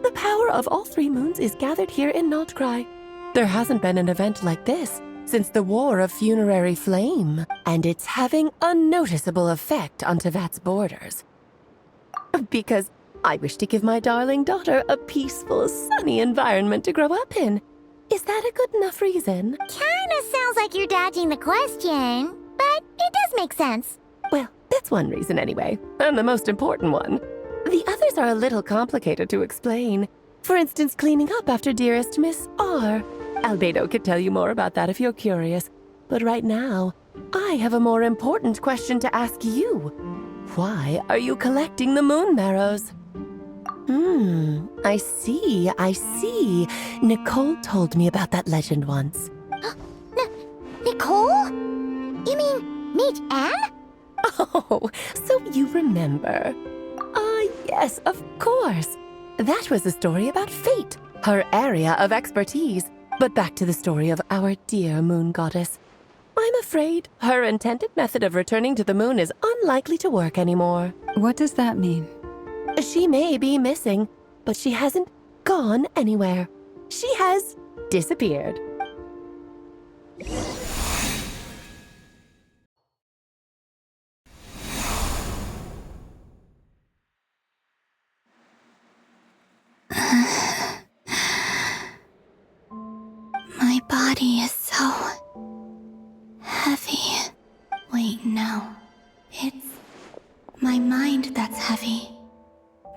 the power of all 3 moons is gathered here in Not Cry. There hasn't been an event like this since the War of Funerary Flame, and it's having a noticeable effect on Tevat's borders. Because I wish to give my darling daughter a peaceful, sunny environment to grow up in. Is that a good enough reason? Kinda sounds like you're dodging the question, but it does make sense. Well, that's one reason anyway, and the most important one. The others are a little complicated to explain. For instance, cleaning up after dearest Miss R. Albedo could tell you more about that if you're curious. But right now, I have a more important question to ask you. Why are you collecting the moon marrows? I see. Nicole told me about that legend once. Nicole? You mean Mage Anne? Oh, so you remember. Yes, of course. That was a story about fate, her area of expertise. But back to the story of our dear moon goddess. I'm afraid her intended method of returning to the moon is unlikely to work anymore. What does that mean? She may be missing, but she hasn't gone anywhere. She has disappeared. My body is so heavy. Wait, no. It's my mind that's heavy.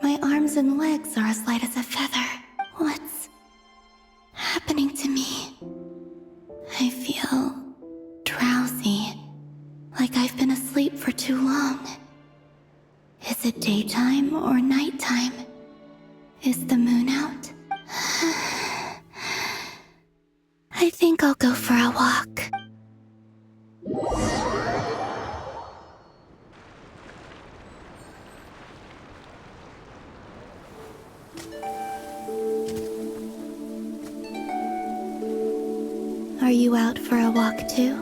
My arms and legs are as light as a feather. What's happening to me? I feel drowsy, like I've been asleep for too long. Is it daytime or nighttime? Is the moon out? I think I'll go for a walk. Are you out for a walk too?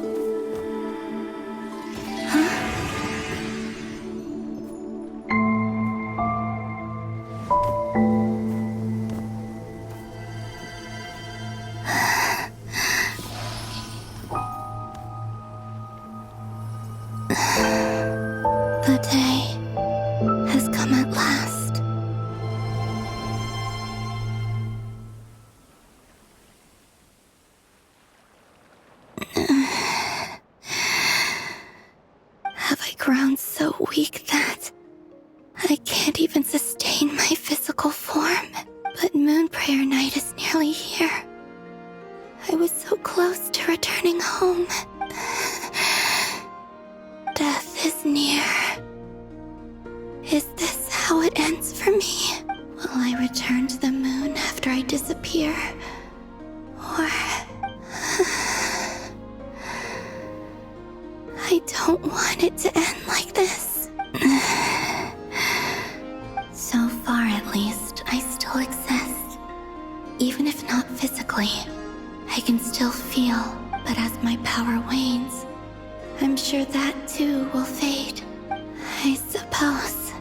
The day has come at last. Have I grown so weak that I can't even sustain my physical form? But Moon Prayer Night is nearly here. I was so close to returning home. Death is near. Is this how it ends for me? Will I return to the moon after I disappear? Or... I don't want it to end like this. So far, at least, I still exist. Even if not physically, I can still feel, but as my power wanes, I'm sure that too will fade. I suppose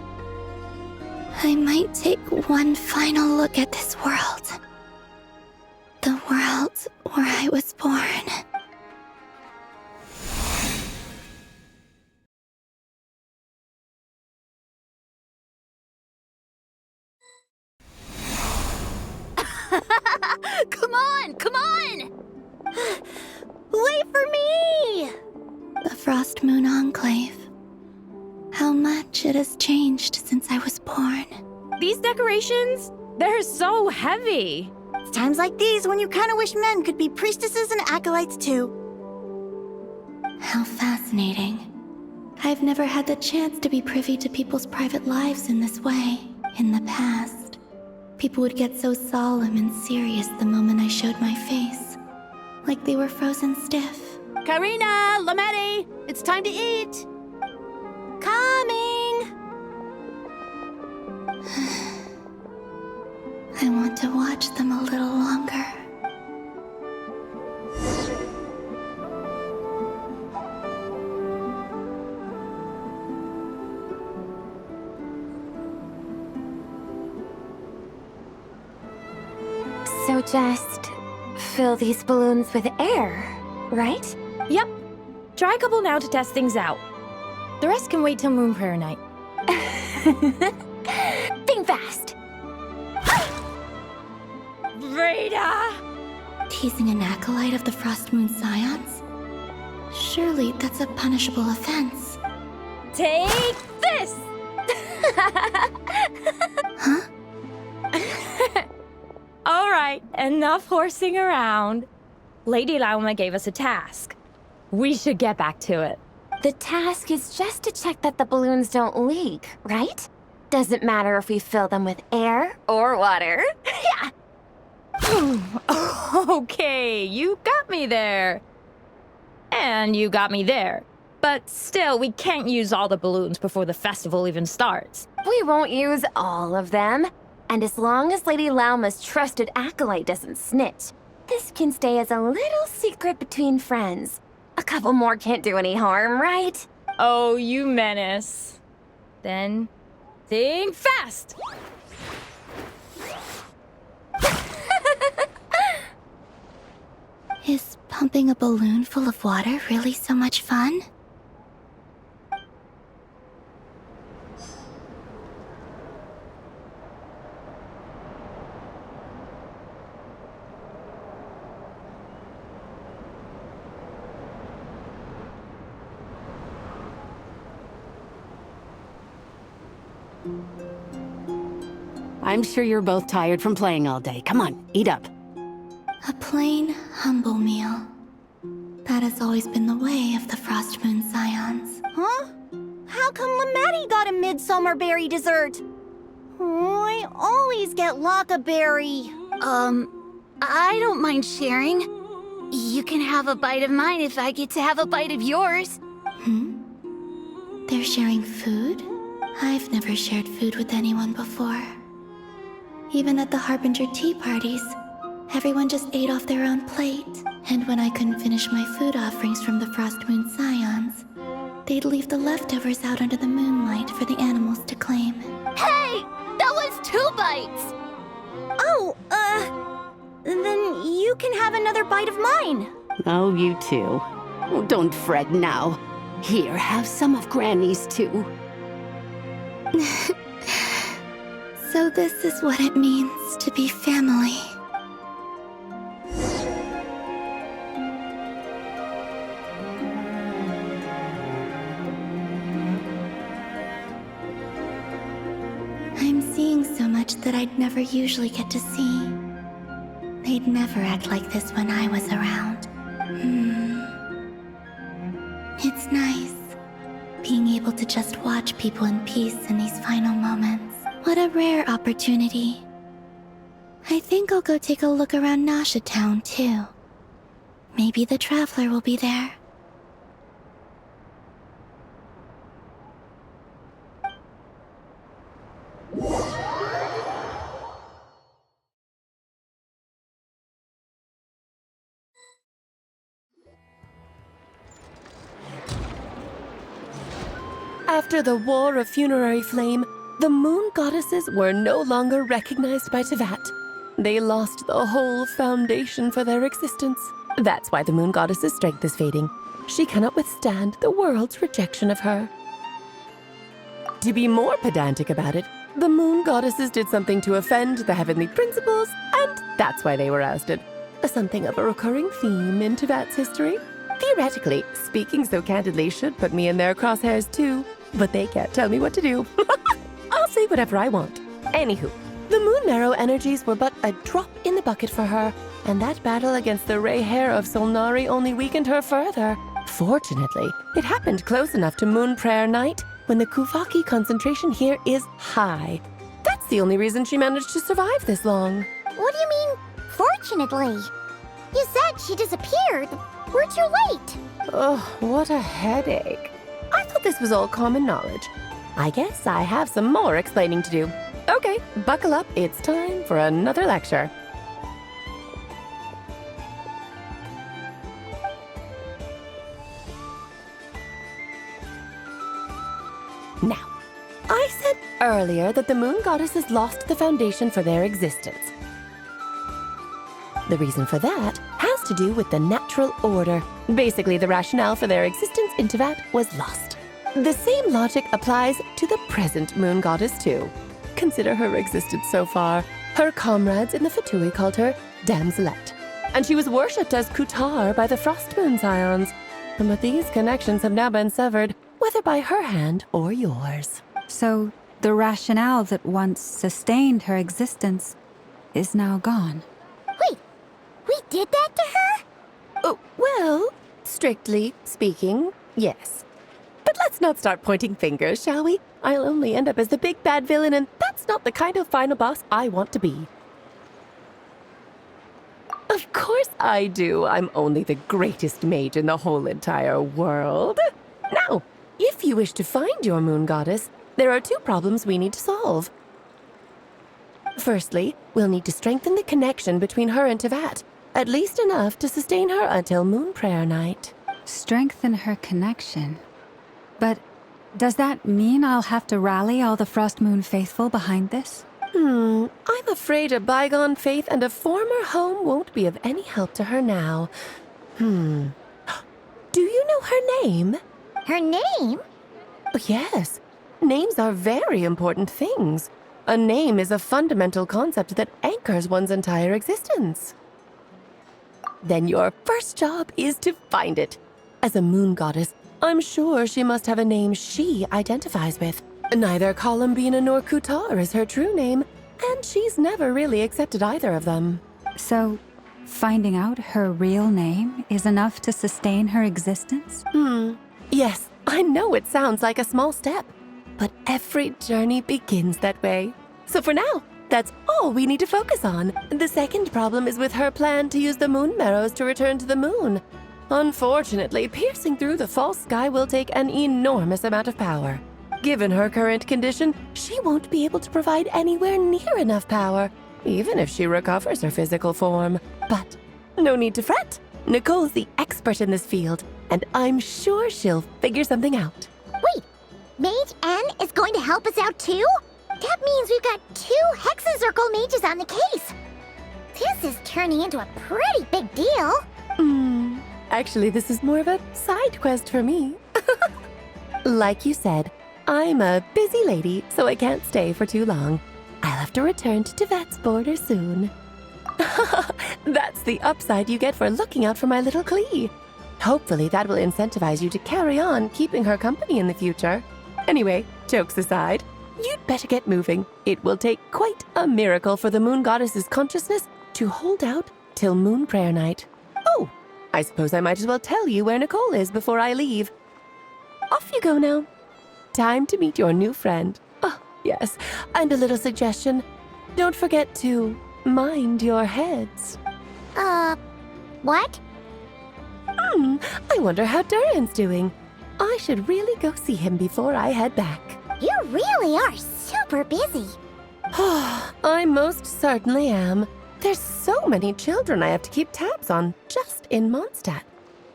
I might take one final look at this world. The world where I was born. Come on, come on! Wait for me! The Frost Moon Enclave. How much it has changed since I was born. These decorations, they're so heavy. It's times like these when you kind of wish men could be priestesses and acolytes too. How fascinating. I've never had the chance to be privy to people's private lives in this way. In the past, people would get so solemn and serious the moment I showed my face. Like they were frozen stiff. Karina, Lametti, it's time to eat. Coming! I want to watch them a little longer. So just fill these balloons with air, right? Yep. Try a couple now to test things out. The rest can wait till Moon Prayer Night. Think fast! Rita! Teasing an acolyte of the Frost Moon Scions? Surely that's a punishable offense. Take this! Huh? All right, enough horsing around. Lady Lauma gave us a task. We should get back to it. The task is just to check that the balloons don't leak, right? Doesn't matter if we fill them with air or water. Yeah. Okay, you got me there. And you got me there. But still, we can't use all the balloons before the festival even starts. We won't use all of them. And as long as Lady Lauma's trusted acolyte doesn't snitch, this can stay as a little secret between friends. A couple more can't do any harm, right? Oh, you menace. Then, think fast! Is pumping a balloon full of water really so much fun? I'm sure you're both tired from playing all day. Come on, eat up. A plain, humble meal. That has always been the way of the Frost Moon Scions. Huh? How come Lametti got a midsummer berry dessert? Oh, I always get Lockaberry. I don't mind sharing. You can have a bite of mine if I get to have a bite of yours. They're sharing food? I've never shared food with anyone before. Even at the Harbinger tea parties, everyone just ate off their own plate. And when I couldn't finish my food offerings from the Frost Moon Scions, they'd leave the leftovers out under the moonlight for the animals to claim. Hey! That was 2 bites! Oh, then you can have another bite of mine. Oh, you too. Oh, don't fret now. Here, have some of Granny's too. So this is what it means to be family. I'm seeing so much that I'd never usually get to see. They'd never act like this when I was around. It's nice, being able to just watch people in peace in these final moments. What a rare opportunity. I think I'll go take a look around Nasha Town, too. Maybe the Traveler will be there. After the War of Funerary Flame, the Moon Goddesses were no longer recognized by Tevat. They lost the whole foundation for their existence. That's why the Moon Goddess's strength is fading. She cannot withstand the world's rejection of her. To be more pedantic about it, the Moon Goddesses did something to offend the heavenly principles, and that's why they were ousted. Something of a recurring theme in Tevat's history. Theoretically, speaking so candidly should put me in their crosshairs too, but they can't tell me what to do. I'll say whatever I want. Anywho, the Moon Marrow energies were but a drop in the bucket for her, and that battle against the Rerir of Solnari only weakened her further. Fortunately, it happened close enough to Moon Prayer Night when the Kuvaki concentration here is high. That's the only reason she managed to survive this long. What do you mean, fortunately? You said she disappeared. We're too late. Oh, what a headache. I thought this was all common knowledge. I guess I have some more explaining to do. Okay, buckle up. It's time for another lecture. Now, I said earlier that the Moon Goddesses lost the foundation for their existence. The reason for that has to do with the natural order. Basically, the rationale for their existence in Tevat was lost. The same logic applies to the present Moon Goddess, too. Consider her existence so far. Her comrades in the Fatui called her Damselette, and she was worshipped as Kutar by the Frost Moon Scions. But these connections have now been severed, whether by her hand or yours. So, the rationale that once sustained her existence is now gone. Wait, we did that to her? Oh, well, strictly speaking, yes. But let's not start pointing fingers, shall we? I'll only end up as the big bad villain, and that's not the kind of final boss I want to be. Of course I do. I'm only the greatest mage in the whole entire world. Now, if you wish to find your Moon Goddess, there are 2 problems we need to solve. Firstly, we'll need to strengthen the connection between her and Tevat, at least enough to sustain her until Moon Prayer Night. Strengthen her connection? But does that mean I'll have to rally all the Frost Moon faithful behind this? I'm afraid a bygone faith and a former home won't be of any help to her now. Do you know her name? Her name? Oh, yes. Names are very important things. A name is a fundamental concept that anchors one's entire existence. Then your first job is to find it. As a moon goddess, I'm sure she must have a name she identifies with. Neither Columbina nor Kutar is her true name, and she's never really accepted either of them. So, finding out her real name is enough to sustain her existence? Yes, I know it sounds like a small step, but every journey begins that way. So for now, that's all we need to focus on. The second problem is with her plan to use the moon marrows to return to the moon. Unfortunately, piercing through the false sky will take an enormous amount of power. Given her current condition, she won't be able to provide anywhere near enough power. even if she recovers her physical form. But no need to fret. Nicole's the expert in this field, and I'm sure she'll figure something out. Wait, Mage N is going to help us out too? That means we've got 2 Hexen Circle mages on the case. This is turning into a pretty big deal. Actually, this is more of a side quest for me. Like you said, I'm a busy lady, so I can't stay for too long. I'll have to return to Tevet's border soon. That's the upside you get for looking out for my little Klee. Hopefully that will incentivize you to carry on keeping her company in the future. Anyway, jokes aside, you'd better get moving. It will take quite a miracle for the Moon Goddess's consciousness to hold out till Moon Prayer Night. Oh, I suppose I might as well tell you where Nicole is before I leave. Off you go now. Time to meet your new friend. Oh, yes, and a little suggestion. Don't forget to mind your heads. What? I wonder how Duran's doing. I should really go see him before I head back. You really are super busy. I most certainly am. There's so many children I have to keep tabs on just in Mondstadt.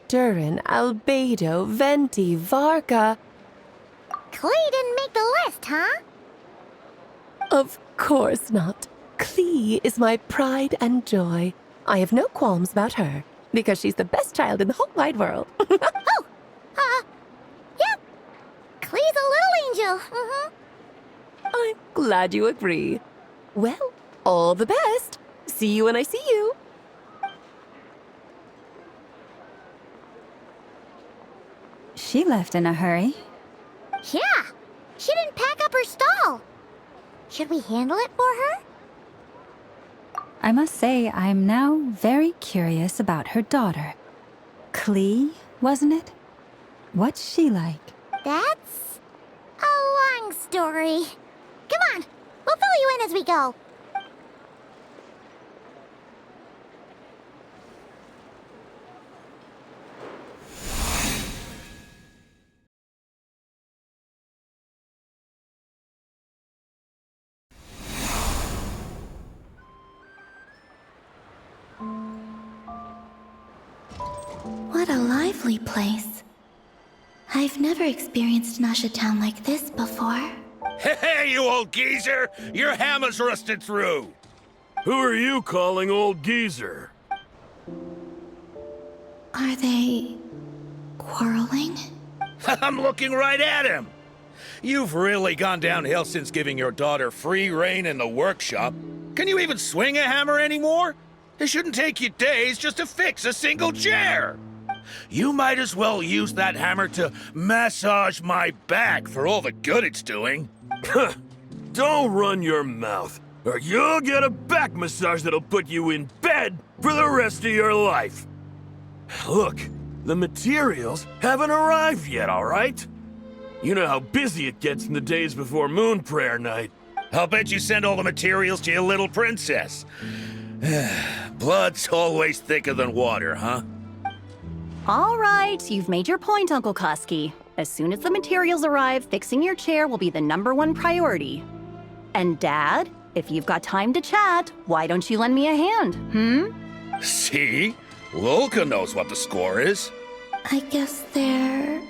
Duran, Albedo, Venti, Varka. Klee didn't make the list, huh? Of course not. Klee is my pride and joy. I have no qualms about her, because she's the best child in the whole wide world. Yep. Klee's a little angel. I'm glad you agree. Well, all the best. See you when I see you. She left in a hurry. Yeah, she didn't pack up her stall. Should we handle it for her? I must say, I'm now very curious about her daughter. Klee, wasn't it? What's she like? That's a long story. Come on, we'll fill you in as we go. What a lively place. I've never experienced Nasha Town like this before. Hey, you old geezer! Your hammer's rusted through! Who are you calling old geezer? Are they quarreling? I'm looking right at him! You've really gone downhill since giving your daughter free rein in the workshop. Can you even swing a hammer anymore? It shouldn't take you days just to fix a single chair! You might as well use that hammer to massage my back for all the good it's doing. Don't run your mouth, or you'll get a back massage that'll put you in bed for the rest of your life. Look, the materials haven't arrived yet, all right? You know how busy it gets in the days before Moon Prayer Night. I'll bet you send all the materials to your little princess. Blood's always thicker than water, huh? All right, you've made your point, Uncle Koski. As soon as the materials arrive, fixing your chair will be the #1 priority. And Dad, if you've got time to chat, why don't you lend me a hand, See? Lolka knows what the score is. I guess they're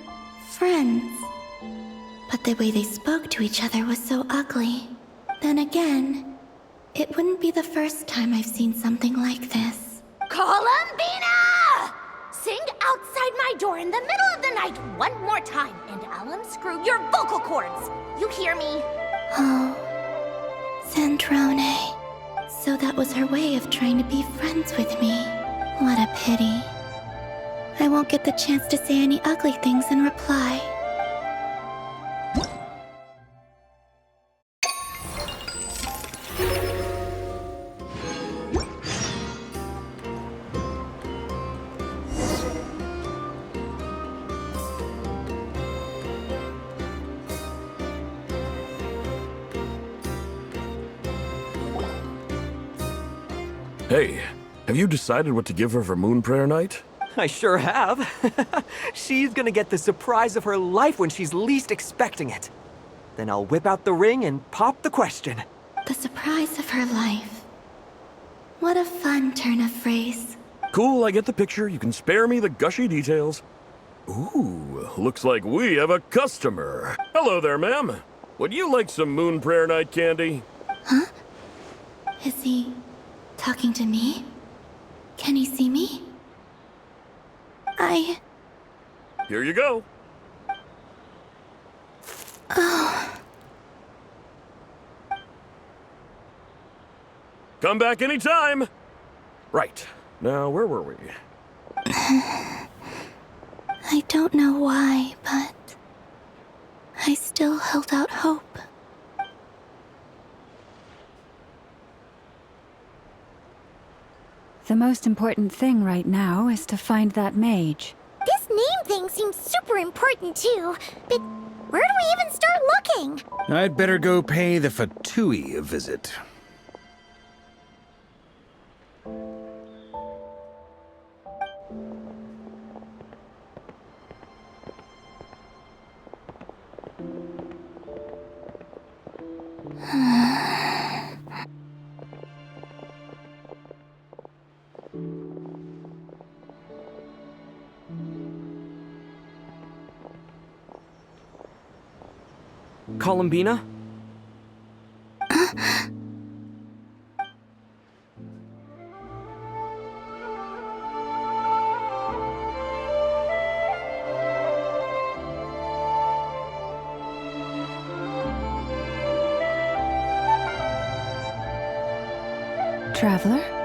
friends. But the way they spoke to each other was so ugly. Then again, it wouldn't be the first time I've seen something like this. Columbina! Sing outside my door in the middle of the night one more time, and I'll unscrew your vocal cords. You hear me? Oh, Zandrone. So that was her way of trying to be friends with me. What a pity. I won't get the chance to say any ugly things in reply. Hey, have you decided what to give her for Moon Prayer Night? I sure have. She's gonna get the surprise of her life when she's least expecting it. Then I'll whip out the ring and pop the question. The surprise of her life. What a fun turn of phrase. Cool, I get the picture. You can spare me the gushy details. Ooh, looks like we have a customer. Hello there, ma'am. Would you like some Moon Prayer Night candy? Huh? Is he talking to me? Can he see me? Here you go. Oh. Come back anytime. Right. Now, where were we? I don't know why, but I still held out hope. The most important thing right now is to find that mage. This name thing seems super important too, but where do we even start looking? I'd better go pay the Fatui a visit. Columbina? Traveler?